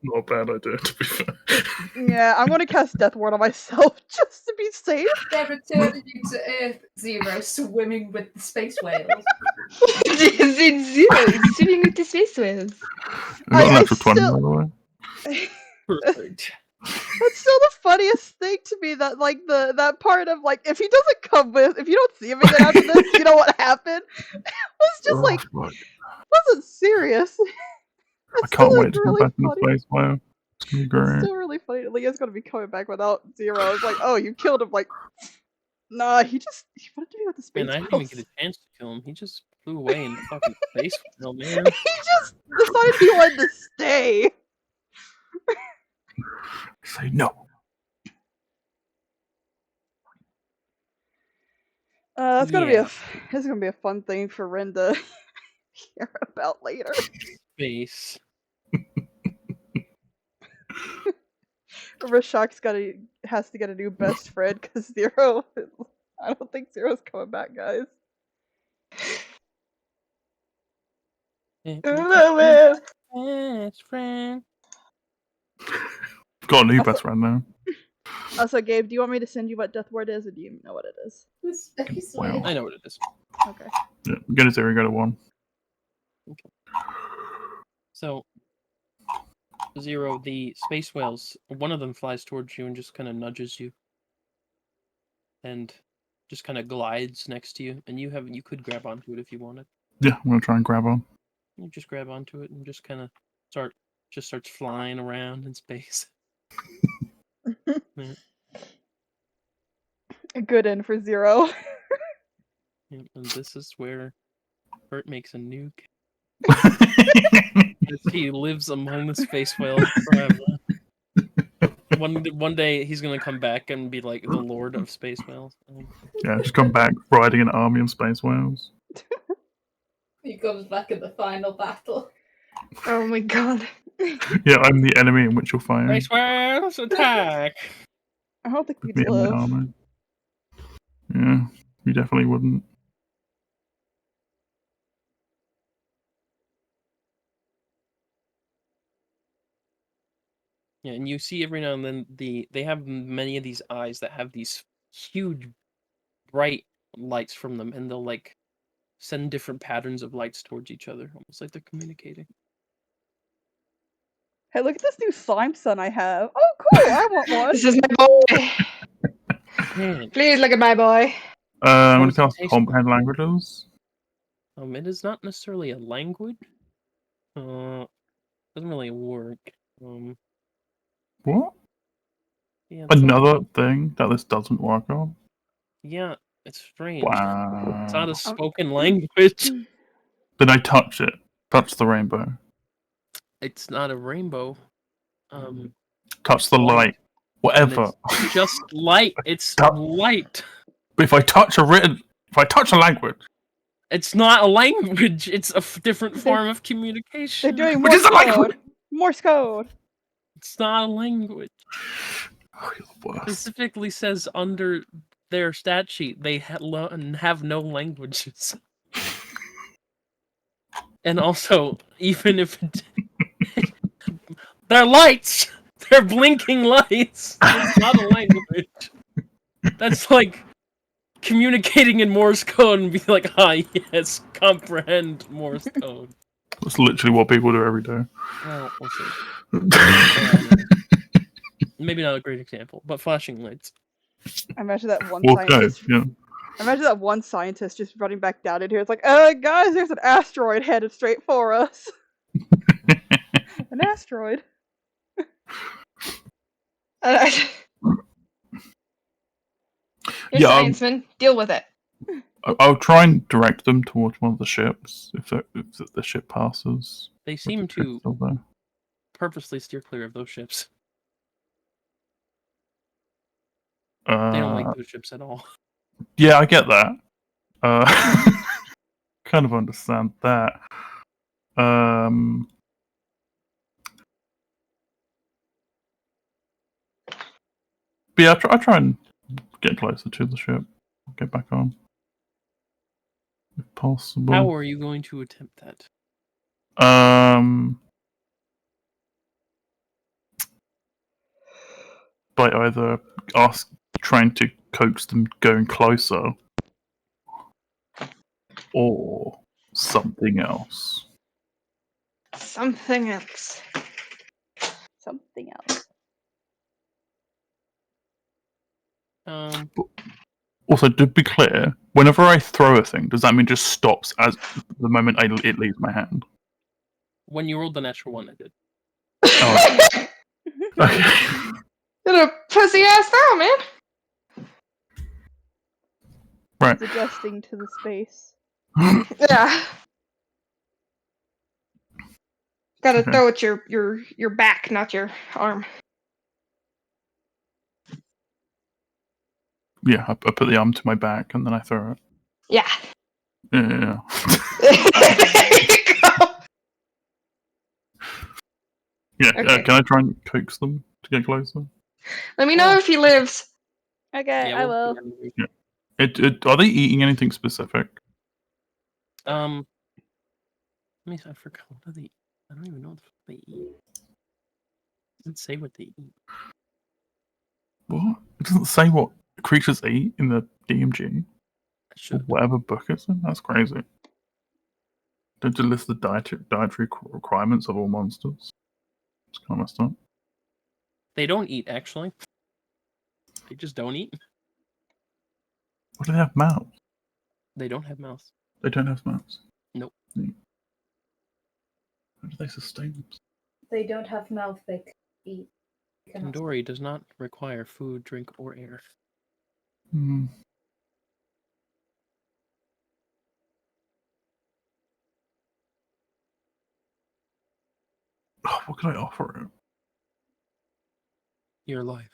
Not a bad idea, to be fair. Yeah, I'm gonna cast Death Ward on myself just to be safe. They're returning you to Earth, Zero, swimming with the space whales. Zero is swimming with the space whales. I got an I natural 20, still- by the way. Perfect. That's still the funniest thing to me. That like that part of like if he doesn't come with, if you don't see him again after this, you know what happened. It was just Oh, like fuck. wasn't serious. I can't wait to come back in the space whale. It's gonna be It's great. still really funny. Leah's gonna be coming back without Zero. It's like, oh, you killed him. Like, nah, he wanted to be with the space Man, I didn't whales. even get a chance to kill him. He just flew away in the fucking space whale, man. He just decided he wanted to stay. Say no. That's gonna Yeah. this is gonna be a fun thing for Ren to hear about later. Space. Rashok's has to get a new best friend because Zero. I don't think Zero's coming back, guys. Best friend. Got a new best friend now. Also, Gabe, do you want me to send you what Death Word is, or do you know what it is? Wow. I know what it is. Okay. Yeah, go to 0, go to 1. So, Zero, the space whales, one of them flies towards you and just kind of nudges you. And just kind of glides next to you. And you could grab onto it if you wanted. Yeah, I'm gonna try and grab on. You just grab onto it and just kind of starts flying around in space. Yeah. A good end for Zero. Yeah, and this is where Bert makes a nuke. As he lives among the space whales forever. One day he's gonna come back and be like the lord of space whales. Yeah, just come back riding an army of space whales. He comes back in the final battle. Oh my god. Yeah, I'm the enemy in which you're fighting. Space whales attack! I don't think With we'd me and my live. armor. Yeah, you definitely wouldn't. Yeah, and you see every now and then they have many of these eyes that have these huge bright lights from them, and they'll like send different patterns of lights towards each other, almost like they're communicating. Hey, look at this new slime sun I have. Oh, cool! I want one. This is my boy. Man, Please look at my boy. I'm gonna does it cast taste comprehend languages. it is not necessarily a language. Doesn't really work. What? Yeah, it's not- Another thing that this doesn't work on? yeah, it's strange. It's not Wow. a spoken language. Then I touch it. Touch the rainbow. It's not a rainbow. Touch the Well, light. and Whatever. it's just light. It's Tap- light. But if I touch a language, It's not a language. It's a different form of communication. They're doing Which Morse is a language! code. Morse code. It's not a language. oh, you're the worst. Specifically says under their stat sheet they have no languages. And also, even if they're lights, they're blinking lights. It's not a language. That's like communicating in Morse code and be like, yes, comprehend Morse code. That's literally what people do every day. Well, we'll see. Maybe not a great example, but flashing lights. Imagine that one Well, scientist. yeah. Imagine that one scientist just running back down in here. It's like, guys, there's an asteroid headed straight for us. An asteroid. You're Yeah, scienceman. Deal with it. I'll try and direct them towards one of the ships if the ship passes. They seem to Still there. purposely steer clear of those ships. They They don't like those ships at all. Yeah, I get that. Kind of understand that. But yeah, I try and get closer to the ship. get back on. If possible. How are you going to attempt that? By either trying to coax them going closer, or something else. Something else. Something else. Also, to be clear, whenever I throw a thing, does that mean it just stops as the moment it leaves my hand? When you rolled the natural one, I did. Oh. Okay. You're a pussy ass throw, man. Right. It's adjusting to the space. Yeah. Gotta Okay. throw at your back, not your arm. Yeah, I put the arm to my back and then I throw it. Yeah. Yeah. There you go. Yeah. Okay. Can I try and coax them to get closer? Let me know if he lives. Okay, Yeah, I will. Are they eating anything specific? Let me. I forgot. What do they eat? I don't even know what the fuck they eat. It doesn't say what they eat. What? It doesn't say what creatures eat in the DMG. I Or should. whatever book it's in. That's crazy. Don't you list the dietary requirements of all monsters? It's kind of messed up. They don't eat, actually. They just don't eat. What do they have mouths? They don't have mouths. They don't have mouths. Nope. How do they sustain themselves? They don't have mouth, they can eat. Kandori does not require food, drink, or air. Hmm. Oh, what can I offer him? Your life.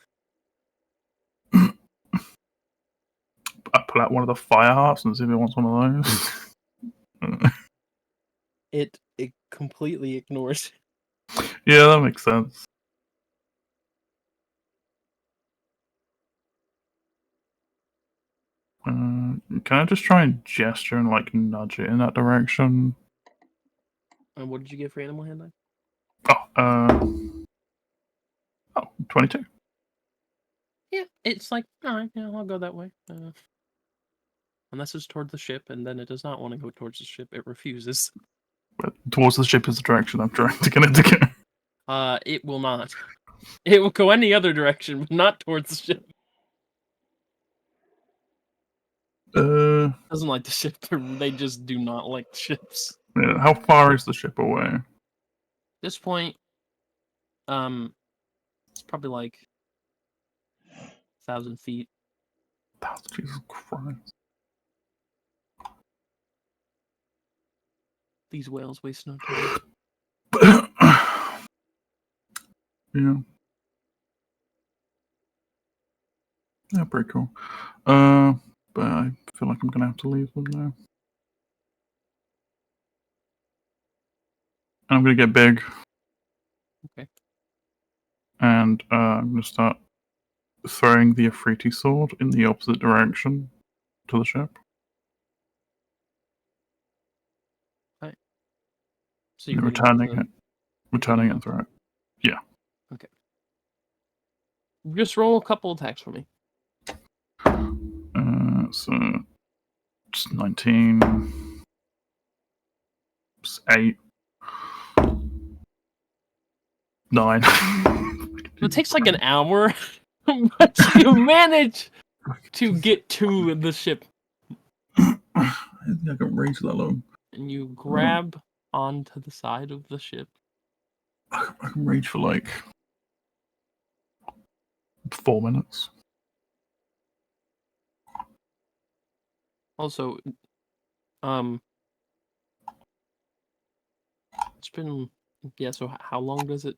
I pull out one of the fire hearts and see if he wants one of those. It completely ignores. Yeah, that makes sense. Can I just try and gesture and like nudge it in that direction? And what did you get for animal handling? Oh, 22. Yeah, it's like, alright, yeah, I'll go that way. Unless it's toward the ship, and then it does not want to go towards the ship. It refuses. But towards the ship is the direction I'm trying to get it to go. It will not. It will go any other direction, but not towards the ship. Doesn't like the ship. They just do not like ships. Yeah, how far is the ship away? At this point, it's probably like 1,000 feet. Oh, Jesus Christ. These whales waste no time. Yeah. Yeah, pretty cool. But I feel like I'm gonna have to leave them now. I'm gonna get big. Okay. And I'm gonna start throwing the Afriti sword in the opposite direction to the ship. So you're Returning it through it. Yeah. Okay. Just roll a couple attacks for me. So just 19. Just 8. 9. It takes like an hour, but you manage to get to the ship. I don't think I can reach that long. And you grab onto the side of the ship. I can reach for like 4 minutes. Also, it's been, yeah, so how long does it,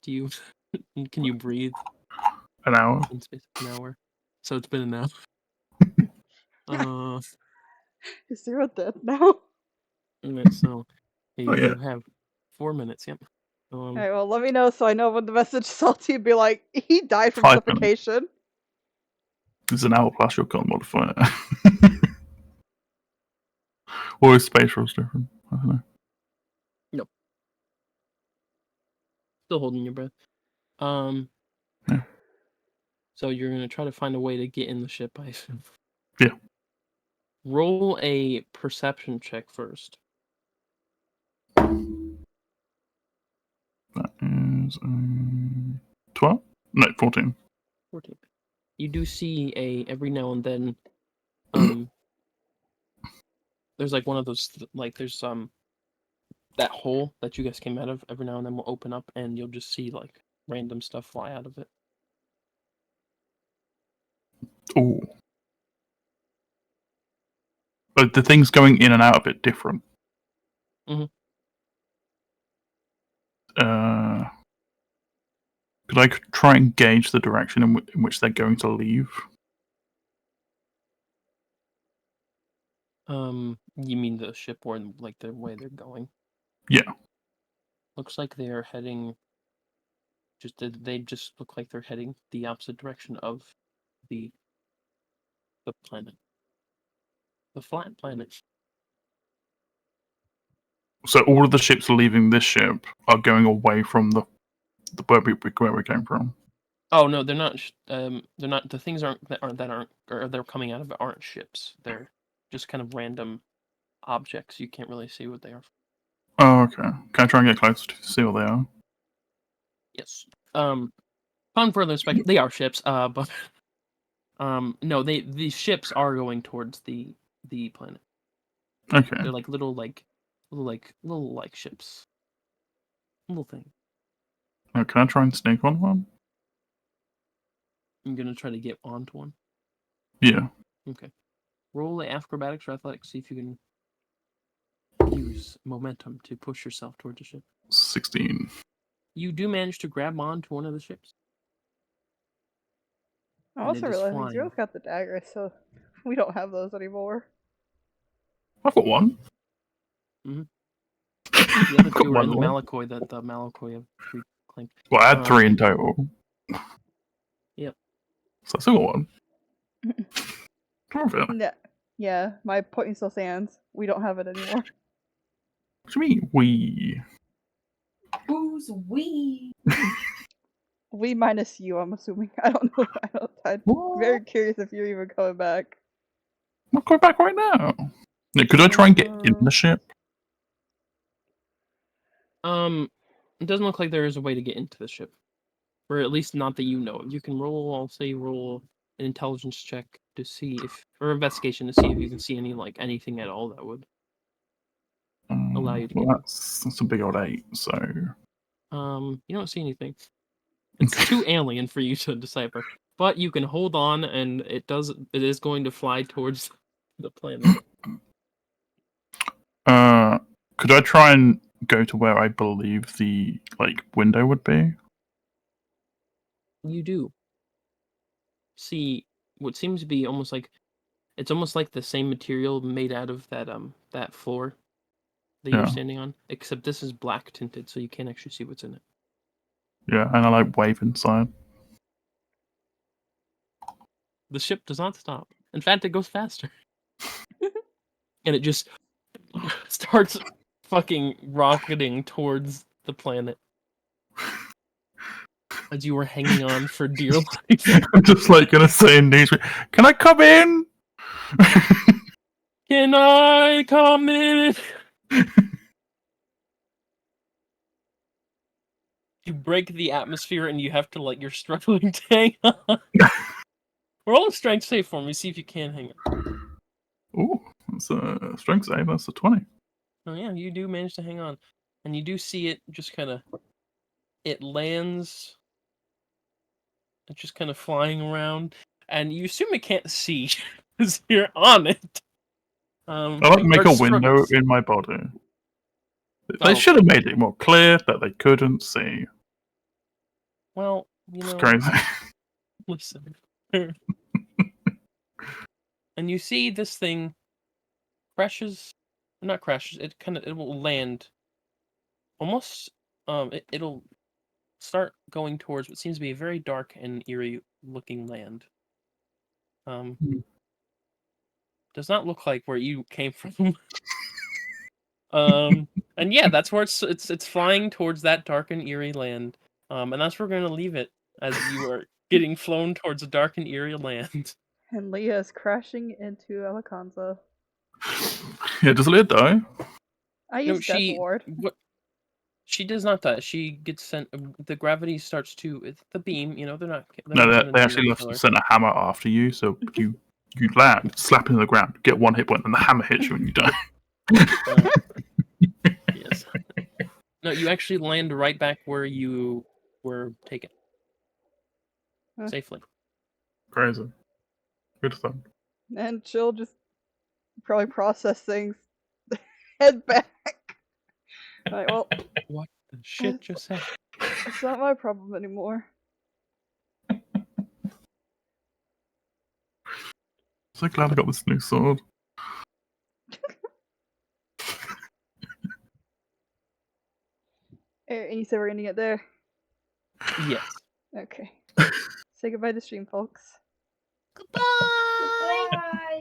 can you breathe? An hour? In space of an hour. So it's been an hour. Is Zero dead now? So you yeah. have 4 minutes, yep. Alright, well, let me know so I know when the message is salty and be like, he died from 5 minutes. suffocation. it's an hourglass, you can't modify it. Or is spatial different? I don't know. Still holding your breath. Yeah. So you're gonna try to find a way to get in the ship, I assume. Yeah. Roll a perception check first. That is 12? No, 14. 14. You do see every now and then there's like one of those like there's that hole that you guys came out of every now and then will open up and you'll just see like random stuff fly out of it. Oh. But the things going in and out of it different. Mhm. Could I try and gauge the direction in which they're going to leave? You mean the ship or like the way they're going? Yeah. Looks like they are heading. They just look like they're heading the opposite direction of the planet, the flat planet. So all of the ships leaving this ship are going away from the where we came from. Oh no, they're not. They're not. The things aren't or they're coming out of it aren't ships. They're just kind of random objects. You can't really see what they are. Oh, okay. Can I try and get close to see what they are? Yes. Upon further inspection, they are ships. But no, these ships are going towards the planet. Okay. They're like little ships. Little thing. Can I try and sneak on one? I'm gonna try to get onto one. Yeah. Okay. Roll acrobatics or athletics. See if you can use momentum to push yourself towards the ship. 16. You do manage to grab onto one of the ships. I And also it is realizing flying. Zero's got the dagger, so we don't have those anymore. I've got one. The other Got two are in one the more. Malakoi that the Malakoi have reclaimed. Well, I had 3 in total. Yep. So I still got one. What Yeah, my point still stands. We don't have it anymore. do you mean, we? Who's we? We minus you, I'm assuming. I don't know. I'm very curious if you're even coming back. I'm going back right now. Yeah, could I try and get in the ship? It doesn't look like there is a way to get into the ship. Or at least not that you know of. You can roll an intelligence check to see or investigation to see if you can see anything at all that would allow you to get That's a big old 8, so... You don't see anything. It's too alien for you to decipher. But you can hold on and it is going to fly towards the planet. Could I try and go to where I believe the window would be? You do see what seems to be almost like the same material made out of that floor that you're standing on, except this is black tinted, so you can't actually see what's in it. Yeah, and I wave inside. The ship does not stop. In fact, it goes faster. And it just starts fucking rocketing towards the planet. As you were hanging on for dear life. I'm just gonna say in these, can I come in? Can I come in? You break the atmosphere and you have to you're struggling to hang on. Roll a strength save for me, see if you can hang on. Ooh, that's a strength save, that's a 20. Oh yeah, you do manage to hang on. And you do see it just it lands. It's just kind of flying around. And you assume it can't see because you're on it. I make a window in my body. They should have made it more clear that they couldn't see. Well, it's crazy. Listen. And you see this thing not crashes, it will land almost, it'll start going towards what seems to be a very dark and eerie looking land. Hmm. Does not look like where you came from. And yeah, that's where it's flying towards that dark and eerie land. And that's where we're gonna leave it as you are getting flown towards a dark and eerie land. And Leah is crashing into Alucanza. Yeah, does Leah die? I No, used Death Ward. She does not die. She gets sent. The gravity starts to the beam. You know, they're not No, gonna they do actually you left killer. sent a hammer after you, so you land, slap into the ground, get one hit point, and the hammer hits you and you die. Yes. No, you actually land right back where you were taken. Huh. Safely. Crazy. Good fun. And she'll just probably process things. Head back. Like, well, What the shit just happened? it's not my problem anymore. So glad I got this new sword. And you said we're ending it there? Yes. Okay. Say goodbye to stream, folks. Goodbye.